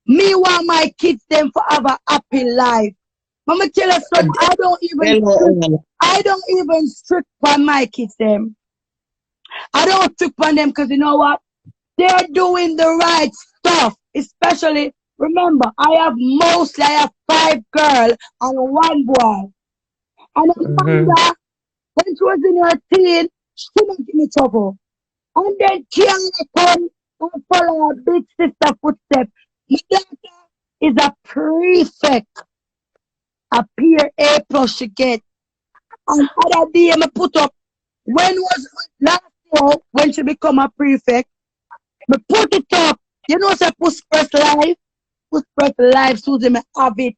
want my kids them to have a happy life. Mama tell you something, LOL. I don't even strict on my kids them. I don't strict on them because you know what? They're doing the right stuff. Especially, remember, I have 5 girls and 1 boy. And Amanda, when she was in her teen, she didn't give me trouble. And then Tanya come and follow her big sister footsteps. My daughter is a prefect. A peer A plus she get. And other day I put up, when was last year when she become a prefect, I put it up. You know say Puss press live? Puss press live, Susie me have it.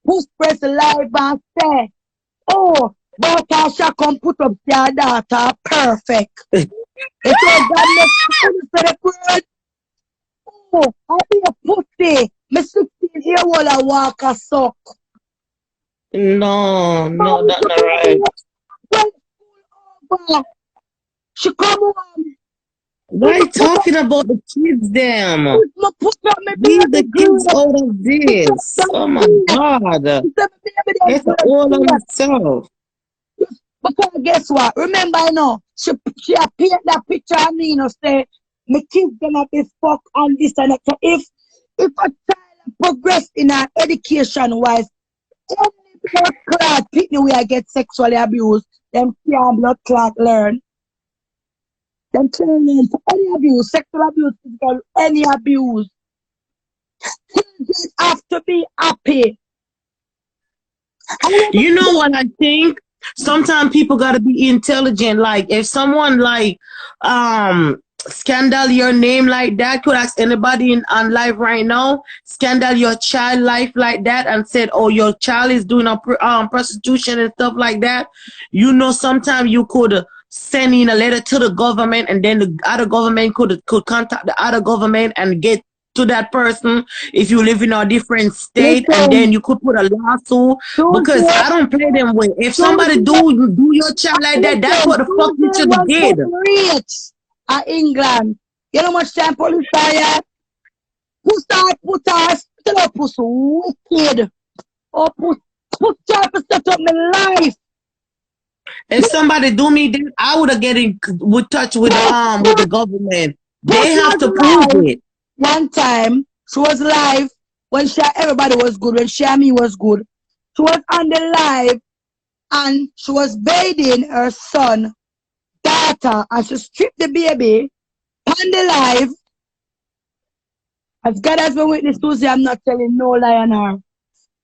Puss press live and say, oh, but Tasha come put up their daughter perfect. It was God next to the word. Oh, I be a pussy. Me 16-year-old I walk a sock. No, that's not right. When school over, she come home. Why you talking about the kids, them? Me put up my Leave the baby kids girl. out of this. Oh my God. She said, my baby Get them all on girl. yourself. Because guess what? Remember, I know she appeared that picture of me, you know, say, my kids gonna be fuck on this and that. So if a child progress in her education wise, any blood clot people where get sexually abused, them can't blood clot learn. Them can't learn for any abuse, sexual abuse, physical, any abuse. Children have to be happy. You know what I think? Sometimes people gotta be intelligent. Like if someone like scandal your name like that, could ask anybody on live right now, scandal your child life like that and said, oh, your child is doing a prostitution and stuff like that. You know, sometimes you could send in a letter to the government and then the other government could contact the other government and get to that person if you live in a different state, and then you could put a lawsuit, because I don't play them with. If somebody do your child like that, that's what the fuck you should have did. Rich at England. You know how much time police are? Puss put us, tell her Puss wicked. Oh, Puss try to set up my life. If somebody do me that, I would have get in touch with the government. They have to prove it. One time, she was live when everybody was good, when she and me was good. She was on the live and she was bathing her son, daughter, and she stripped the baby on the live. As God has been witness to say, I'm not telling no lie on her.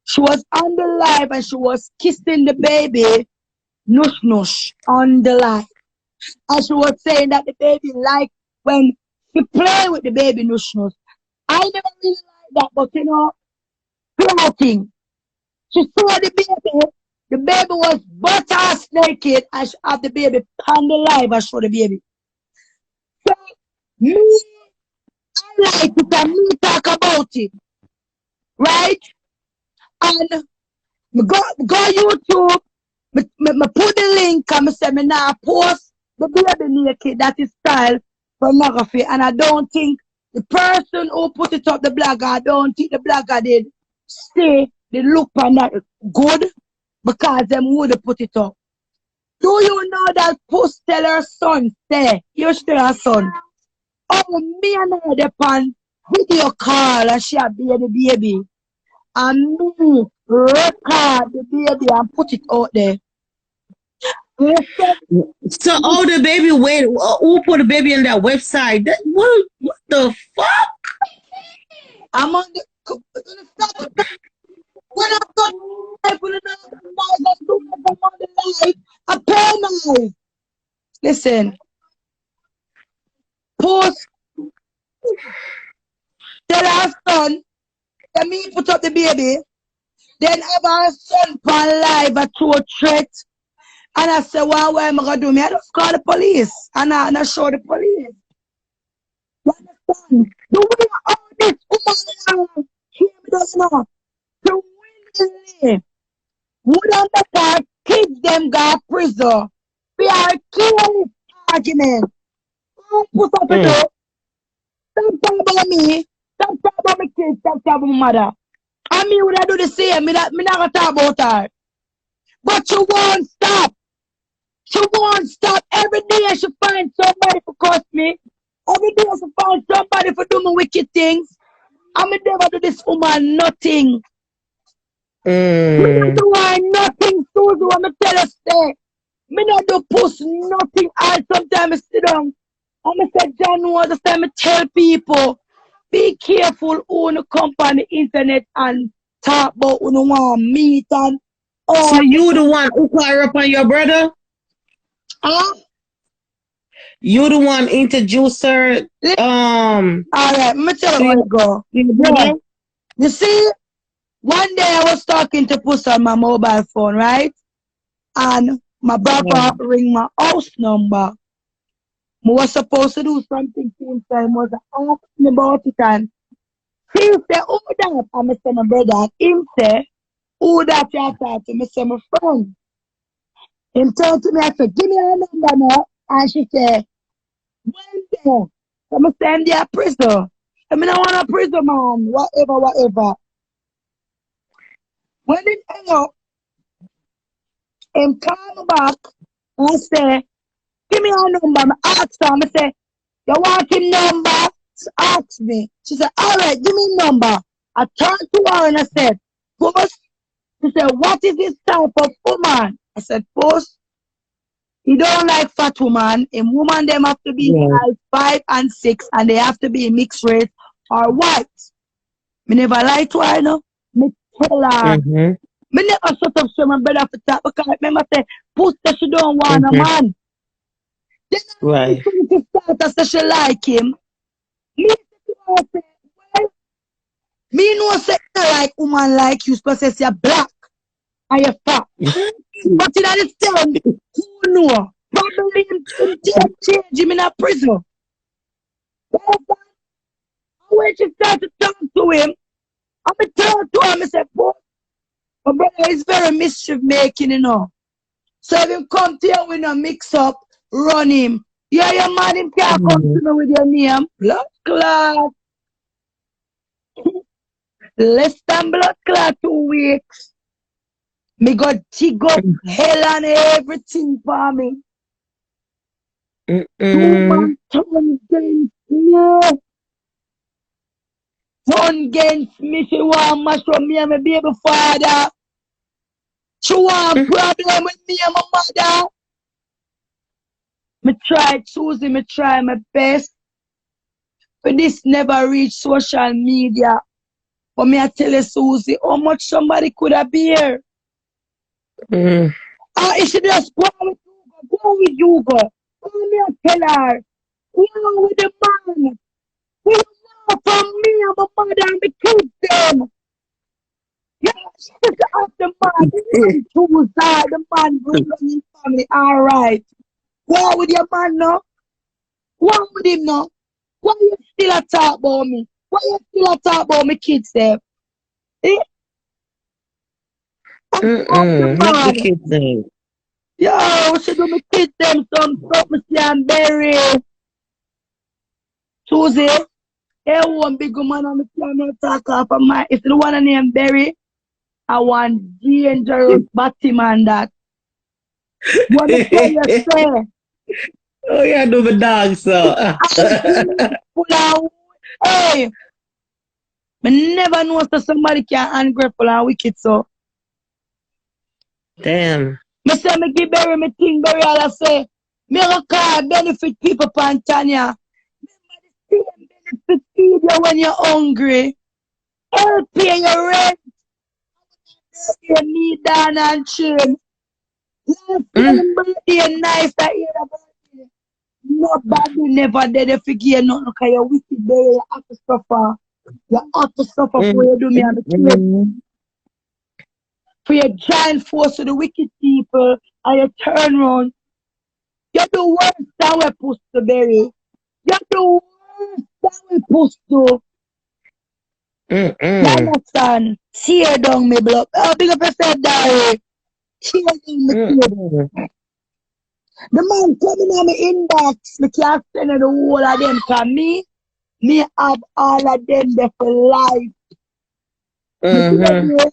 She was on the live and she was kissing the baby, nush nush, on the live. And she was saying that the baby liked when she play with the baby nush nush. I never really liked that, but you know, floating. She saw the baby was butt ass naked, and she had the baby on the live and show the baby. So, me, I like it and me talk about it, right? And go YouTube, me put the link and I say me now post the baby naked, that is style pornography, and I don't think the person who put it up the blogger, I don't think the blogger did say the look on that good because them would have put it up. Do you know that Puss tell her son, say, you tell her son, oh, me and her depend video call and she a baby. And me record the baby and put it out there. So, oh, the baby, wait, who put the baby on that website? What the fuck? I'm on the when I got I penalize. Listen, Puss tell her son, let me put up the baby, then have her son on live at to a threat. And I said, well, what am I going to do? Me, I just call the police. And I show the police. You understand? The way all this woman hear me does not. To win the would have better kids them got prison. We are killing argument. Puss up it up. Don't talk about me. Don't talk about my kids. Don't talk about my mother. And me would I do the same. Me not gonna talk about her. But she won't stop. She won't stop. Every day she find somebody to curse me. Every day she find somebody for doing wicked things. I me never do this woman nothing. Me not do her nothing, Susie. What me tell her say. Me not do Puss nothing. I sometimes I sit down. And I say, John, all the time I tell people, be careful who you come on the internet and talk about who you want meet and all. So you the one who call up on your brother? Huh? You the one introduce her Alright, let me tell to you how your, it go. your brother? Yeah. You see, one day I was talking to Puss on my mobile phone, right? And my brother ring my house number. I was supposed to do something to him, so I was asking about it, and he said, who that? And I said, my brother. And him said, who that you talk to? I said, my friend. Him turned to me, I said, give me her number now. And she said, when there? So I said, I'm there prison. I mean, I want a prison, man. Whatever. When it hang up, him call me back and say, give me her number. I asked her, I say, you want him number? She asked me. She said, all right, give me number. I turned to her and I said, Puss. She said, what is this type of woman? I said, Puss, he don't like fat woman. And woman, them have to be size 5 and 6 and they have to be mixed race or white. Me never lie to her, no. Me tell her. Me never shut up to my brother for that because remember say, Puss that she don't want a man. Then Right. she start to say she like him. Me say, well, me know say I like woman like you, supposed to say you're black and you're fat. But in the same, who know? Probably him change him in a prison. When she start to talk to him, I talk to him and say, boy, my brother is very mischief making, you know. So if him come to you with a mix up, run him. Yeah, your man him can't come to me with your name. Blood clot. Less than blood clot 2 weeks. Me got dig up hell and everything for me. 2 months turn against me. Turn against me. She want mash up me and my baby father. She want problem with me and my mother. Me try, Susie, me try my best. But this never reach social media. But me I tell you, Susie, how much somebody could have bear. If she just go with Hugo. Me I tell her, go with the man. We know from me and my mother and my kids them. Yeah, she just ask the man, the man bring his family. All right. Go with your man now. Go with him now. Why you still a talk about me? Why you still a talk about my kids there? Eh? What the kids name? Yo, she do my kids them something and berry. Susie, one big man on the piano talk off of my, if you want to name Berry, I want dangerous Batman that. What the tell you say? Oh yeah, do the dog so. Hey, I never know that somebody can ungrateful and wicked so. Damn. Me say me give Berry me thing Berry all I say. Me go call benefit people pan Tanya. Remember the same benefit feed you when you're hungry. Help pay your rent. You need down and chain. Last birthday nice that year birthday. Nobody never did it forget nothing because you're wicked Berry, you have to suffer. You have to suffer for you do me and the kids. For your giant force of the wicked people and you turn around. You're the worst that we're supposed to Berry. You're the worst that we're supposed to. You understand? Tear down me blood. Oh, big up yourself, Diary. Changing me kid. Mm-mm. The man coming on my inbox, me can't send the whole of them, cause me have all of them there for life. Me Mm-hmm. baby,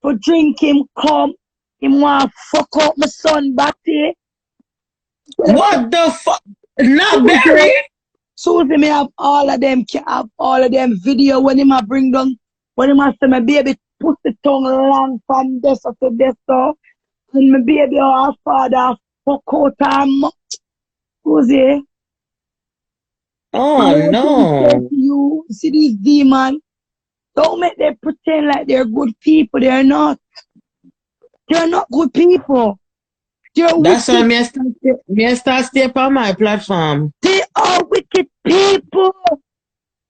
for drink him come, him want fuck up my son body. What the fuck? Not Barry? Susie, me have all of them, can have all of them video when him a bring down, when him a say my baby put the tongue long from this to this so, and my baby or father fuck out him. Susie, Oh all I can say to no. you, see these demons, don't make them pretend like they're good people. They're not. They're not good people. They're That's why wicked. me start stay on my platform. They are wicked people.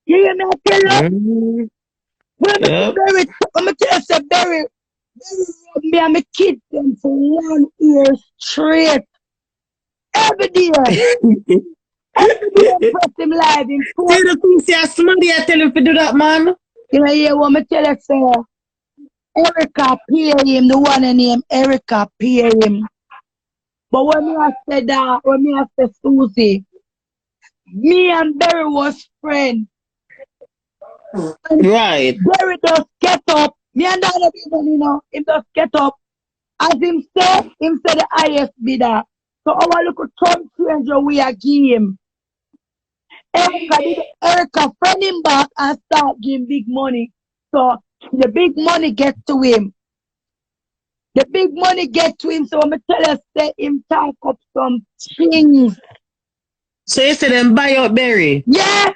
You hear me? I tell you. Mm-hmm. When Yep. I'm going to tell you, say, Barry rubbed me and my kids them for 1 year straight. Every day. Every day I press him live in See court. the things you're somebody I tell you to do that, man. You know, hear what I tell you, say, Erica pay him, the one named Erica pay him. But when I said that, when I said Susie, me and Barry was friends. And Right. Barry just get up. Me and Donna even, you know, him just get up. As him say the highest bidder. So our little Trump stranger we are give him. Erica friend him back and start giving big money. So the big money get to him. The big money get to him. So I'm going to tell us that him talk up some things. So you say them buy out Barry? Yeah.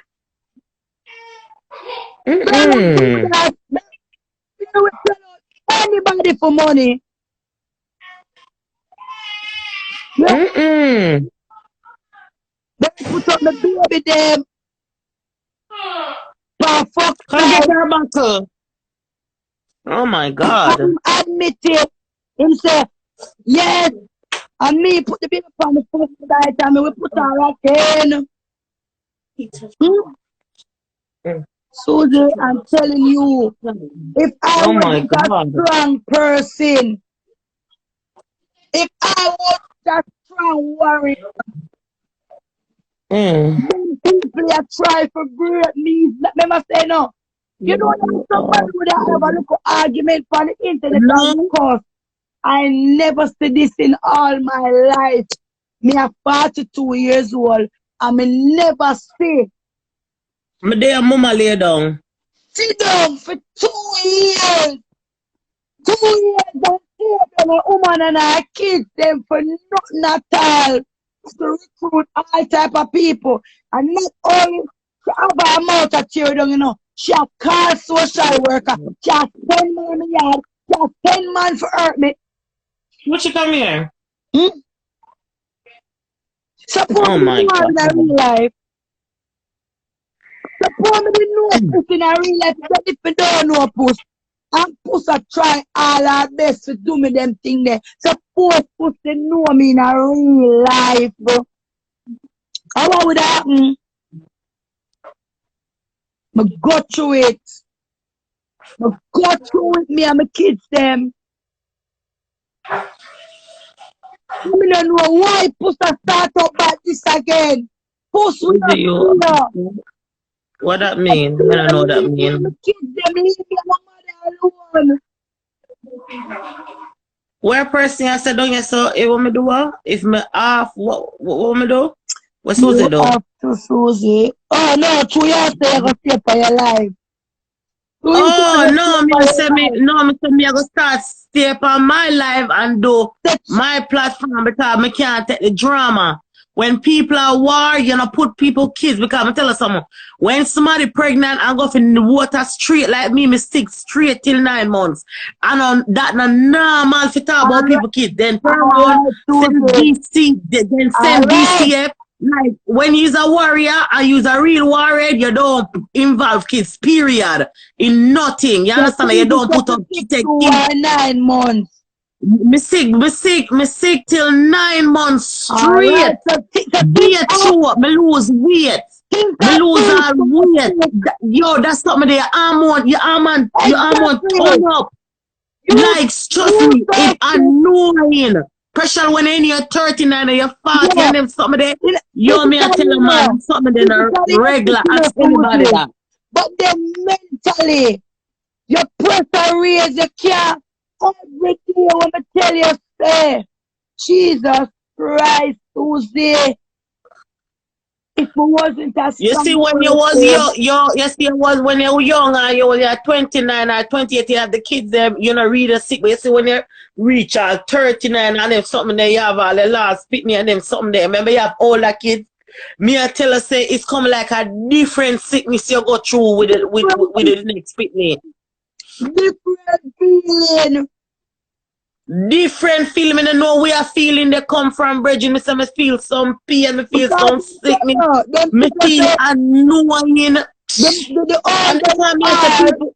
Mm-mm. Anybody for money. Yeah. Mm-mm. They put up the baby them. For fuck Come get your buckle. Oh my God. him admit it. Him say, yes, and me put the baby on the first night and me we put her again. Susie, I'm telling you, if I Oh was my a God. strong person, if I was a strong warrior, Mm. then people that try for great me, let me say no. You know, that somebody would have a little argument on the internet and No. course. I never see this in all my life. Me are 42 years old. I may never see. My dear mama lay down. Sit down for 2 years. 2 years and see them a woman and a kid them for nothing at all. To recruit all type of people. And not only she have a amount of children, you know. She have called social worker. She has 10 man in the yard. She has 10 man for hurt me. What you come here? Suppose Oh me my know in a God. real life. Suppose me know Puss in a real life. But if me don't know Puss, and Puss a try all her best to do me them thing there. Suppose Puss they know me in a real life, bro. How what would happen? Me go through it. Me go through it, me and my kids them. Me don't know why Puss a start up like this again. Puss we not You, here. what that mean? I don't know what that mean. My kids them leave me and my mother alone. Where person I said don't you so if what me do if me off what me do? What Susie You do? have to Susie. Oh no, 2 years they go stay for your life. 2 years Oh they go no, stay for your me say me I go start stay up on my life and do life. my platform because me can't take the drama. When people are war, you know, put people kids because I tell you something. When somebody pregnant and go in the water straight like me stick straight till 9 months. And on that no normal to talk about people kids. Then turn around, send Susie. DC, then send Alright. DCF. Like when you're a warrior and you're a real warrior, you don't involve kids, period. In nothing. You understand? You don't put up kids. 9 months. Me sick till 9 months straight. Alright, so Be a true, me lose weight. Me lose all weight. Yo, that's something there. Your arm turn up. Like, trust you me, it annoying. Pressure when you're in your 39 or your 40 yeah. and them something there. This Yo, is me I how tell you a man, know. I'm something This then is a how you regular. know Ask food anybody is. that. But then mentally, your pressure raise, you can't every day when I tell you, say, Jesus Christ, Tuesday, if it wasn't a You see, strong when you was person, you see, it was when you were young and you were 29 or 28, you have the kids, them, you know, read a sick, but you see, when you reach 39 and them something there, you have all the last pitney and them something there. Remember, you have older kids. Me, I tell her, say, it's come like a different sickness you go through with it, with the next pitney. different feeling. Different feeling, I know where feeling they come from, Bridget. Me say me feel some pain, me feel Because some sickness, them me people feel say, annoying. the And older that's why you me I say are, people,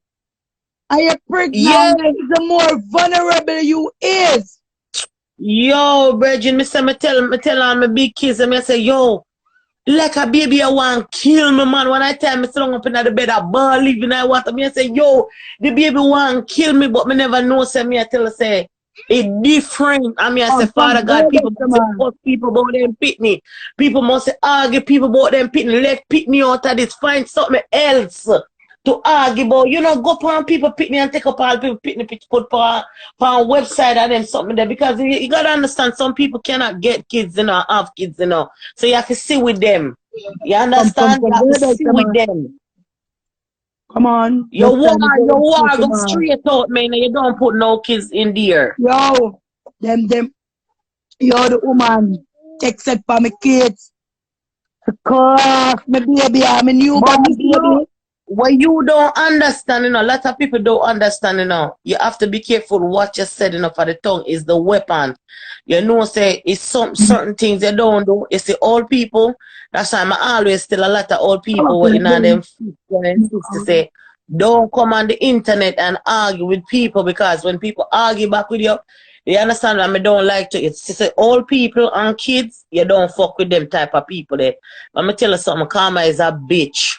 and you're yeah. pregnant, the more vulnerable you is. Yo, Bridget, me tell on my big kids, and me say, yo, like a baby, I want kill me, man. When I tell me sit down up in the bed, I ball living, I want me, I say, yo, the baby want kill me, but me never know, say, me, I tell her, say, it different. I mean, I say, Oh, Father thank God, God, people must say, man. fuck people about them pitney. People must say, argue people about them pitney. Let pitney out of this, find something else to argue about. You know, go upon people pitney and take up all people pitney, put on website and them something there. Because you got to understand, some people cannot get kids, you know, have kids, you know. So you have to sit with them. You understand? You have to Good, sit with man. them. Come on. Your Just war, tell me your war good, go man. straight out, man. And you don't put no kids in there. Yo, yo, the woman, except for my kids. Cause my baby, I'm a But newborn you know, baby. what you don't understand, you know, a lot of people don't understand, you know. You have to be careful what you said, you know, for the tongue is the weapon. You know, say it's some certain things you don't do. It's the old people. That's why I always tell a lot of old people what you know them to say, don't come on the internet and argue with people because when people argue back with you, you understand that I don't like to. It's say old people and kids, you don't fuck with them type of people there. Let me tell you something, karma is a bitch.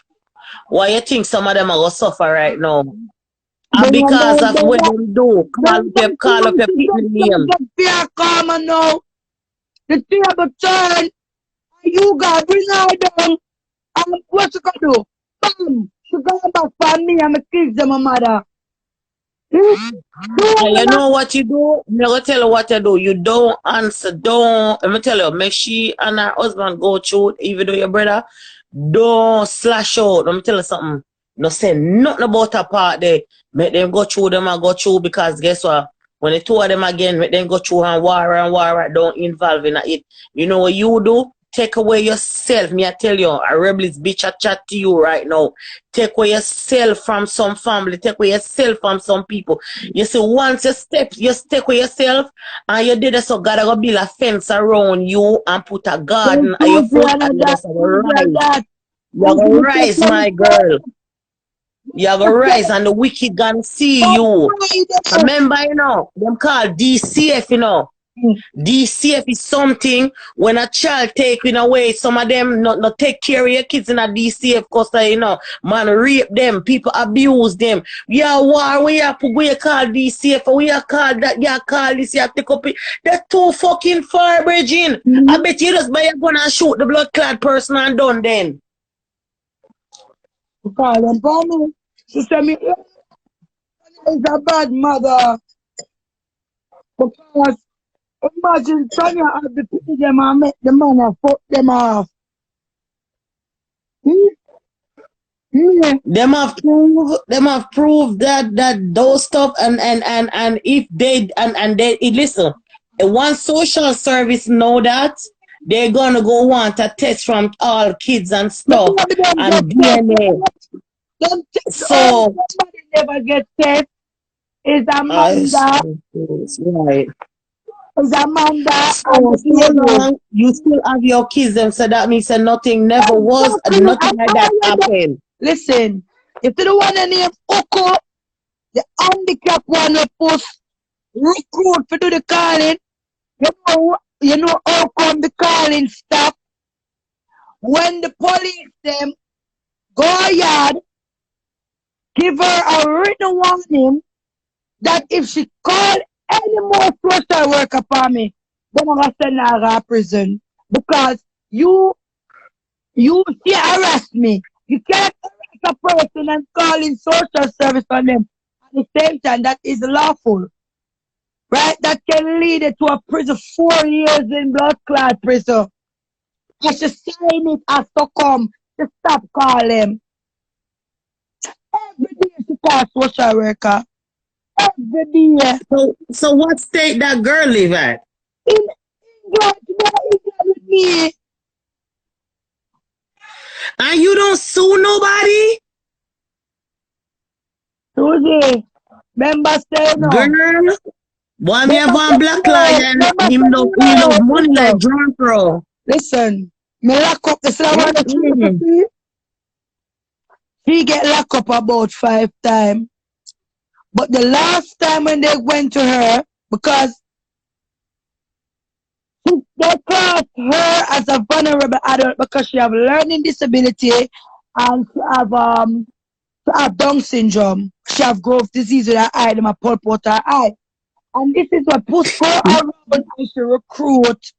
Why you think some of them are gonna suffer right now? And because of what them do, call up your people name. Fear come and now. The table turn. You got bring her down. And what you gonna do? Bam! She going back for me and my kids and my mother. And you know what you do? I'm gonna tell you what you do. You don't answer, don't let me tell you, make she and her husband go through, even though your brother, don't slash out. Let me tell you something. No say nothing about a part there. Make them go through them and go through because guess what? When the two of them again, make them go through and war, don't involve in it. You know what you do? Take away yourself. Me, I tell you, a rebel's bitch I chat to you right now. Take away yourself from some family. Take away yourself from some people. You see, once you step with yourself and you did it, so God gonna build a fence around you and put a garden at your foot and you just rise. You're gonna rise, my girl. You're gonna rise and the wicked gonna see you. Remember, you know, them called DCF, you know. DCF is something when a child taken away, some of them not take care of your kids in a DCF because you know, man rape them, people abuse them. Yeah, war, we have we call DCF, we are called that, yeah, call this, you take up it. That's too fucking far, Bridging. I bet you just buy a gun and shoot the blood clad person and done then. Call them for me. She said me is a bad mother. Because imagine Tanya have the people them and make the man and fuck them off. Yeah. Them have proved that those stuff and if they and they listen, one social service know that they're gonna go want a test from all kids and stuff Nobody them get and test. DNA. Them test So somebody never get test. Is Amanda. right. Is Amanda and So the baby. long you still have your kids and so that means that nothing never was Exactly. nothing like that happened. Listen, if you don't want to name Hugo, the handicap one of Puss recruit for do the calling, you know how come the calling stop when the police them go yard, give her a written warning, that if she call any more social worker upon me, then I'm gonna send her to prison. Because you she harass me. You can't harass a person and call in social service on them at the same time. That is lawful. Right? That can lead it to a prison 4 years in blood clot prison. I should sign it as to come to stop calling. Every day she call social worker. Every day. So what state that girl live at? In England, with me. And you don't sue nobody? Susie, remember say no. Girl, boy, me have Remember one say black no. lion. Remember He say love no. money like John Pro. Listen, me lock up the slave the Mm-mm. tree. He get locked up about 5 times. But the last time when they went to her, because they classed her as a vulnerable adult because she have learning disability and she have Down syndrome. She have growth disease with her eye, them a pulp out her eye. And this is what Puss go around and she recruit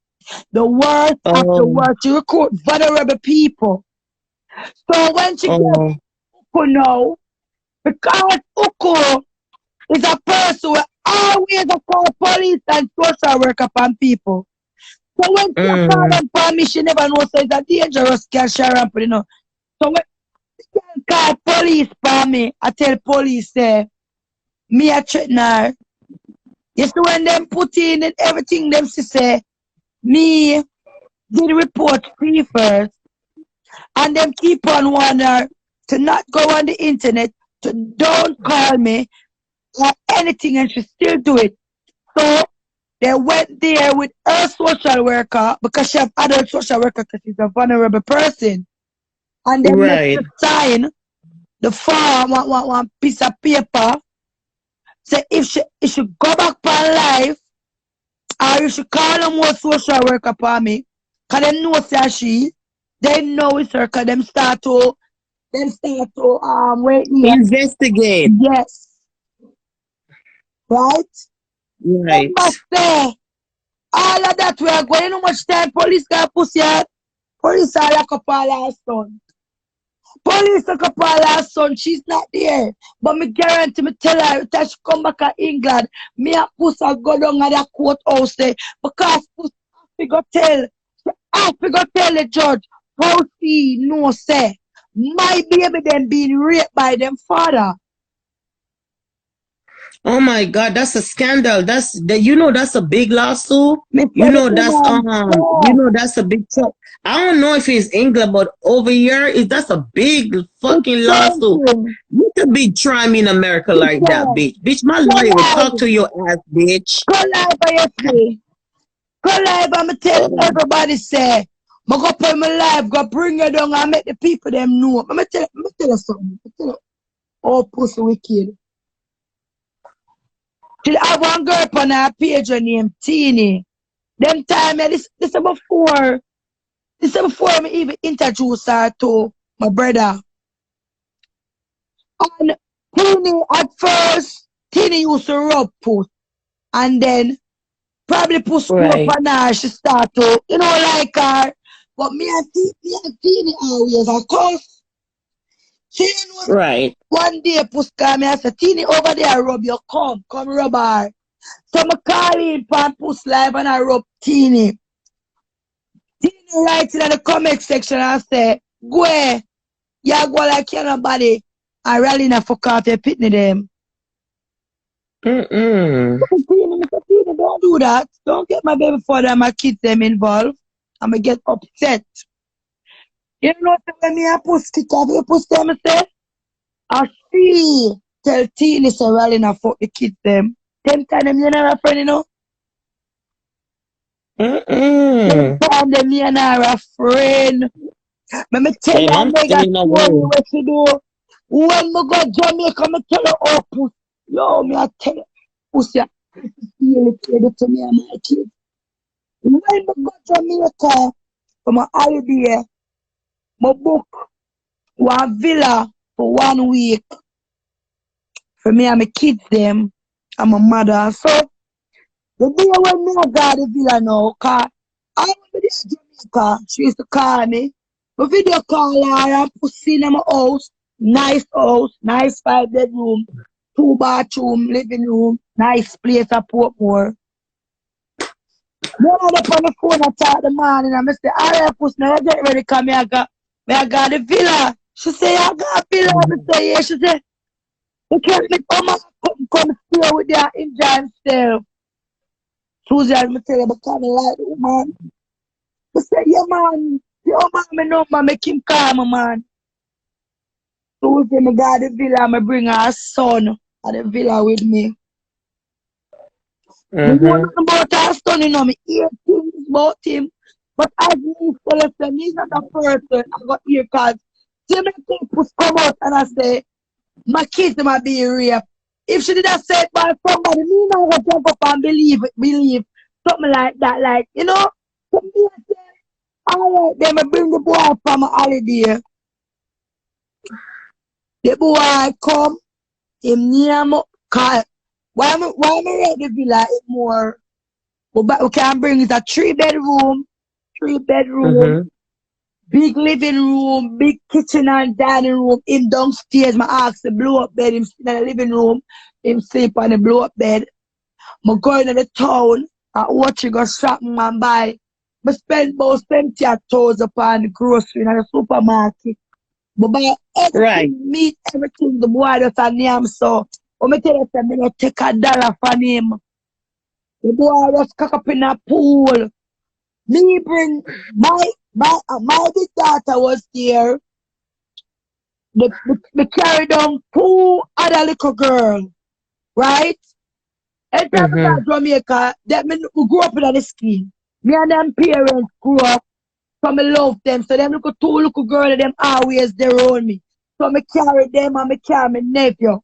the worst of the Oh, worst. She recruit vulnerable people. So when she gets oh, Uko now, because Uko is a person who always call police and social worker upon people. So when she call mm. them for me, she never knows so it's a dangerous cash ramp, you know. So when she call police for me, I tell police, say, me a threaten her. You see when them put in and everything, them she say, me did report free first, and them keep on warning her to not go on the internet, to don't call me or anything, and she still do it. So they went there with her social worker because she have adult social worker because she's a vulnerable person. And they make her Right. sign the form, one piece of paper. Say if she go back for life, or if she call them more social worker for me, because they know say they know it's her because them start to wait here. Investigate. Yes. Right? They Right. must say all of that we are going. You know much time police got pussy out. Police are like up all our son. Police look up all our son. She's not there. But me guarantee me tell her that she come back to England. Me and Puss will go down at the courthouse there. Because Puss have to go tell the judge how she know say my baby them being raped by them father. Oh my God, that's a scandal. That's a big lawsuit. Me You tell the know woman, yeah, that's a big truck. I don't know if it's England, but over here that's a big it's fucking lawsuit. something. You could be trying me in America She like that, said, bitch. Bitch, my go lawyer will talk live. to your ass, bitch. Go live by your say. Go live and me tell Oh, everybody say, I go put my life, go bring you down and make the people them know. Me tell you something. Me tell you, oh pussy wicked. Till I have one girl on her page named Teeny. Them time this is before me even introduce her to my brother. And Teeny at first, Teeny used to rub Puss. And then probably Puss grew up right, on her, she start to, like her. But me and Teeny always, of course. She knows right. one day Puss call me and say, Teeny over there rub you, come rub her. So I call in pan Puss live and I rub Teeny. Teeny writes in the comment section and say, Gwan, you go like you nobody. I rally na fuck off your pitney them. Mm-mm. Teeny, don't do that. Don't get my baby father and my kids them involved. I'ma get upset. You know what when me and Puss kick off, you Puss them say, I see tell Teeny say rally na fuck the kids them. Them time them you know friend, you know? Them Mm-mm. time them me and her a friend. Let me tell you Damn, a I'm nigga staying story away. what she do. When me go Jamaica, me tell her, oh, Puss. Yo, me I tell you, Puss, you feel it to me and my kids. When me go Jamaica for my holiday, me book one villa for 1 week for me and my kids them and my mother. So the day when me got the villa now, cause I remember there in Jamaica, she used to call me. My video call her and Pussy in my house, nice 5 bedroom, 2 bathroom, living room, nice place at Portmore. Then I up on the phone, I talk the morning, and I say, alright, Puss, now you get ready, come here, I got the villa. She say, I got a villa. I say, yeah. She say, you can't make come stay with their Indian self. Susie, I tell you, I kind of like the woman. I say, yeah, man. Your man, me number, make him call me, man. Susie, me got the villa, me bring her son at the villa with me. Me know nothing about her son, you know, me hear things about him. But as me tell us, he's not a person I got here, because see me people come out and I say, my kids might be raped. If she did have said by somebody, me not gonna jump up and believe something like that. Like, you know, so me I say, alright, then I bring the boy from a holiday. The boy come, him near me, cause why me rent the villa it more? But we can bring it a 3 bedroom, big living room, big kitchen and dining room. Him downstairs, my ask the blow up bed, him sit in the living room, him sleep on the blow up bed. I go into the town and watch you go shopping and buy. I spend about 70,000 upon the grocery in the supermarket. But buy everything, meat, everything, the boy does a name so. But I tell you, I don't take $1 from him. The boy just cock up in a pool. Me bring my big daughter was there. Me carry down 2 other little girls, right? And time I got Jamaica, that me grew up in the scheme. Me and them parents grew up, so me love them. So them little 2 little girls, them always there on me. So me carry them and me carry my nephew.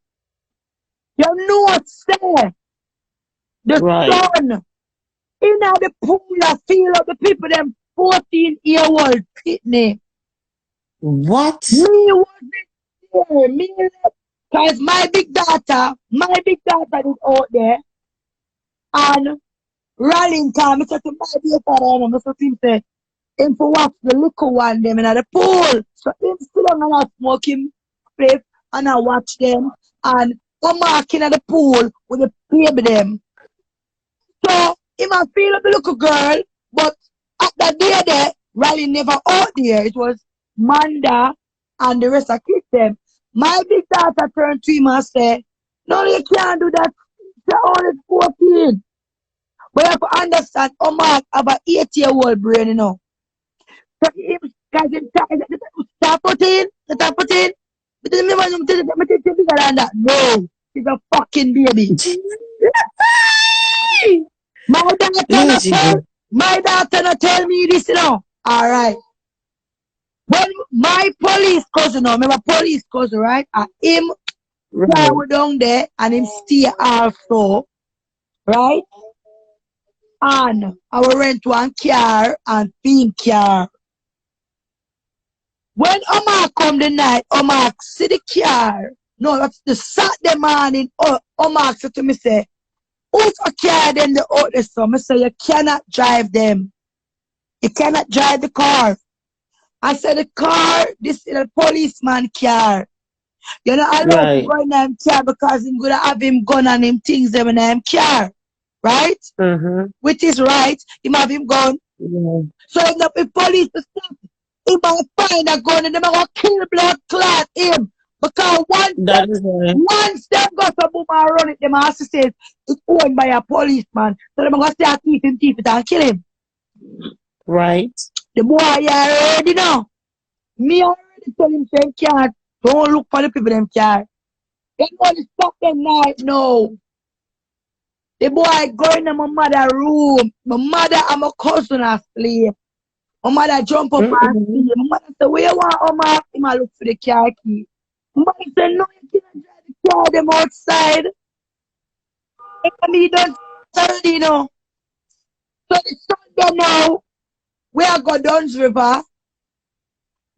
You know what's there? The sun. In the pool, I feel of the people, them 14-year-old pitney. What? Me wasn't there. Me, because my big daughter is out there. And rallying time, I said to my dear father, I said to him, say, him for watch the little one, them in the pool. So him sit down and I smoke him flip and I watch them. And I'm marking at the pool with the baby them. So, he might feel like a little girl, but at that day there, Riley never out there. It was Manda and the rest of kids them. My big daughter turned to him and said, no, you can't do that. You're only 14. But you have to understand, Omar have an 8-year-old brain, you know. So him, guys, start putting. But then bigger than that. No, he's a fucking baby. My daughter not tell me this, you know. Alright. When my police cousin, remember police cousin, right? And him go down there and him stay also, right? And I will rent one car and theme car. When Omar come the night, Omar see the car. No, that's the Saturday morning. Omar said to me, say, who's a car them the out there? So I say, you cannot drive them. You cannot drive the car. I said, the car, this is a policeman car. You're not allowed to go in him car because he's going to have him gun and him things them in him car. Right? Which is right. He have him gun. So if the police stop, he might find a gun and they might kill blood clot him. Because once them go to boom and run it, them has to say it's owned by a policeman. So them going to start thief it and kill him. Right. The boy you already know. Me already tell him say can't. Don't look for the people them car. Them only stop them night no. The boy going in my mother's room. My mother and my cousin are asleep. My mother jump up and see. My mother say, where you want Omar? He might look for the car key. My mother say, no, you can't drive the car them outside. And he don't study, you know. So the Sunday now, we are go Duns River.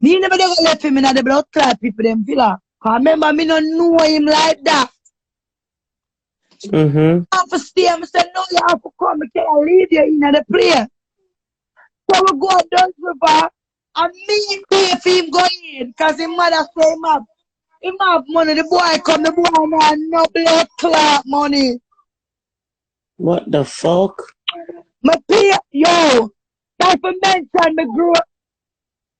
Me never left him in the blood clot people them villa. Cause remember me don't know him like that. Mm-hmm. I have to stay. I said, no, you have to come. I can't leave you in the place. So we go down river and me pay for him go in because his mother say him have money. The boy come, the boy now no blood clot money. What the fuck? Me pay, yo, that's for mention me grew up.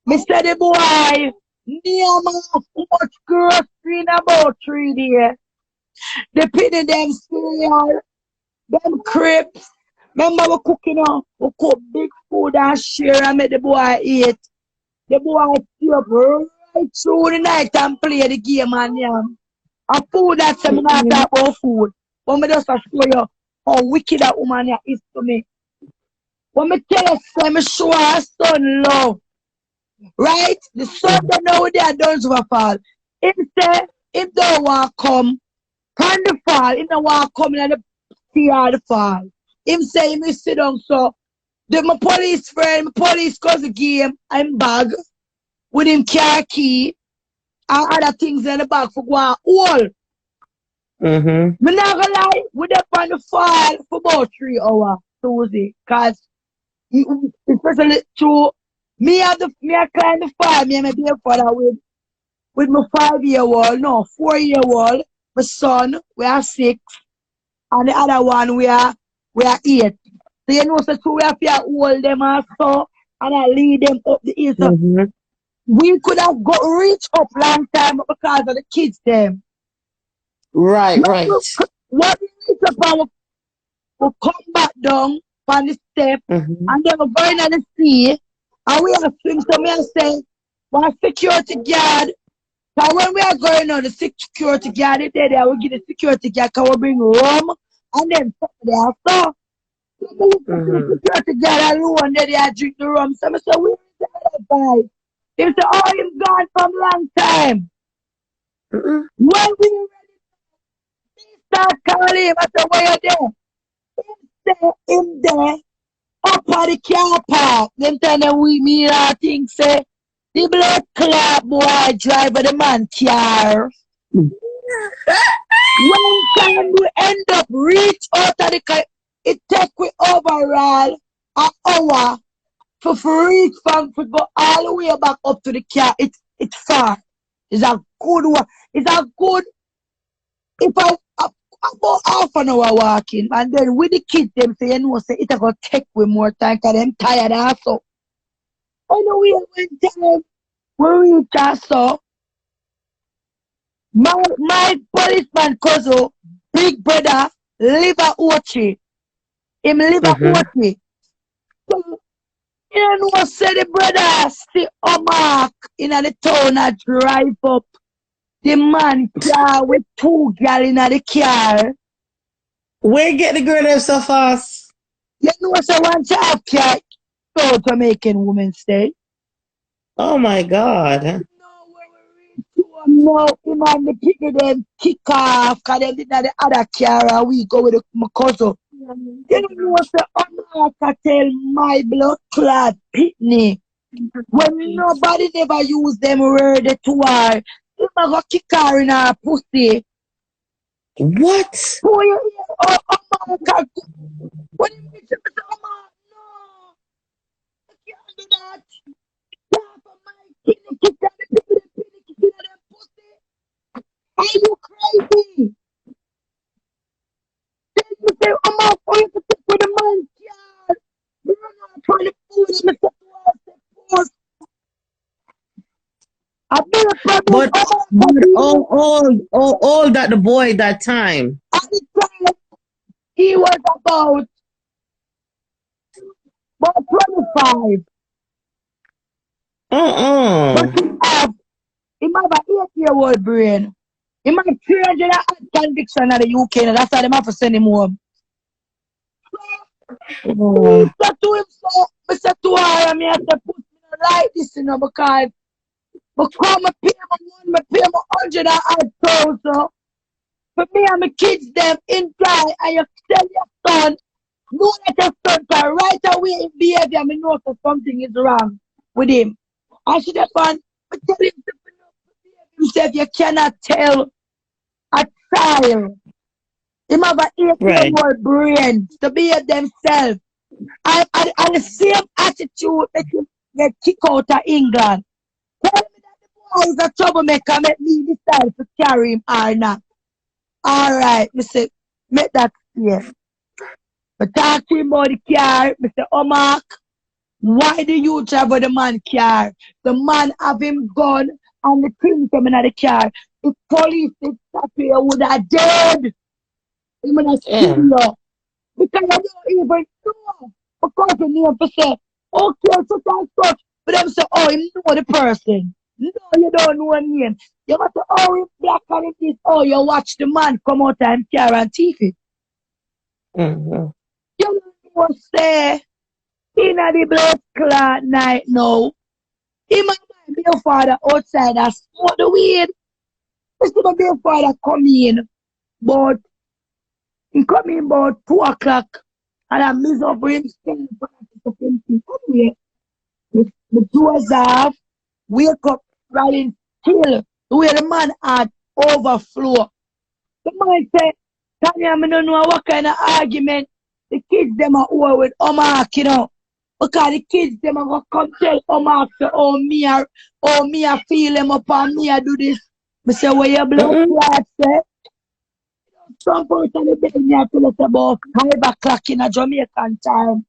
Me said the boy, near my much grocery in about 3 days. The penny them cereal, them crepes. Remember we cooking on, we cook big food and share and make the boy eat. The boy stay up right through the night and play the game and a food that say me not talk about food. But me just a show you how wicked that woman here is to me. When me tell you say me show her son love. Right? The son don't know what they are done to fall. Him say him don't want come from the fall, him don't want come in the fear the fall. Him say him sit down so my police friend, my police cousin give him I'm bag with him car key and other things in the bag for Gwan all. Mm-hmm. Me not gonna lie, we up on the fall for about 3 hours Tuesday. Cause especially to me I climb the fall, me and my dear father with my 5-year-old, no, 4-year-old, my son, we are 6, and the other one we are 8. So you know so we have to hold them also and I lead them up the hill. So Mm-hmm. we could have got reach up long time because of the kids them. Right, right. What we reach up and we come back down on the step Mm-hmm. and then we go in the sea and we have swim. So me I say, one security guard. So when we are going on the security guard, they there, we give the security guard, can we bring rum and then put there. So Mm-hmm. the security guard alone, they are drink the rum. So I say, where is the other guy? They say, oh, he's gone from long time. Mm-hmm. When we start calling him, I said, where you there? Him there, up at the car park. Them time that we meet our thing say, the blood clot boy drive the man car. One time we end up reach out of the car, it take we overall an hour for reach from to go all the way back up to the car. It's far. It's a good one. It's a good if I about half an hour walking and then with the kids them say you know say it gonna take we more time because them tired also. Anyway, one time we reach also my policeman cousin, big brother, live at Ochi. Him live at Mm-hmm. Ochi. So you know say the brother see a mark in the town and drive up the man car with 2 girls in the car. Where get the girl them so fast? You know say one child car so Jamaican women stay. Oh my God. No, where we reach to no, him and the people them kick off because them did not the other car and we go with my cousin. You know say I tell my blood clot pitney. When nobody never use them word to her, him a go kick her in her pussy. What? Who you hear? Oh, America. When you meet him, say, no, I can't do that. Half of my kidney kick out the people, the kidney kick out them pussy. Are you crazy? Then you say, for you to take with the man, yeah. You run out for the food and the support. I've been a problem. But how old that the boy that time? At the time, he was about 25. But he have an 8-year-old brain. He have 300 conviction at the UK. And that's why they have to send him home. Oh. I said to him, so, I said to her, I said, put me like this, because I pay my 100,000 for me and my kids them in time, and you tell your son, know that your son can right away in behavior, I know that something is wrong with him. I should have gone, but tell him to behave himself. You cannot tell a child Him have a 8 year Right. old brain to behave themselves. And the same attitude that you get kicked out of England. Tell me that the boy is a troublemaker, make me decide to carry him or not. Alright, me say, make that clear. But talk to him about the car, me say, oh Mark, why do you travel the man car? The man have him gun and the things coming out the car. The police is stop you would have dead. I'm gonna kill Yeah. you. Because I don't even know. Because the name to say, okay, such and such. But them say, oh, you know the person. No, you don't know a name. You got to, oh, it's black and it is, oh, you watch the man come out and car and TV. Mm-hmm. You know say, in the blood clot night now, he might be your father outside and smoke the weed. It's gonna be your father come in, but he come in about 2 o'clock and I miss up him staying for anyway. The doors off, wake up, riding still, where the man had overflow. The man said, Tanya, I don't know what kind of argument the kids them are over with Omark, you know. Because the kids them are gonna come tell Omark, say, oh me I feel them up and me I do this. I say, where your blood Mm-mm. clot say? Some person they tell me I tell us about 5 o'clock in a Jamaican time.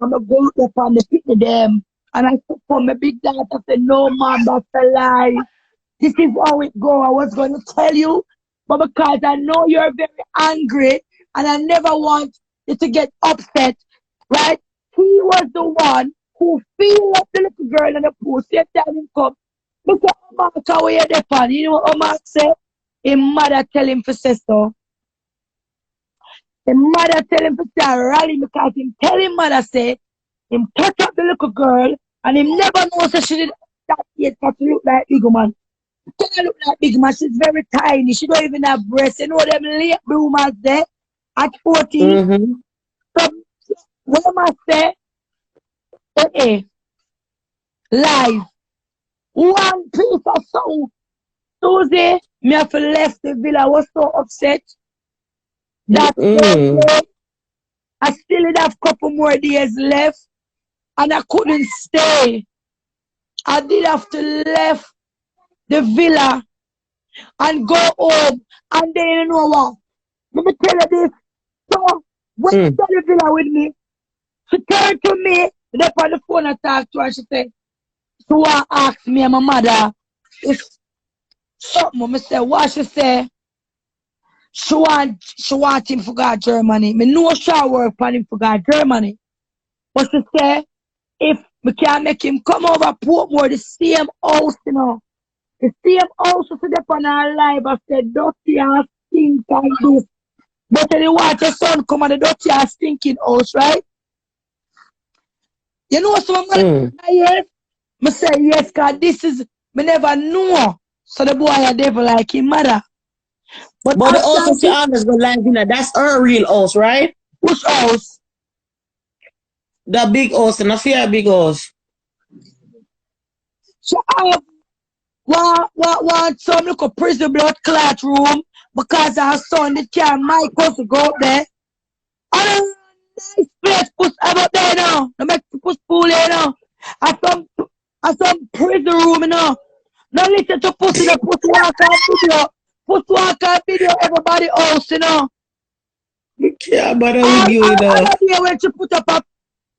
I'm gonna go up and they pick them. And I said, for my big daughter, I said, no man, that's a lie. This is how it go. I was going to tell you, but because I know you're very angry and I never want you to get upset, right? He was the one who feel up the little girl in the pool. Sit down and come. Look at Omar, how you depend. You know what Omar said? His mother tell him to say so. His mother tell him to start rally because him tell him mother say, him touch up the little girl and him never knows that she did that yet that she look like big man. She don't look like big man, she's very tiny. She don't even have breasts. You know them late bloomers there at 14. Mm-hmm. So what must say, live. One piece of song. Tuesday, me have to left the villa. I was so upset. That Mm-mm. Thursday, I still have a couple more days left and I couldn't stay. I did have to left the villa and go home. And then you know what? Let me tell you this. So when she Mm. got the villa with me, she turned to me, left on the phone and talked to her. She said, she want to ask me and my mother if something. I said, what she say? She want him to go to Germany. Me know she work for him to go to Germany. But she say, if we can make him come over Portmore, the same house, you know. The same house to sit up on our life. I said, dirty and stink and this. But then you want your son come on the dirty and stinking house, right? You know some man Mm. yes? I say yes, cause this is me never know. So the boy a devil like him mother. But But the house after that she this always go like, that's her real house, right? push house, The big house, and I fear big house. she have want some little prison blood clot room because her son the car my cousin go up there. And a nice place push up there now. No make push pool there now. And some prison room you know. Now listen to pussy the pussy walk on video. Pussy walk on video everybody else, you know. Yeah, but with All you, you know. other day when she put up a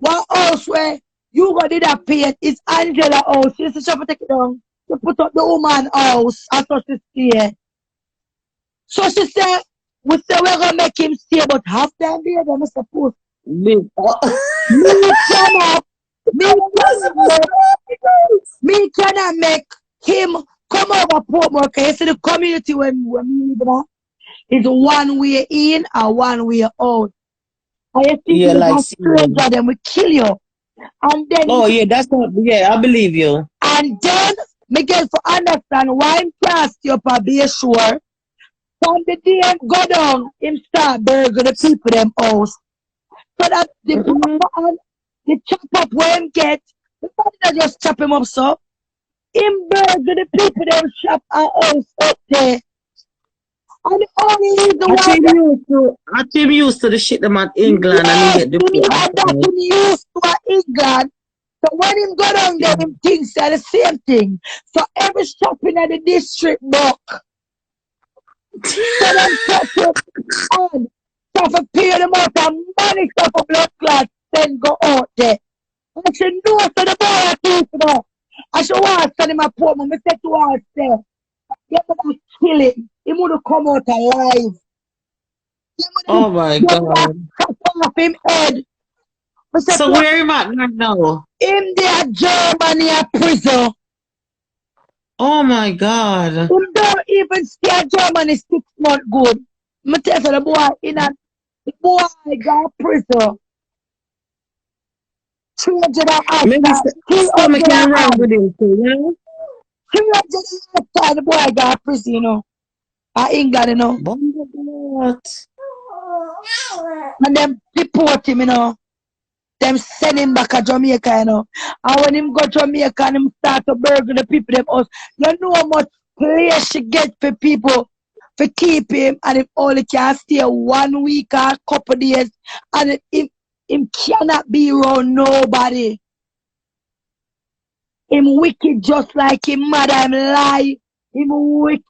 one house where you go did that paint is Angela house. She said she have to take it down. She put up the woman house and so she stay. So she said, we say we're gonna make him stay, but half time there, Mr. Puss. Big. Me cannot, me cannot make, me cannot make him come over Portmore. You see the community when we live in is one way in and one way out. And you think Yeah, you're like a serious. stranger, then we kill you. And then, Oh yeah, that's not. Yeah, I believe you. and then, me get to understand why him cast you up a be sure. From the day him go down, him start burger the people them house. So that the Mm-mm. papa and the chop up where him get, the body not just chop him up so. Him burger the people them shop and house up there. And the only reason I why think used to the shit them at England and he yes, get the he had that him used to England. So when him go down there, him thinks are the same thing. So every shopping at the district book, so them touch it on. So for pay them out of money, so for blood clots, then go out there. I said, no, so the boy I think now. I should want to send him a poor man. I said to her, say, you better kill him. He would have come out alive. Oh my God. Cut off him head. I said So to her, where him at right now? him there Germany a prison. Oh my God. Him don't even stay at Germany 6 months good. Me tell you the boy the boy got prison. 300 Maybe after, 300 stomach can run after, with him too, you know? 300 after the boy got prison, you know. At England, you know. What? And them deport him, you know. Them send him back to Jamaica, you know. And when him go to Jamaica and him start to burgle the people them house, you know how much place she get for people to keep him, and him only can stay 1 week or a couple days, and him cannot be around nobody. Him wicked just like him mother, him lie, him wicked.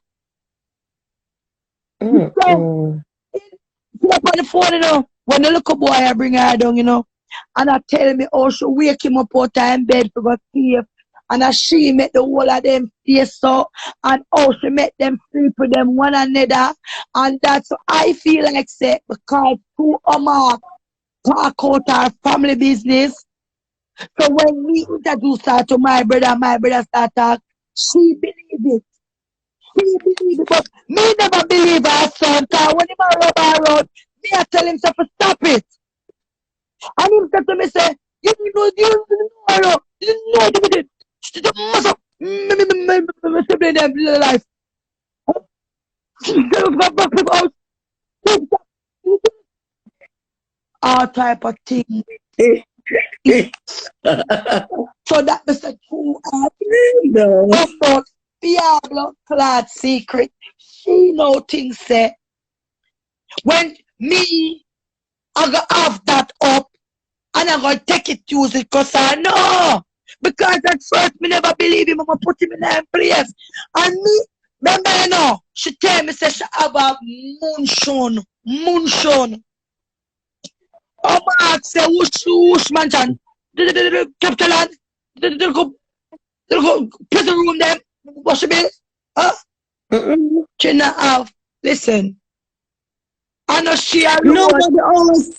So, he up on the phone, you know, when the little boy I bring her down, you know, and I tell me how she wake him up out of bed to go sleep, and as she make the whole of them stay so, and how she make them sleep with them one another, and that's what I feel like say, because two Omar talk out our family business. So when we introduce her to my brother start talk, she believe it. She believe it, but me never believe her son, because when him a rub her out, me I tell him to stop it. And him said to me, say, you know, the mess up, me sibling them life. All type of thing. So that is the true No. about Diablo clad secret. She know things say. When me, I go have that up, and I'm going to take it, use it, because I know. Because at first, me never believe him, I'm going to put him in that place. And me, remember, you know, she tell me, say, she have a moonshine. Moonshine. Oh, man, say, whoosh, man, John. Capital land. Go prison room, them. Wash the bill. Huh? She not have. Listen. I know she alone. Nobody else.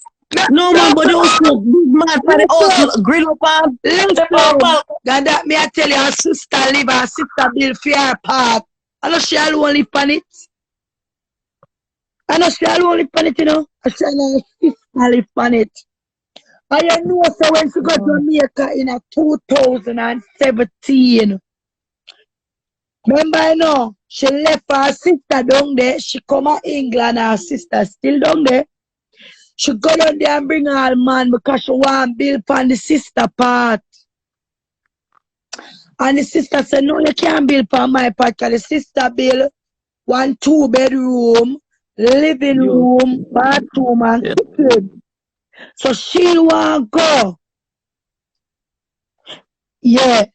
Nobody else look big man for the house grill up and Listen, God, that me I tell you, her sister live, her sister build fair park. I know she alone live on it. I know she alone live on it, you know. I say no, her sister live on it. And you know, so when she got to Jamaica in 2017, remember, you know, she left her sister down there. She come to England, her sister still down there. She go down there and bring her man because she want to build on the sister part. And the sister said, no, you can't build on my part because the sister build 1 2-bedroom, living room, bathroom, and kitchen. So she want go. Yeah.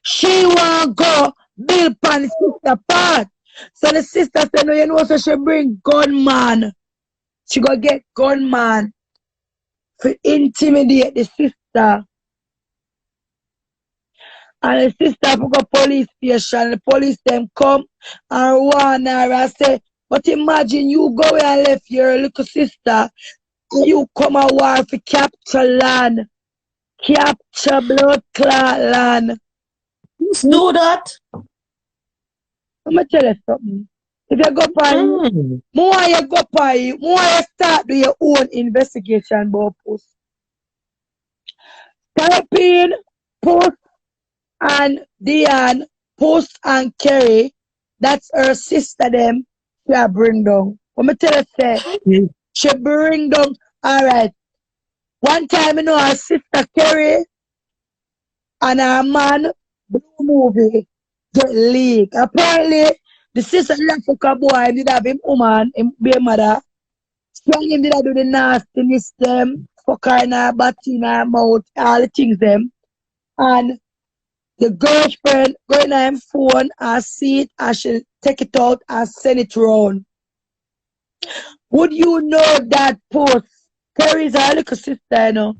She want go build on the sister part. So the sister said, no, you know, so she bring gunman. She go get gunman to intimidate the sister. And the sister go police station. The police them come and warn her and say, but imagine you go and left your little sister and you come a war for capture land. Capture blood clot land. do that. I'm gonna tell you something. If you go by more you go by more you start do your own investigation about Puss. Type in Puss and Diane, Puss and Kerry. That's her sister them. She a bring down. Let me tell you say she bring down. Alright. One time you know her sister Kerry and her man Blue Movie get leaked. Apparently The sister left for a boy, him did have him woman, him be a mother. So him did do the nastiness them, fuck her in her body, in her mouth, all the things them. And the girlfriend go in her phone and see it and she take it out and send it round. Would you know that Puss, Terry's her little sister, you know?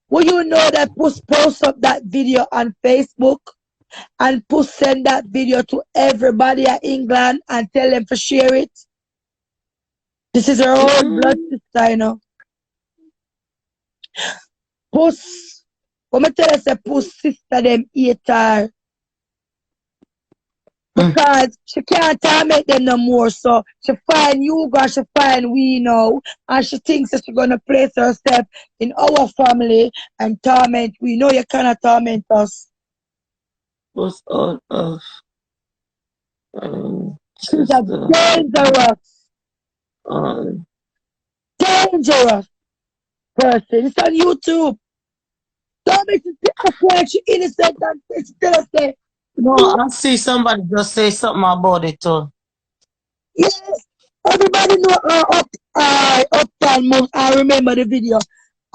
Would you know that Puss post up that video on Facebook and Puss send that video to everybody at England and tell them to share it? This is her own blood sister, you know. Puss, when I tell us that Puss sister them hate her. Because she can't torment them no more. So she find Hugo, she find we now, and she thinks that she's gonna place herself in our family and torment. We know you cannot torment us. What's on She's a dangerous person. It's on YouTube. Don't make it act like she innocent and still say no. I see somebody just say something about it too. Yes, everybody know uptown moves. I remember the video.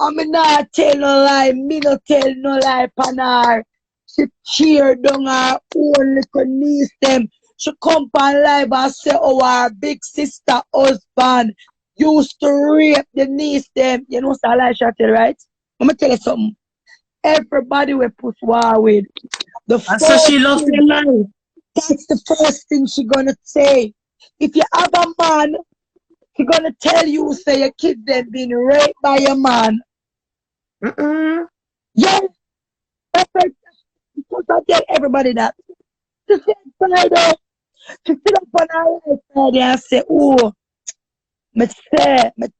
I'm not tell no lie, me no tell no lie, panar. She cheer down her own little niece them. She come on live and say, oh, our big sister husband used to rape the niece them. You know, so I like tell, right? I'm gonna tell you something. Everybody will put war with. So she loves their life. That's the first thing she gonna say. If you have a man, he gonna tell you, say your kids have been raped by your man. Yes. Because I tell everybody that. She said, she sit up on her right and say, oh, me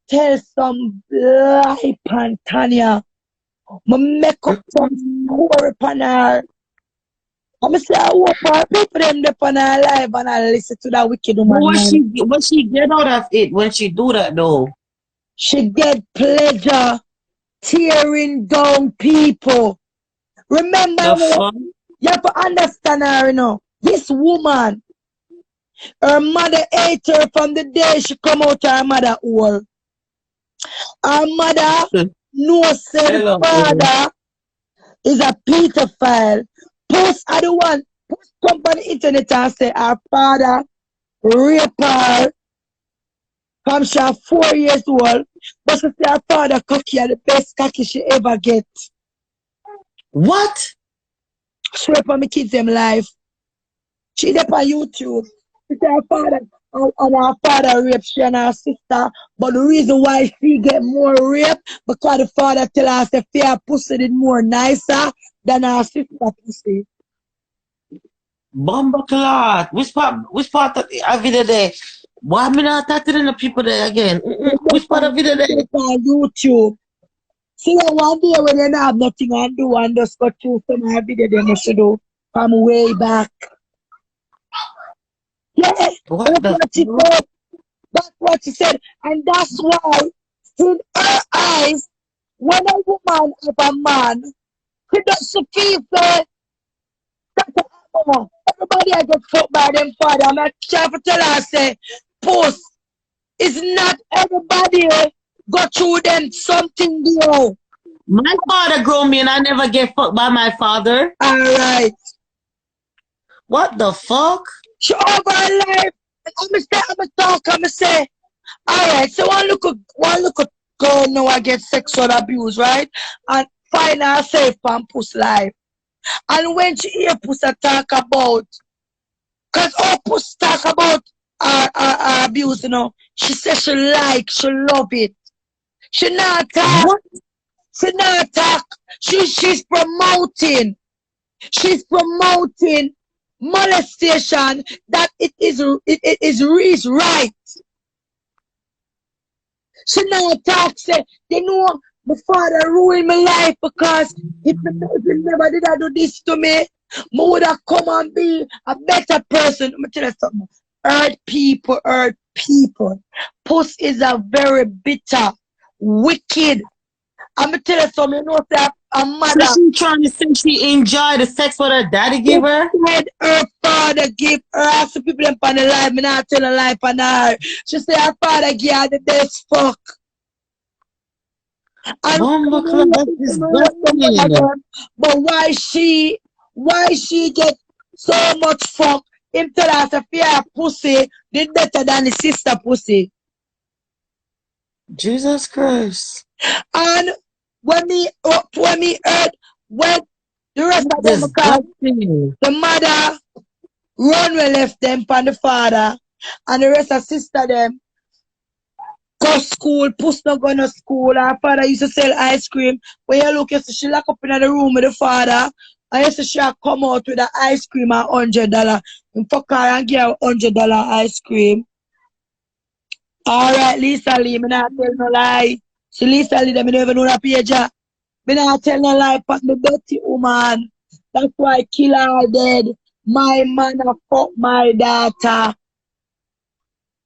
tell some lie pan Tanya. Me make up some story pan her. I'm say I hope our people them there on her live and I listen to that wicked woman. What she get out of it when she do that though? She get pleasure tearing down people. Remember, you have to understand her, you know. This woman, her mother ate her from the day she come out of her mother hole. Her mother knows her father is a pedophile. Puss are the one, Puss come on the internet and say her father raped her from she was 4 years old. But she say her father cocky are the best cocky she ever get. What? She rape on my kids them life. She there on YouTube. She say her father and her father raped she and her sister. But the reason why she get more rape because the father tell her say her pussy did more nicer than her sister pussy. Bomba clot. Which part of the video there? Why am I not talking to the people there again? Which part of video there? On YouTube. See one day when you don't have nothing to do and just go through some of the video they must do from way back. Yeah, that's what she said. And that's why in her eyes, when a woman of a man, she doesn't feel that everybody I get fucked by them father. I'm trying to tell her, say, Puss, it's not everybody go through them something new. My father grown me and I never get fucked by my father. Alright. What the fuck? She over her life. I'm say, alright, so one look girl now I get sexual abuse, right? And find herself on Puss life. And when she hear Puss talk about, cause all Puss talk about her abuse, you know, she says she love it. She not talk. What? She not talk. She's promoting. She's promoting molestation that it is right. She not talk. Say, you know, my father ruined my life because if he never did I do this to me, I would have come and be a better person. Let me tell you something. Hurt people. Puss is a very bitter, wicked, I'm gonna tell you something, you know, say a So mother she trying to say she enjoyed the sex what her daddy give her? said her father give her ask the people them on the life, me not tell a lie on her. She said her father give her the best fuck. And Bumbleclad, that's disgusting. but why she get so much fuck? Him tell her to fear pussy did better than the sister pussy. Jesus Christ. And when me heard when the rest of them because Disgusting. the mother run we left them from the father and the rest of sister them go school, Puss not go to school. Her father used to sell ice cream. When you look, you see she lock up in the room with the father. And you see she a come out with the ice cream at $100. And fuck her and give her $100 ice cream. Alright, Lisa Lee, me not tell no lie. See Lisa Lee, them me never know that page. Me not tell no lie, but the dirty woman. That's why kill her dead. My man a fuck my daughter.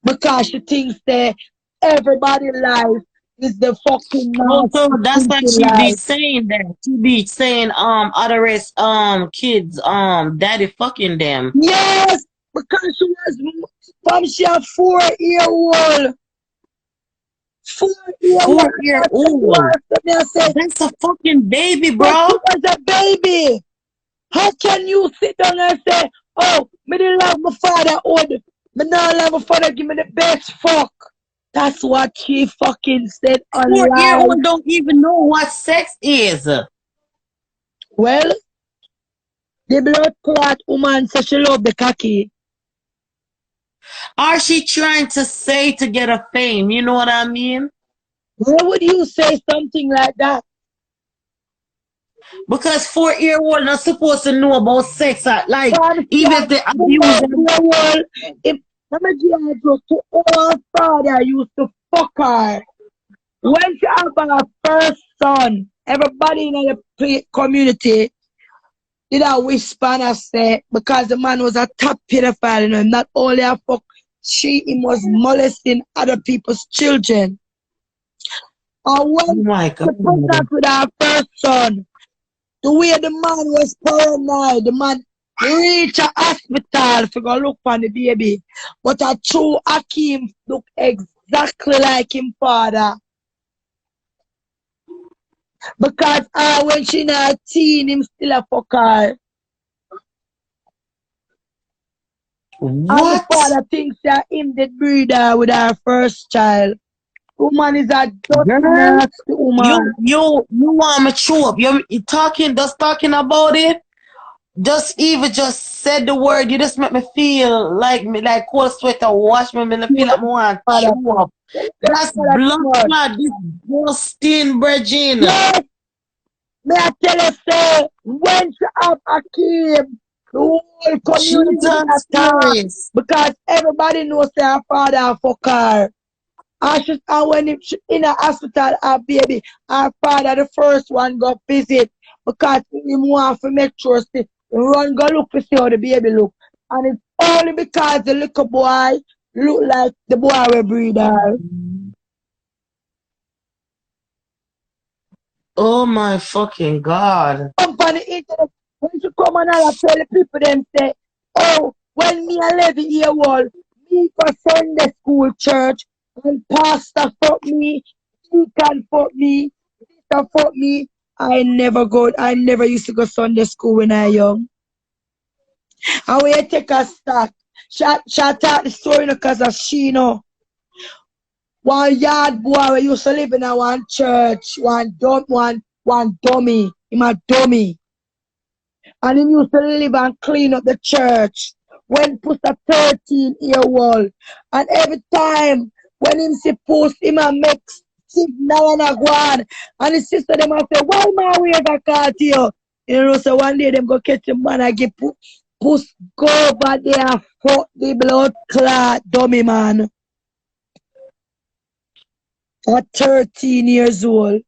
Because she thinks that everybody's life is the fucking Oh, so that's why nasty she be life. saying that. She be saying other rest kids daddy fucking them. Yes, because she was from she a 4-year-old. 4-year-old. 4-year-old. That's a fucking baby, But bro. she was a baby. How can you sit down and say, oh, me didn't love my father old. Me not love my father, give me the best fuck. That's what she fucking said on live. 4-year-old don't even know what sex is. Well, the blood clot woman says she love the cocky. Are she trying to say to get a fame? You know what I mean? Why would you say something like that? Because 4-year-old not supposed to know about sex. Like, From even if they abuse them. if to all father used to fuck her. When she have her first son, everybody in the community did a whisper and say, because the man was a top pedophile, you know, not only a fuck, he was molesting other people's children. And Oh when my she God. pregnant with her first son, the way the man was paranoid, the man reached a hospital to go look for the baby. But a true Akeem look exactly like him father. Because when she not a teen, him still a fucker. And the What? father thinks that him the breeder with her first child. Woman is a dirty, Girl, nasty woman. you want me to chew up. You talking, just talking about it. Just even just said the word, you just make me feel like me like cold sweat and wash me, me feel like me want to Father, chew up. That's blood blood. clot, this disgusting virgin. Yes, may I tell you, say, when she have Akeem, the whole community Jesus attack Christ. because everybody knows that her father fuck her. And when she in a hospital, her baby, her father, the first one, go visit because he want to make sure see, run go look to see how the baby look. And it's only because the little boy look like the boy we breed her. Oh my fucking God. Come on the internet, when you come and I tell the people them say, oh, when me 11-year-old, me for Sunday school church, and pastor fuck me, he can fuck me, sister fuck me. I never used to go Sunday school when I young. And we take a start. Shout out the story because of she know. One yard boy we used to live in a one church, one dummy. Him a dummy. And he used to live and clean up the church when Puss a 13-year-old. And every time when him see Puss, him a make signal and a Gwan. And his sister them a say, why my way I call to you? You know, so one day them go catch him man and get Puss go over there fuck the blood clot dummy man. At 13 years old.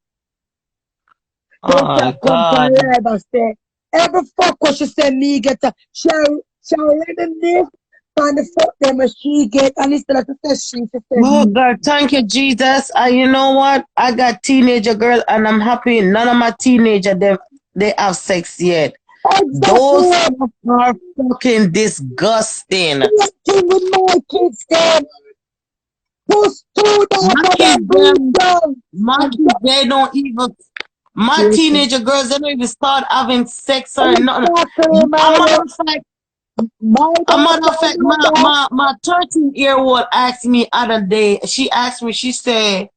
Oh Then she come God. from live and say, every fuck what she say me get a shall reminisce find the fuck them where she get, and instead of to say she said Oh me. God, thank you, Jesus. You know what? I got teenager girl, and I'm happy. None of my teenager they have sex yet. Those Exactly. stuff are fucking disgusting. Same thing with my kids, them. Push two My daughters kids, and breathe them, down. my And kids, they don't even. My teenager girls, they don't even start having sex or nothing. exactly, A my matter of fact, my a matter daughter of and fact, my daughter. my 13-year-old asked me other day. She asked me. She said,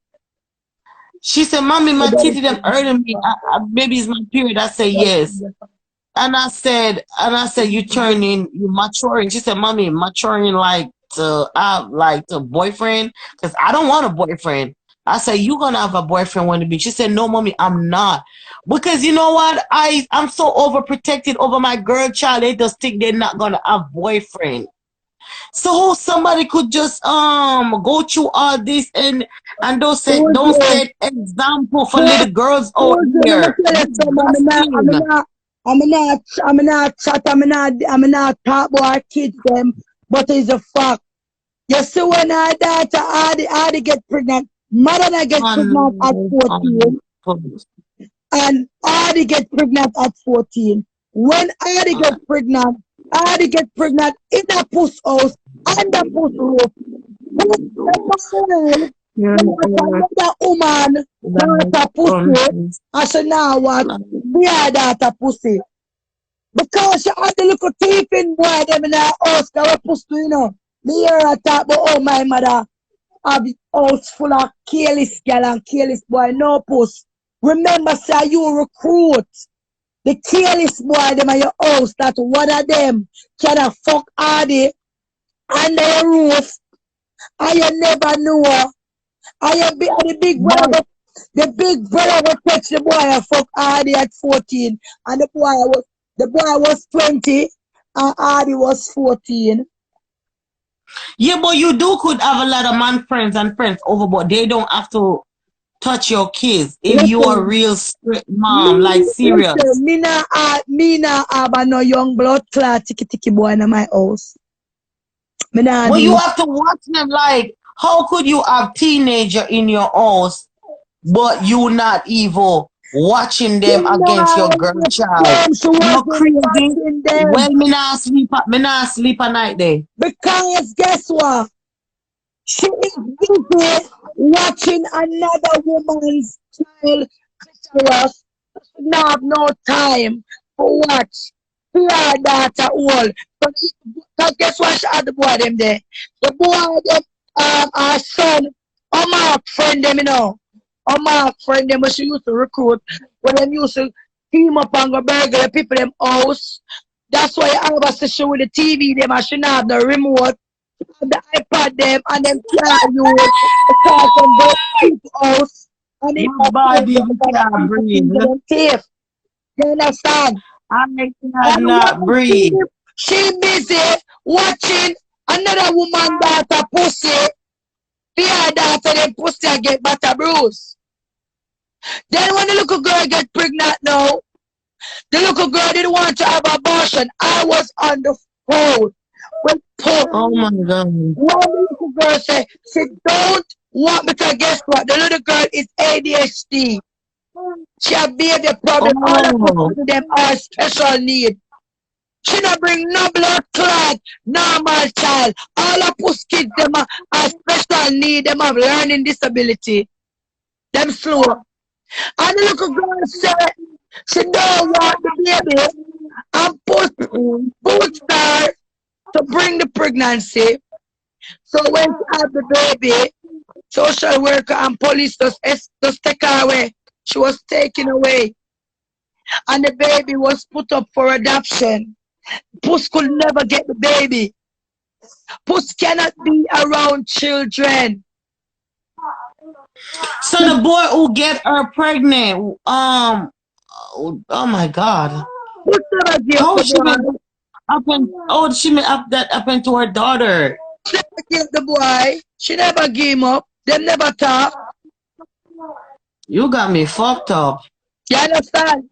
"Mommy, my titty them hurting me. Maybe it's my period." I said, "Yes." And I said, you maturing. She said, "Mommy, maturing like to boyfriend? Because I don't want a boyfriend." I said, "You gonna have a boyfriend when it be?" She said, "No, mommy, I'm not." Because you know what? I'm so overprotected over my girl child, they just think they're not gonna have boyfriend. So somebody could just go through all this and don't Tuesday, set example for little girls out Let me here. tell you something. Disgusting. I'm not talk about our kids them, but it's a fact. You see when our daughter Adi get pregnant, mother na get pregnant at On, 14, and Adi get pregnant at 14. When Adi get pregnant in a puss house, under puss roof. Puss the another woman, daughter pussy, and she now what? Their daughter pussy. Because she had the little teeth in boy, them in her house, that were pussy, you know. Me hear her talk about, oh, my mother have the house full of careless girl and careless boy, no puss. Remember, sir, you recruit the careless boy, them at your house, that one of them can fuck Hardy under your roof, and you never know her. And the big brother, but the big brother will touch the boy and fuck Hardy at 14, and the boy was 20, and Hardy was 14. yeah, but you could have a lot of man friends and friends over, but they don't have to touch your kids if you are Listen, real strict mom, like serious. me nah have no young blood clot tiki boy in my house. Me nah But you do. have to watch them. Like, how could you have teenager in your house, but you not even watching them against your girl child? She You're wasn't crazy. watching them. Well, me not sleep at night day. Because guess what? She is busy watching another woman's child clitoris. She don't have no time to watch her daughter all. So guess what? She had the boy them there. The boy them, our son, my friend them, you know. My friend them, but she used to recruit. When them used to team up and go burgle the people them house. That's why I have a session with the TV them, and she not have the remote, the iPad them, and them can't use because them go people house, and if My I play body them, and can't people breathe. into them safe. You understand? I And cannot what she, breathe. she busy watching another woman daughter pussy, their daughter them pussy and get butter bruise. Then when the little girl get pregnant now, the little girl didn't want to have abortion. I was on the phone with Puss. Oh my God. One little girl said, she don't want me to guess what? The little girl is ADHD. She have behavior problem. All the Oh, pussy them are special need. She not bring no blood clot, normal child. All the pussy kids them are special need. Them have learning disability. Them slow. And the little girl said she don't want the baby and put her to bring the pregnancy. So when she had the baby, social worker and police just take her away. She was taken away. And the baby was put up for adoption. Puss could never get the baby. Puss cannot be around children. so the boy who get her pregnant, oh my God, Puss never give how the she been boy. she been up that happened to her daughter? She never give the boy. She never give him up. Them never talk. You got me fucked up. You understand?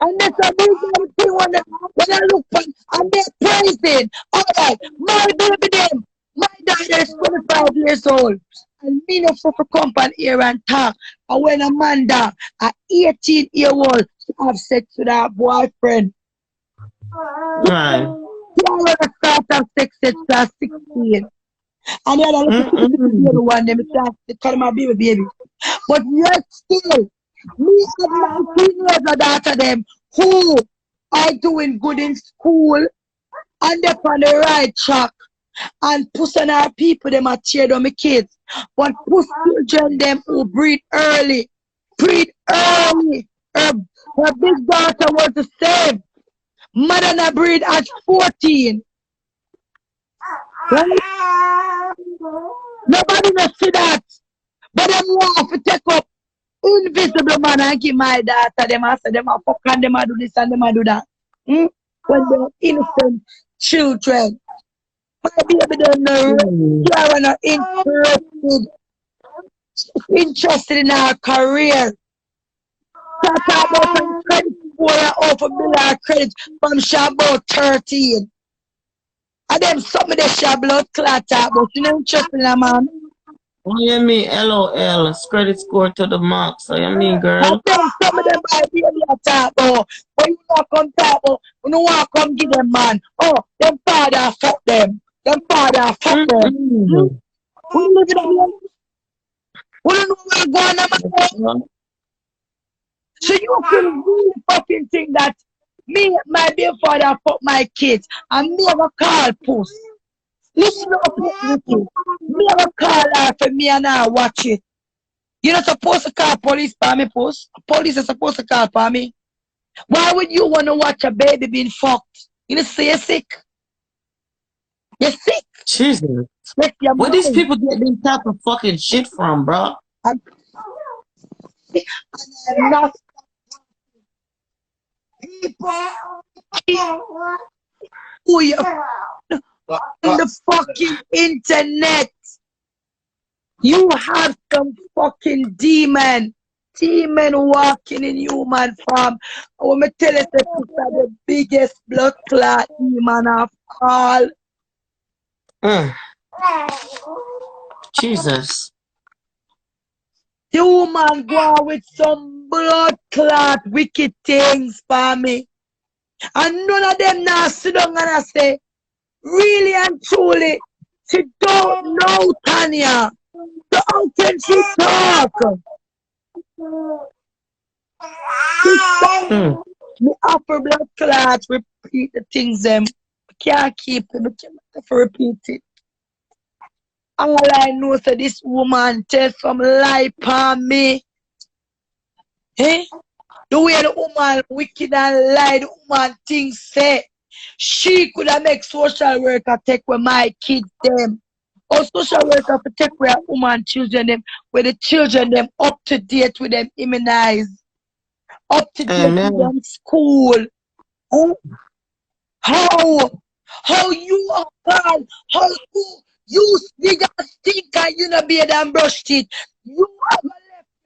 And that's a big thing when I look for and they're praising. Alright, my baby them. My daughter is 25 years old. And me no for come on here and talk. And when Amanda, a 18-year-old, she have sex with her boyfriend. Right. She already start have sex at 16. And the other little one, them they call my baby. But yet still, me have 19 years of daughter them who are doing good in school and they're on the right track. And Puss and our people, them are cheer down my kids. But Puss children, them who breed early. Breed early. Her big daughter was the same. Mother na breed at 14. Right? Nobody knows see that. But them want to take up invisible man and give my daughter them and say them a fuck and them a do this and them a do that. When they're innocent children. My baby don't know. You're not interested in our career. Talk about some credit score over bill our credit from she about 13. And them some of the she blood clot but you know interested in a man. What do you mean LOL? Credit score to the max. So you mean girl? And then some of them might be able to talk about. But you not come talk about. You don't want to come give them man. Oh, them father fuck them. Them father fuck them. Who live in them? Who don't know what's going on? So you can really fucking think that me, my dear father fuck my kids. And me ever call Puss. Listen up, Ricky. Me ever call her for me and I watch it. You're not supposed to call police for me, Puss. Police are supposed to call for me. Why would you want to watch a baby being fucked? You know, say you're sick. You're sick. Jesus. Where these people get this type of fucking shit from, bro? I'm not people who you on the fucking internet. You have some fucking demon walking in human form. I want to tell you that this is the biggest blood clot demon of all. Jesus. The woman go on with some blood clot wicked things for me. And none of them now sit down and I say, really and truly, she don't know Tanya. So how can she talk? Me offer blood clots, repeat the things them. I can't keep it, I can't repeat it. All I know is that this woman tell some lie upon me. Eh? The way the woman wicked and lie, the woman thinks say she could have make social worker take with my kids them. Or social worker to take with a woman children them, where the children them up to date with them immunized. Up to date with them school. Oh? How you are bad? How you nigga stink and you not be and brush teeth. You ever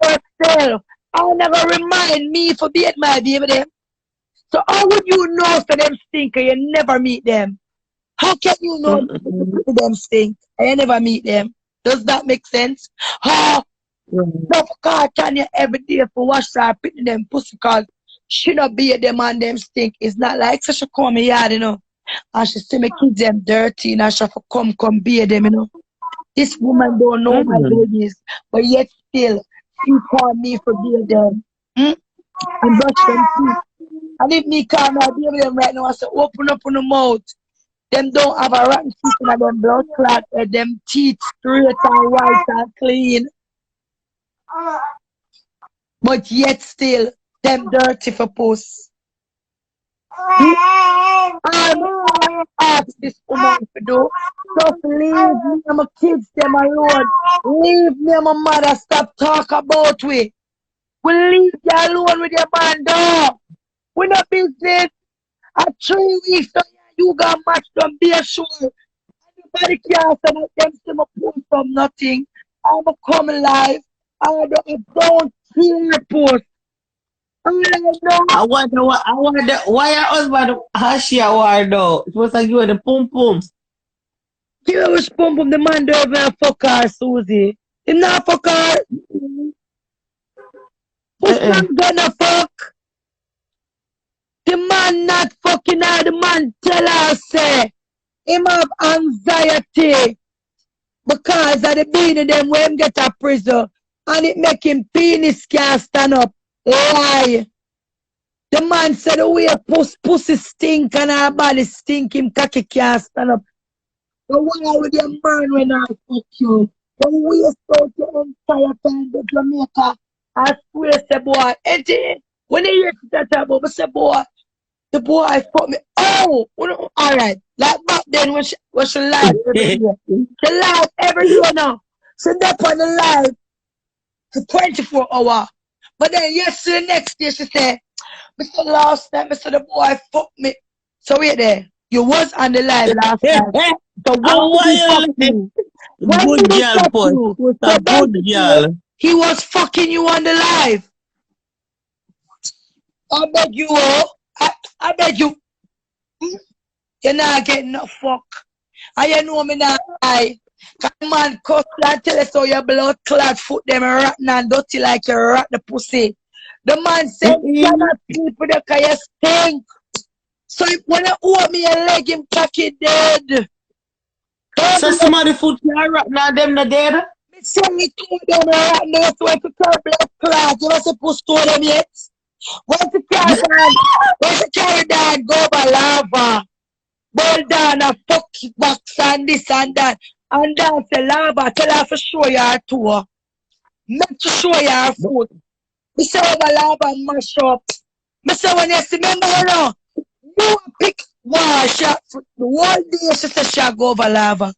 left yourself. I'll never remind me for being my baby them. So how would you know for them stink and you never meet them? How can you know them stink and you never meet them? Does that make sense? No, because Tanya every day for wash her putting them pussy cause she not be them and them stink. It's not like so she come here, you know. And she see me kids them dirty and she have to come be them, you know. This woman don't know my babies, but yet still she call me for be them. And brush them teeth. And if me call my baby them right now, I say open up on the mouth. Them don't have a rotten teeth in them blood clot, them teeth straight and white and clean. But yet still, them dirty for Puss. I'm ask this woman to do. Just leave me and my kids them alone. Leave me and my mother. Stop talk about we. We leave you alone with your man dog. We no business. At 3 weeks, so you got match them be sure. Everybody can't say that them see my post from nothing. I'm coming live. I don't care Puss. I wonder why your husband has she a war though? Supposed to give her the pum pum. Give her which pump the man don't even fuck her, Susie. Him not fuck her. Puss not gonna fuck. The man not fucking her. The man tell her say him have anxiety because of the beating them when him get a prison and it make him penis can't stand up. Lie. The man said the way pussy stink and her body stink, him cocky can't stand up. So why would your man when I fuck you? The waste out your entire time to Jamaica. I swear, say boy, empty. When you hear that about, I say boy, the boy fuck me. Oh, alright. Like back then when she live every day. She live every day now. She up on the live for 24 hours. But then yesterday, next day, she said, Mr. Last night, Mr. The boy fuck me. So wait there. You was on the live last night. So Good girl, Puss. A good girl. He was fucking you on the live. I beg you, I beg you. You're not getting no fuck. And you know me now, come man, cut and tell us how your blood clot foot them rotten and dirty like you rat the pussy. The man said, you cannot sleep with the because you stink. So when I owe me a leg, him cocky dead. So somebody foot can rotten and them not dead? Me say me to them rotten, so if you carry blood clot, you must supposed to them yet. Once you carry down, go by lava. Boil down a fuck box and this and that. And dance the lava, tell her to show you her tour. Make to show you her food. Me say over lava mash up. Me say when you see, remember you know, you pick one shot the whole day she say she go over lava.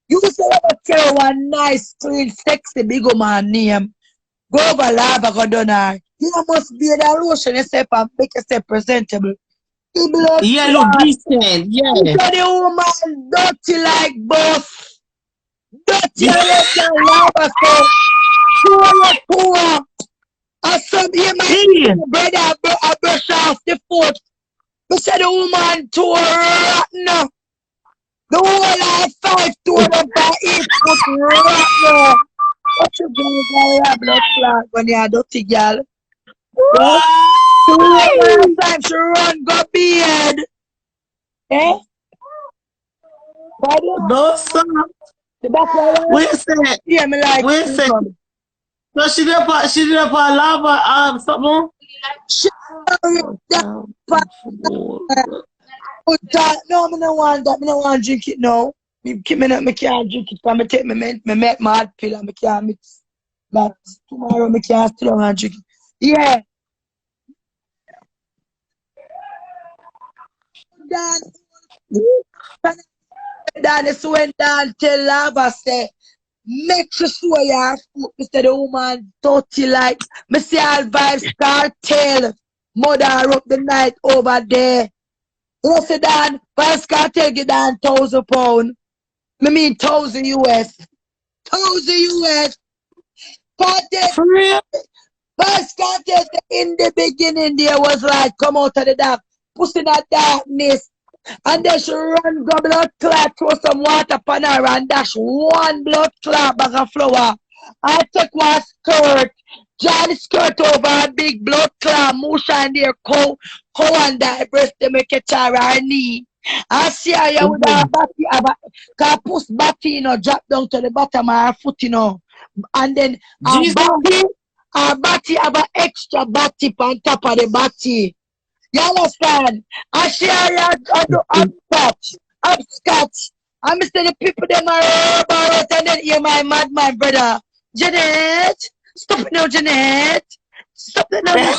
You say ever tell one nice, clean, sexy big man name. Go over lava, go down her. You must be the lotion yourself and make yourself presentable. Yeah, look decent, yeah. You say the woman dirty like boss. Dirty like lava, so poor. I said, here, my brother, I brush off the foot. I said, the woman too rotten. The whole life 5 to them by 8 foot rotten. What you going to blood clot when you're a dirty girl? Last time she run, go beard. Eh? No, sir. Wait a second. Yeah, me like. Wait a second. So she did up on lava, something? No, me no want that. Me no want to drink it now. Me can't drink it. I take me mad pill and me can't mix. But tomorrow me can't still want to drink it. Yeah. Dan went down tell lava say, make sure your foot, Mr. The woman dirty like me see all vibes cartel. Mother up the night over there. You say Dan, Vibes cartel get down £1,000. Me mean 1,000 US. 1,000 US. Cartel. For real? Vibes cartel in the beginning there was like come out of the dark, pussy in that darkness. And then she run, go blood clot, throw some water upon her and dash one blood clot bag of flour. I take one skirt, draw the skirt over a big blood clot, mush and there, cow and that breast, they make it her knee. I see her with her body, because Puss body, you know, drop down to the bottom of her foot, you know. And then her body have an extra body on top of the body. You understand? I share upscotch. I'm Mr. The people them are about and then you're my madman brother. Jeanette! Stop it now, Jeanette! Stop it now. I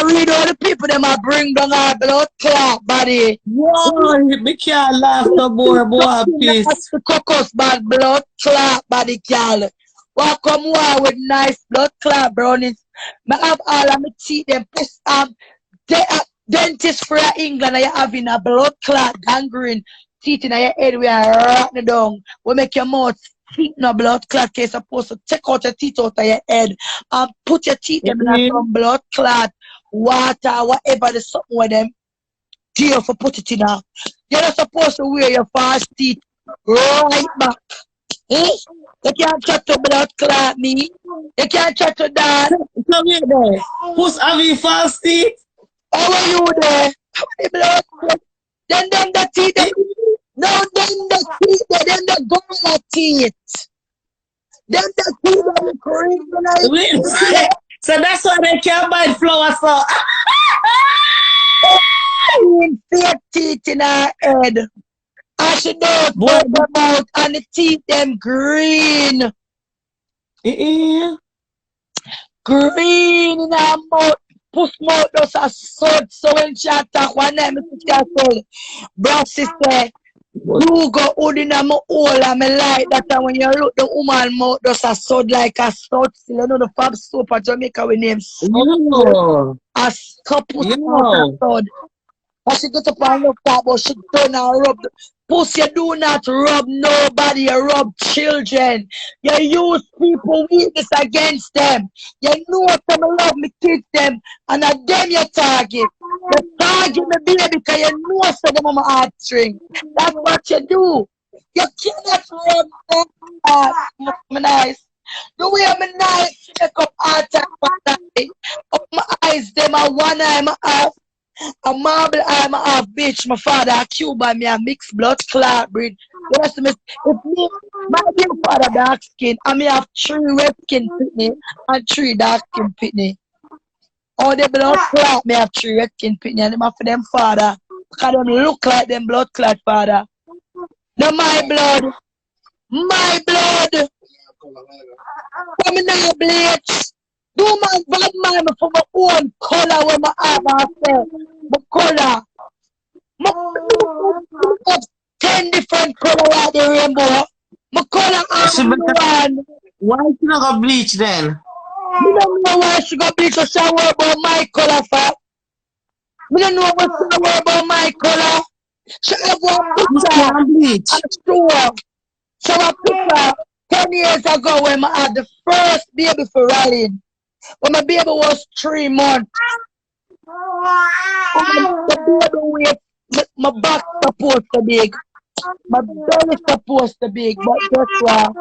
read all the people them are bring down our blood clot body. Whoa, me can't laugh no more, boy, please. The cocos bad blood clot body, girl. Welcome with nice blood clot brownies. I have all of my teeth, them Puss dentist for England, and you having a blood clot gangrene teeth in your head, we are rotten down. We make your mouth teeth no blood clot. You're supposed to take out your teeth out of your head and put your teeth them in some blood clot, water, whatever the something with them. Dear for put it in now. You're not supposed to wear your false teeth right back. Eh? You can't try to blood clot me. You can't try to that. Come here there. Who's having false teeth? How are you there? How are the blood clot? Then the teeth. No, then the teeth. Then the gorilla teeth. Then the teeth are green. Wait. So that's why they can't buy flowers for. Fake teeth in her head. And she don't talk about and the teeth them green. Green in her mouth. Puss mouth does a sword. So when she attack one night, me sister said, bro sister, Hugo holding a my hole and me like that, and when you look the woman mouth does a sword like a sword. You know the fab soap at Jamaica we name a couple sword. And she get up and look that, but she don't rub. Puss, you do not rub nobody, you rub children. You use people weakness against them. You know them love me, kids them, and at them you target. You target me baby because you know so them on my heartstring. That's what you do. You cannot rub them. I'm nice. The way I'm nice, she make up attack one eye. Up my eyes, them are one eye, my half. A marble I'm a half bitch, my father a Cuban, me a mixed blood clot breed. Yes, me, if me, my dear father dark skin, and me have 3 red skin pitney and 3 dark skin pitney. All the blood clot, me have 3 red skin pitney, and them have for them father, because them look like them blood clot father. No, my blood. Come in now, bleach. Do my bad man for my own color when my have myself. My color. I have 10 different colors like the rainbow. My color have one. Why you not gonna bleach then? I don't know why she got bleach or shower about my color for. I don't know what shower about my color. She have one picture. Bleach. I'm sure. So a picture 10 years ago when I had the first baby for riding. When my baby was 3 months, the baby weight, my back supposed to big, my belly supposed to big, but guess what?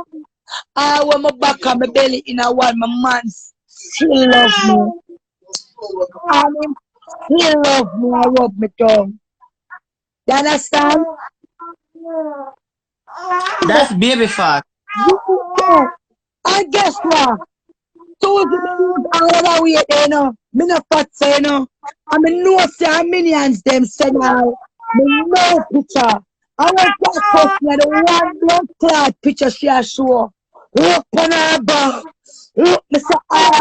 When my back and my belly in a one, my man still love me. And him still love me, I rub me tongue. You understand? That's baby fat. And guess what? So if you all that way, you know, me no fat say, you know, and me know say millions them say now, me know picture. I want that person, the one blood clot picture she a show. Look on her back. Look, me say,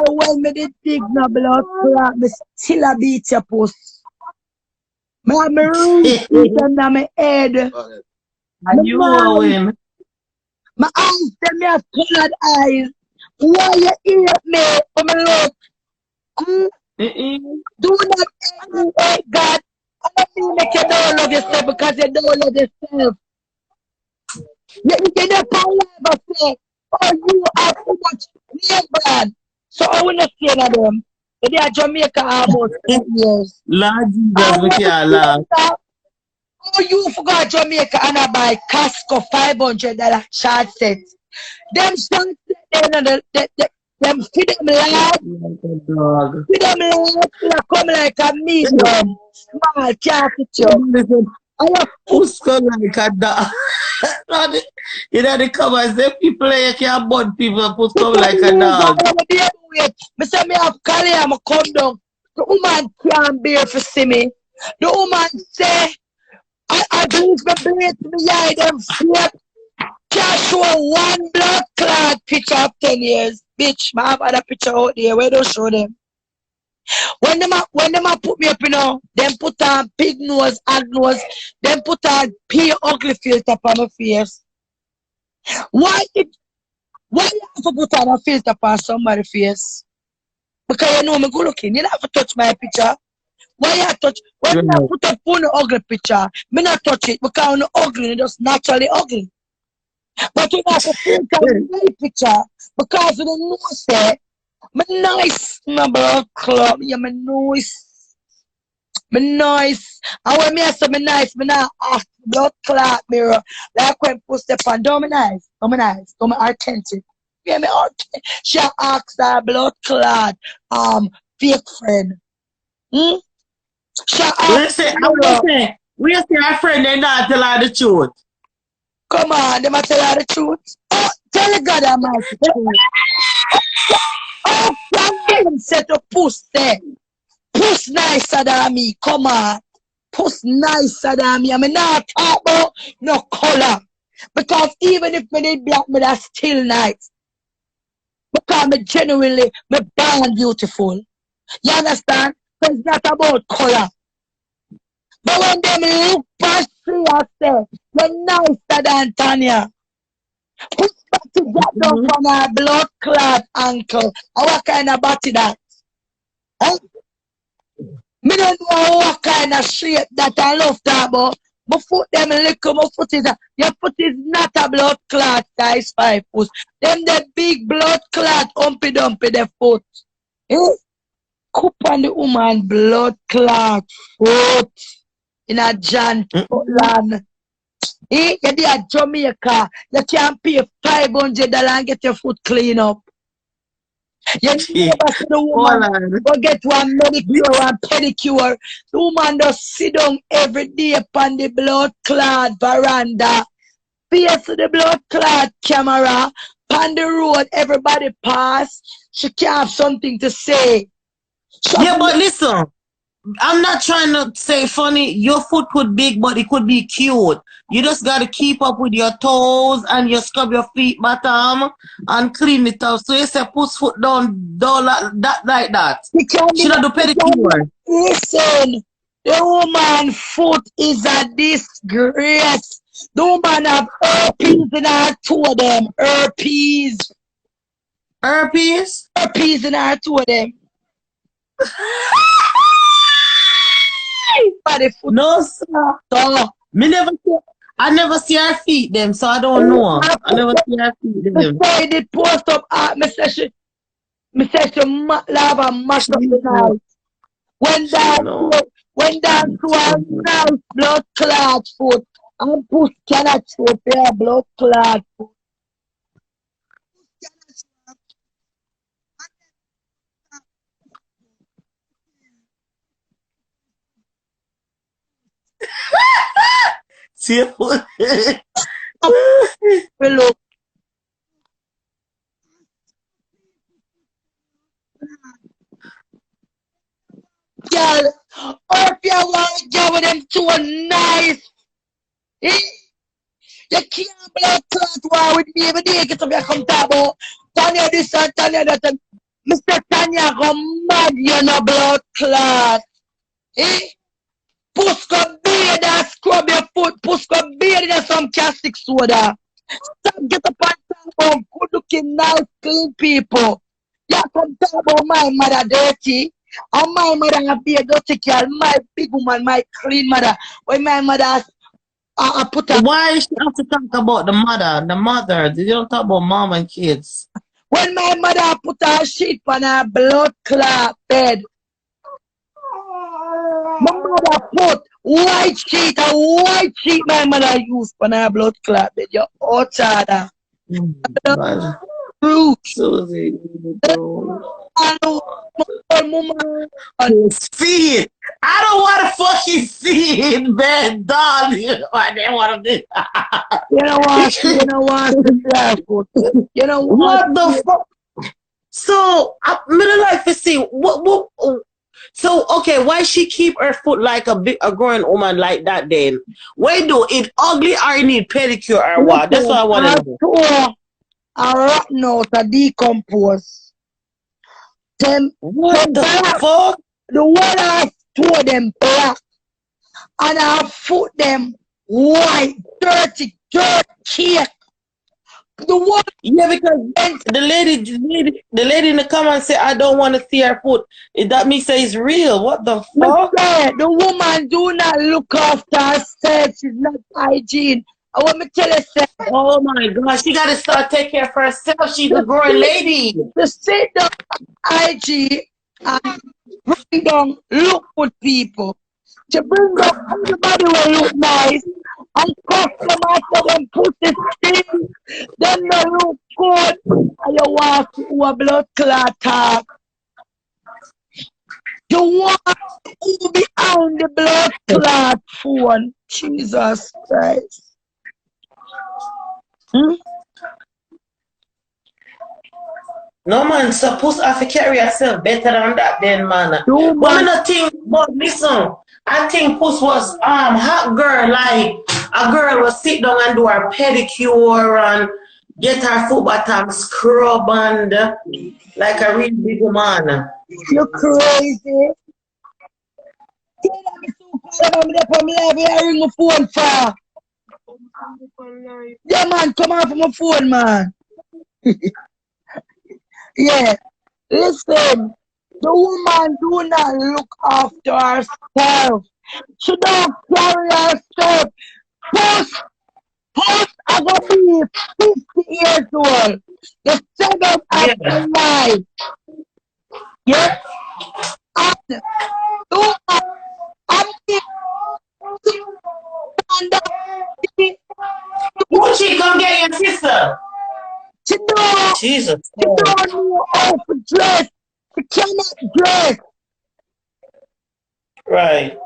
when me did dig no blood clot, me still a beat your puss. Me have me reach them na my head. And you know him. My eyes, them me have colored eyes. Why you hear me from my look? Do not hate God. I don't mean make you don't love yourself because you don't love yourself. You cannot ever say, oh, you are too much name brand. So I will not say to them. They are Jamaica almost 8 years. Lord Jesus, we can't laugh. Oh, you forgot Jamaica and I buy Casco $500 charge set. Them shots, them feed them light. Feed them light, they come like a medium. Small, can't fit you. Who's come like a dog? You know the covers, them people you can't bud people put come like a dog. I say me have Kali, I'm a come down. The woman can't bear for see me. The woman say, I believe me blade me eye them flip. Can't show one blood clot picture of 10 years. Bitch, I have other picture out there. Where don't show them? When them put me up, you know, them put on pig nose, ag nose, them put on pure ugly filter on my face. Why you have to put on a filter on somebody's face? Because you know me good looking. You don't have to touch my picture. Why you touch? When you put up on the ugly picture, me not touch it because I'm ugly, it's just naturally ugly. But you have to filter my picture because you don't know say me nice my blood club. Yeah, me nice. Me nice. And when me say me nice, me not ask blood clot mirror. Like when Puss step on, do me nice, do me nice, do me authentic. Yeah, me authentic. She asks her blood clot fake friend. Hmm? She asks mirror. We say our friend they not tell her the truth. Come on, they must tell her the truth. Oh, tell the God Almighty the truth. Oh, from them said to Puss there. Puss nicer than me. Come on. Puss nicer than me. I mean, not talk about no color. Because even if me did black, me that's still nice. Because me genuinely, me born beautiful. You understand? So it's not about color. But when them look past me, I say, you're nicer than Tanya. Push back to get down from her blood clot ankle. And what kind of body that? Huh? Me don't know what kind of shape that I love that, but my foot them little, my foot is your foot is not a blood clot size 5 foot. Them the big blood clot humpy dumpy the foot. Eh? Coop on the woman blood clot foot in a John Scotland. Eh? You there Jamaica, you can pay $500 and get your foot clean up. You never see the woman go get one manicure and pedicure. The woman just sit down every day upon the blood clot veranda. Face the blood clot camera. On the road, everybody pass. She can't have something to say. Yeah, but listen, I'm not trying to say funny. Your foot could big, but it could be cute. You just got to keep up with your toes and you scrub your feet bottom and clean it up. So you say Puss foot down like that. She not do pedicure. Listen, the woman foot is a disgrace. The woman have herpes in her two of them. Herpes. Herpes? Herpes in her two of them. No, sir. So, I never see her feet them, so I don't know. I never see her feet them. I did post up me say she love and mash up the night. When down to a nice blood clot foot and Puss cannot show their blood clot foot. See Look. Girl, or if you want to get with them too nice, eh? You can't blood clot war with me every day. Get up here, come talk about Tanya this and Tanya that. And Mr. Tanya come mad, you know, blood clot. Eh? Puss go beard and scrub your foot. Puss go beard in some caustic soda. Stop get up and talk about good looking, nice, clean people. You come talk about my mother dirty. And my mother have be a dirty girl. My big woman, my clean mother. When my mother I put her. Why she have to talk about the mother? The mother. They don't talk about mom and kids. When my mother put her sheet on her blood clot bed. My mother put white sheet, a white sheet my mother used on her blood clot bed. You're outside. Fruit. Susie. See it. I don't want to fucking see it, man. Dog. I didn't want to do You know what? You know what? You know what the fuck? So, I'm gonna like to see what. So, okay, why she keep her foot like a grown woman like that then? Why do it ugly or need pedicure or what? That's what I want to know. A rotten out, a decompose. Them, what the fuck? The one I tore them black. And I foot them white, dirty, dirt cake. The one, yeah, because the lady in the comments said I don't want to see her foot. That means say it's real. What the fuck? The woman do not look after herself. She's not hygiene. I want me tell you, say, Oh my gosh, she gotta start taking care of herself. She's a growing lady. to sit down IG and bring down look good people. To bring down everybody will look nice. And customers for them put the thing, them no look good. And you want to do a blood clot talk. You want who behind the blood clot phone. Jesus Christ. No man, supposed to have to carry herself better than that then, man. No, But man. me not think, but listen, I think Puss was hot girl, like a girl was sit down and do her pedicure and get her foot bottom scrub and like a real big woman. You're crazy. I ring my phone for. Yeah, man, come off my phone, man. Yeah. Listen, the woman do not look after herself. She don't carry herself. Puss, I gonna be 50 years old. The second after life. Yeah. And the woman, I'm Gucci, come get your sister. Jesus. She don't know how to dress. She cannot dress. Right.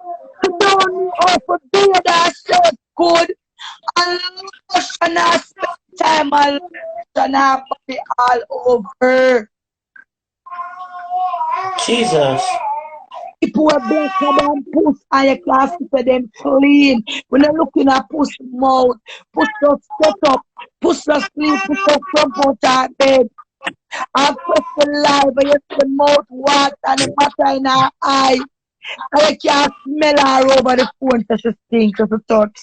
She don't know how to do herself good. And she not spend time alone. She not body all over. Jesus. People were blacker than Puss and you can't see them clean. When you're looking at Puss mouth, Puss just set up, Puss just sleep, Puss just jump out of bed. And Puss the live, and you see the mouth water and the matter in her eye. And you can't smell her over the phone so she stinks to the touch.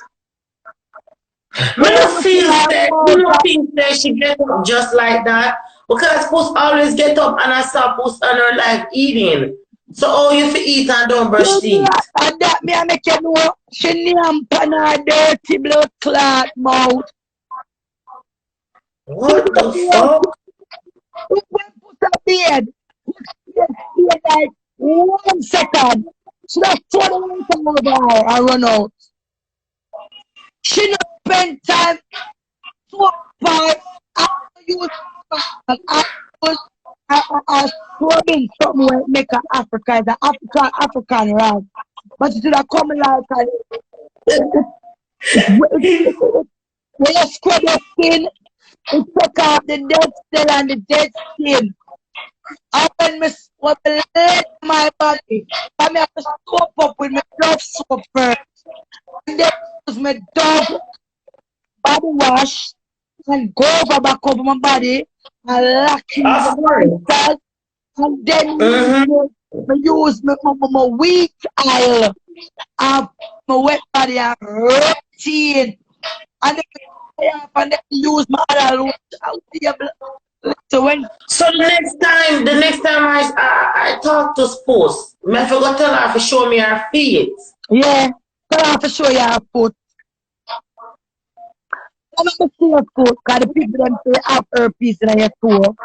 Me don't feel that. Me don't think that she get up just like that. Because Puss always get up and I saw Puss on her like eating. So all you fi eat and don't brush teeth. And that me I make you know she name pan her dirty blood clot mouth. What the fuck? When put her bed, like 1 second. She just throw the water over her and run out. She not spend time so far. I use scrubbing something where make an Africa is an African right. But it should have come like when you scrub your skin, it take off the dead cell and the dead skin. And when I lay my body, I have to soap up with my Dove soap first. And then use my Dove body wash and go over back over my body and lock in the and then I use my wheat oil and my wet body and routine. And then use my other lotion. So the next time I talk to Puss, I forgot to tell her to show me her feet. yeah, tell her to show you her foot. I'm not see your foot because the people them say have her piece in your toe.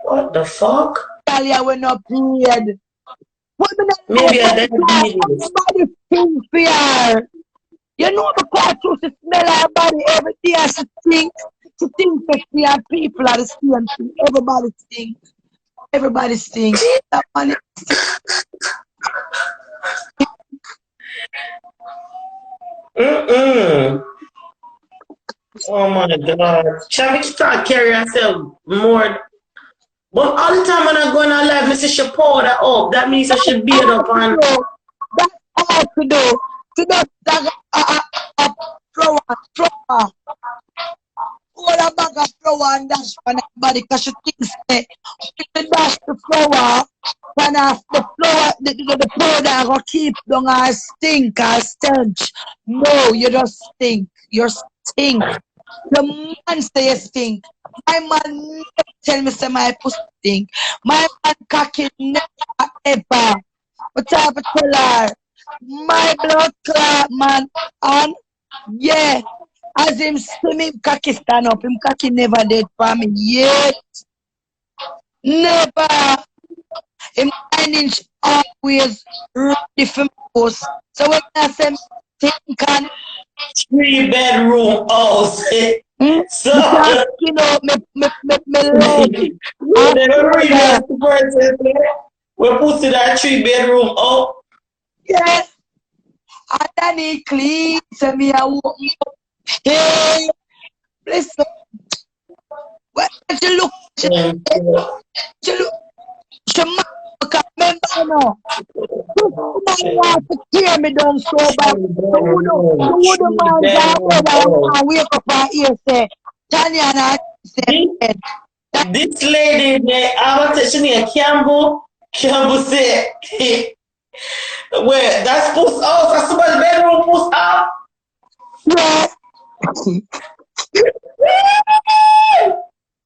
What the fuck? Talia when not period. Maybe I didn't need it. Somebody stinks for her. You know because she smell her body every day and she stinks. She thinks that she and people are the same thing. Everybody stinks. Everybody stinks. That one Oh my God. Shall we start carry herself more? But all the time when I go in her life, I see she powder up. That means I should beard up and... That's all to do. To do flour. All a bag of flour and dash on her body because she thinks that if you dash the flour, when the flour, the powder will keep down her stink, her stench. No, you just stink. You stink. The man say you stink. My man never tell me say my pussy stink. My man cocky never ever. But I have to tell her, My blood clot, man. And yeah, as him see me cocky stand up, him cocky never dead for me yet. Never. Him 9 inch always ready for me post. So when I say me think and 3-bedroom house. So because you know me leg. we never read that person. We put in that 3-bedroom house. Yeah. And then he clean to me and walk me up. Hey, listen. When you look, you look, she remember, you know. Somebody wants to tear me down so bad. You wouldn't mind that I wake up and hear say, Tanya and I said, This lady, I want to say, Campbell say, where that's Puss house, that's somebody's bedroom, Puss house.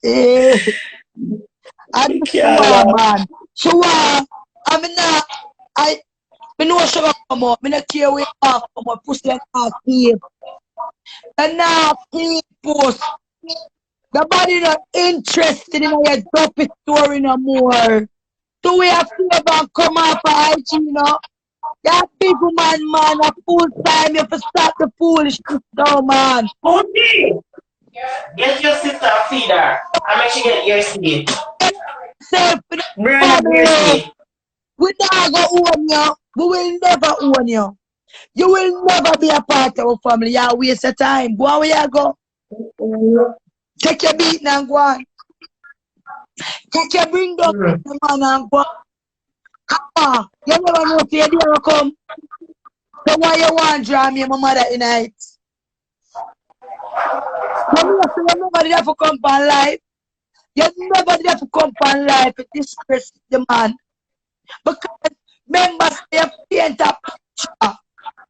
yeah. And sure, man. Sure. I mean, I know she will come up. I don't care where you come up. Pussy and not keep. And now keep post. The body not interested in your dopey story no more. So we have to about come up for IG, you know. That big man, a full time. You have to stop the foolishness now, man. Okay. Get your sister a feeder and make sure you get your seed. Self, Bring up your seed. we not go own you. We will never own you. You will never be a part of our family. You waste your time. Go on where you go. Take your beat and go on. Take your bring up the man and go. You never know if you're there come. So why you want to draw me my mother tonight? You never did have to come on life. You never did have to come on life to disgrace the man. Because members they paint a picture.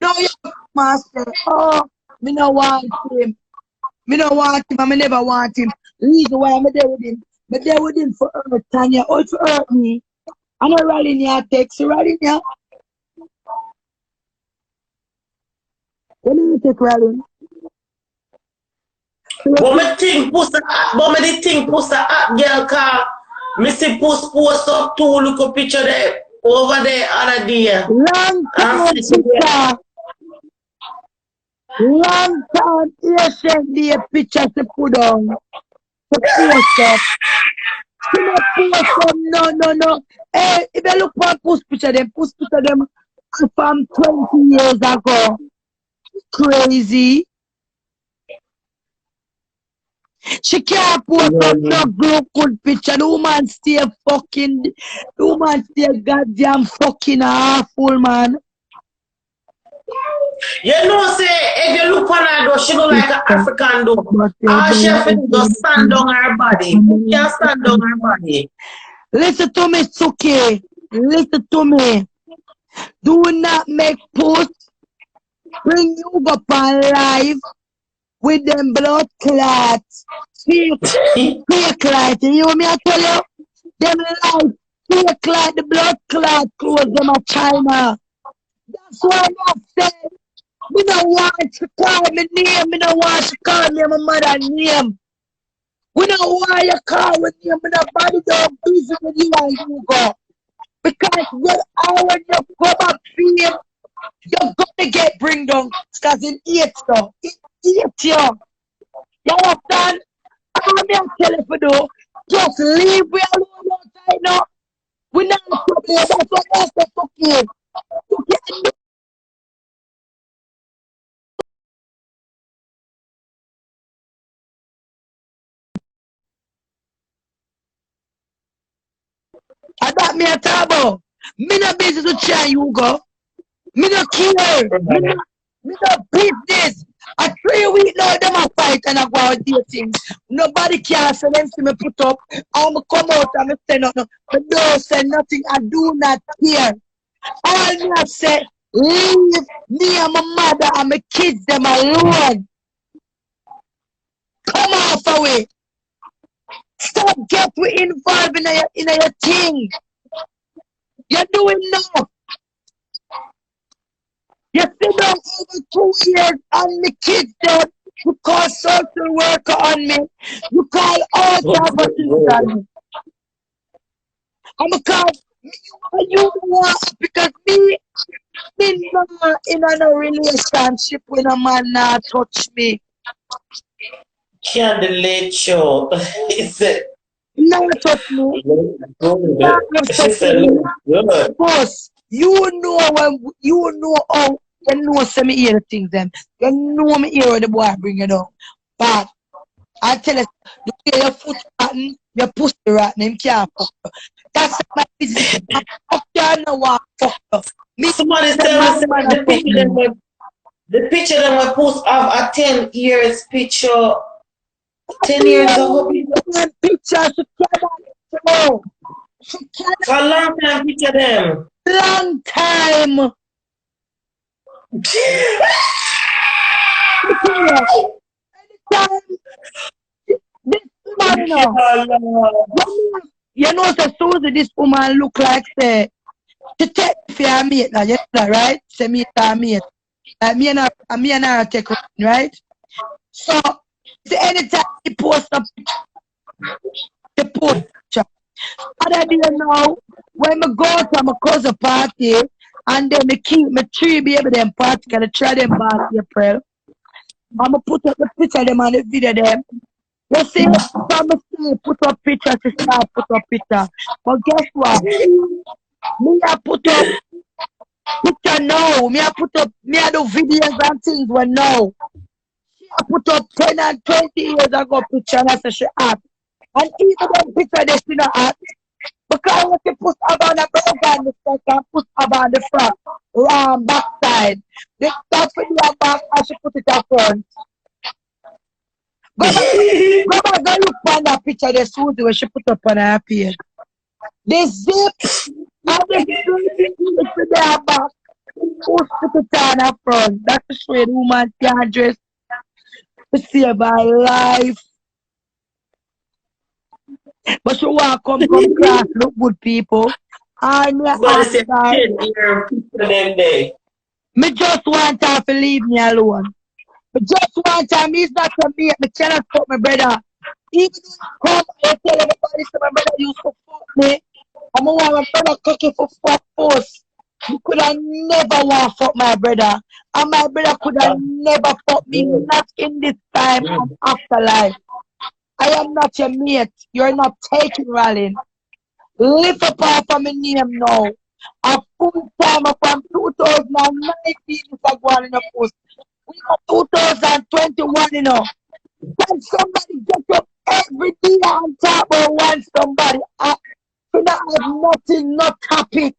No, you master. Oh, me no want him. Me no want him. I never want him. Reason why I'm there with him. I'm there with him for hurt Tanya. All for hurt me. I'm not rallying your text. You rallying ya? When do you take rallying? But me think Puss a hot girl car. Me see Puss post up 2 look a picture there over there other day. Long time picture. Long time you send me a picture to put on. To post up. You not post up. No. Hey, if you look for Puss picture them from 20 years ago. Crazy. She can't post up no good picture. The woman stay goddamn fucking awful, man. You know, say, if you look on her though, she look like an African though. All she have to do is stand on her body. Who can stand on her body? Listen to me, Suki. Listen to me. Do not make posts. Bring you up on live with them blood clots. Fake clot. You hear me I tell you? Them live fake clot, the blood clot close them at China. That's why I said, me don't want to call me name, me don't want to call me my mother name. We don't want you call with name, me nobody don't busy with you and Hugo. Because when you come up here, you're gonna get bring down because in eat though. It eat you. You understand? I'm gonna tell you for do. Just leave we alone outside now. We not talking, that's what else they're talking. I got me a tabo. Me no business to try you go. Me no care. Me no business. A 3 week now them a fight and I go out dating. Nobody can say them see me put up. I'm come out and me say nothing. But don't say nothing. I do not care. All me I say, leave me and my mother and my kids them alone. Come off away. Stop get we involved in your thing. You're doing now. You sit down over 2 years and my kids dead. You call social worker on me. You call all type of things on me. I'm a call you want because me not in a relationship when a man not touch me. Candidate show. He said, Not touch me. Not she touch said, me. look good. Boss, you know how you know some me hear the things them. You know me hear the boy bring it up. But I tell you, the way your foot rotten, your pussy rotten, him can't fuck you. That's my business. I fuck you no one fuck you. Me Somebody the tell me man say man the fuck picture them me. the picture them we post of a 10 years picture 10 years ago. One picture she cannot show. She cannot For a long time picture them. long time. Anytime this woman, you know. You know, so Susie, this woman look like say she take for her mate now, you know, right? Say me to her mate. Me and her take right? So see, anytime he post a picture. Other day now, when I go to my cousin party and then me keep my 3 baby them party, cause I try them back April. I'ma put up the picture of them and the video them. You see, some say put up picture to start put up picture. But guess what? Me I put up picture now. Me I do videos and things when now. I put up 10 and 20 years ago picture and I say she act. And even them picture they still not act. Because when she put about the back and the front and put about the front, backside. They start with the back and she put it up front. Go back, go look on that picture the Susie when she put up on her page. The zip and the zip is to their back. Who's put it on her front? That's the way the woman can dress to save her life. But she want come class, look good people. And me Somebody ask said her, 10 year picture them day. me just want her to leave me alone. Me just want her, me is not a mate, me cannot fuck my brother. Even though you come and tell everybody say my brother used to fuck me, I'm gonna want my brother cooking for fuck Puss. You could have never want to fuck my brother. And my brother could have never fuck me, not in this time and afterlife. I am not your mate. You're not taking Rallin. Lift up off of my name now. A full time from 2019 Mr. Gwan in the post. We got 2021, you know. When somebody get up every day and talk about one somebody, she don't have nothing, no topic.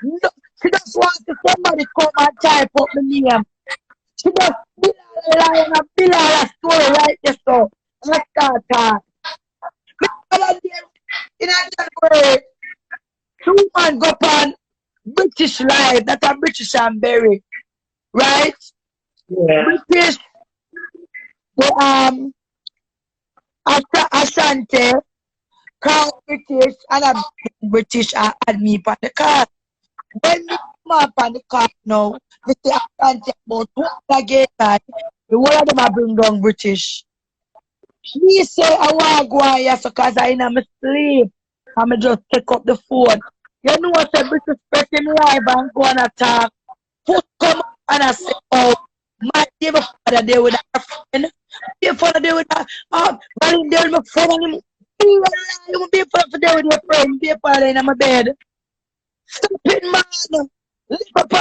No, she just wants to somebody come and type up the name. She just build a lie and build a story right there, so. Let's start talk. In a January, 2 man go on British Live, that's a British and Berry, right? Yeah. British, the Ashanti, call British, and a British and me on the car. When me come up on the car now, they say Ashanti about 2 again, the one of them I bring down British. Me say I want to go on here so cause I in my sleep. I'm just take up the phone. You know what the British person live and go on attack. Put come up and I say, oh, my dear father there with a friend. Dear father there with a running there with my friend and him. You be father there with your friend. Dear father in my bed. Stop it, man. Lift up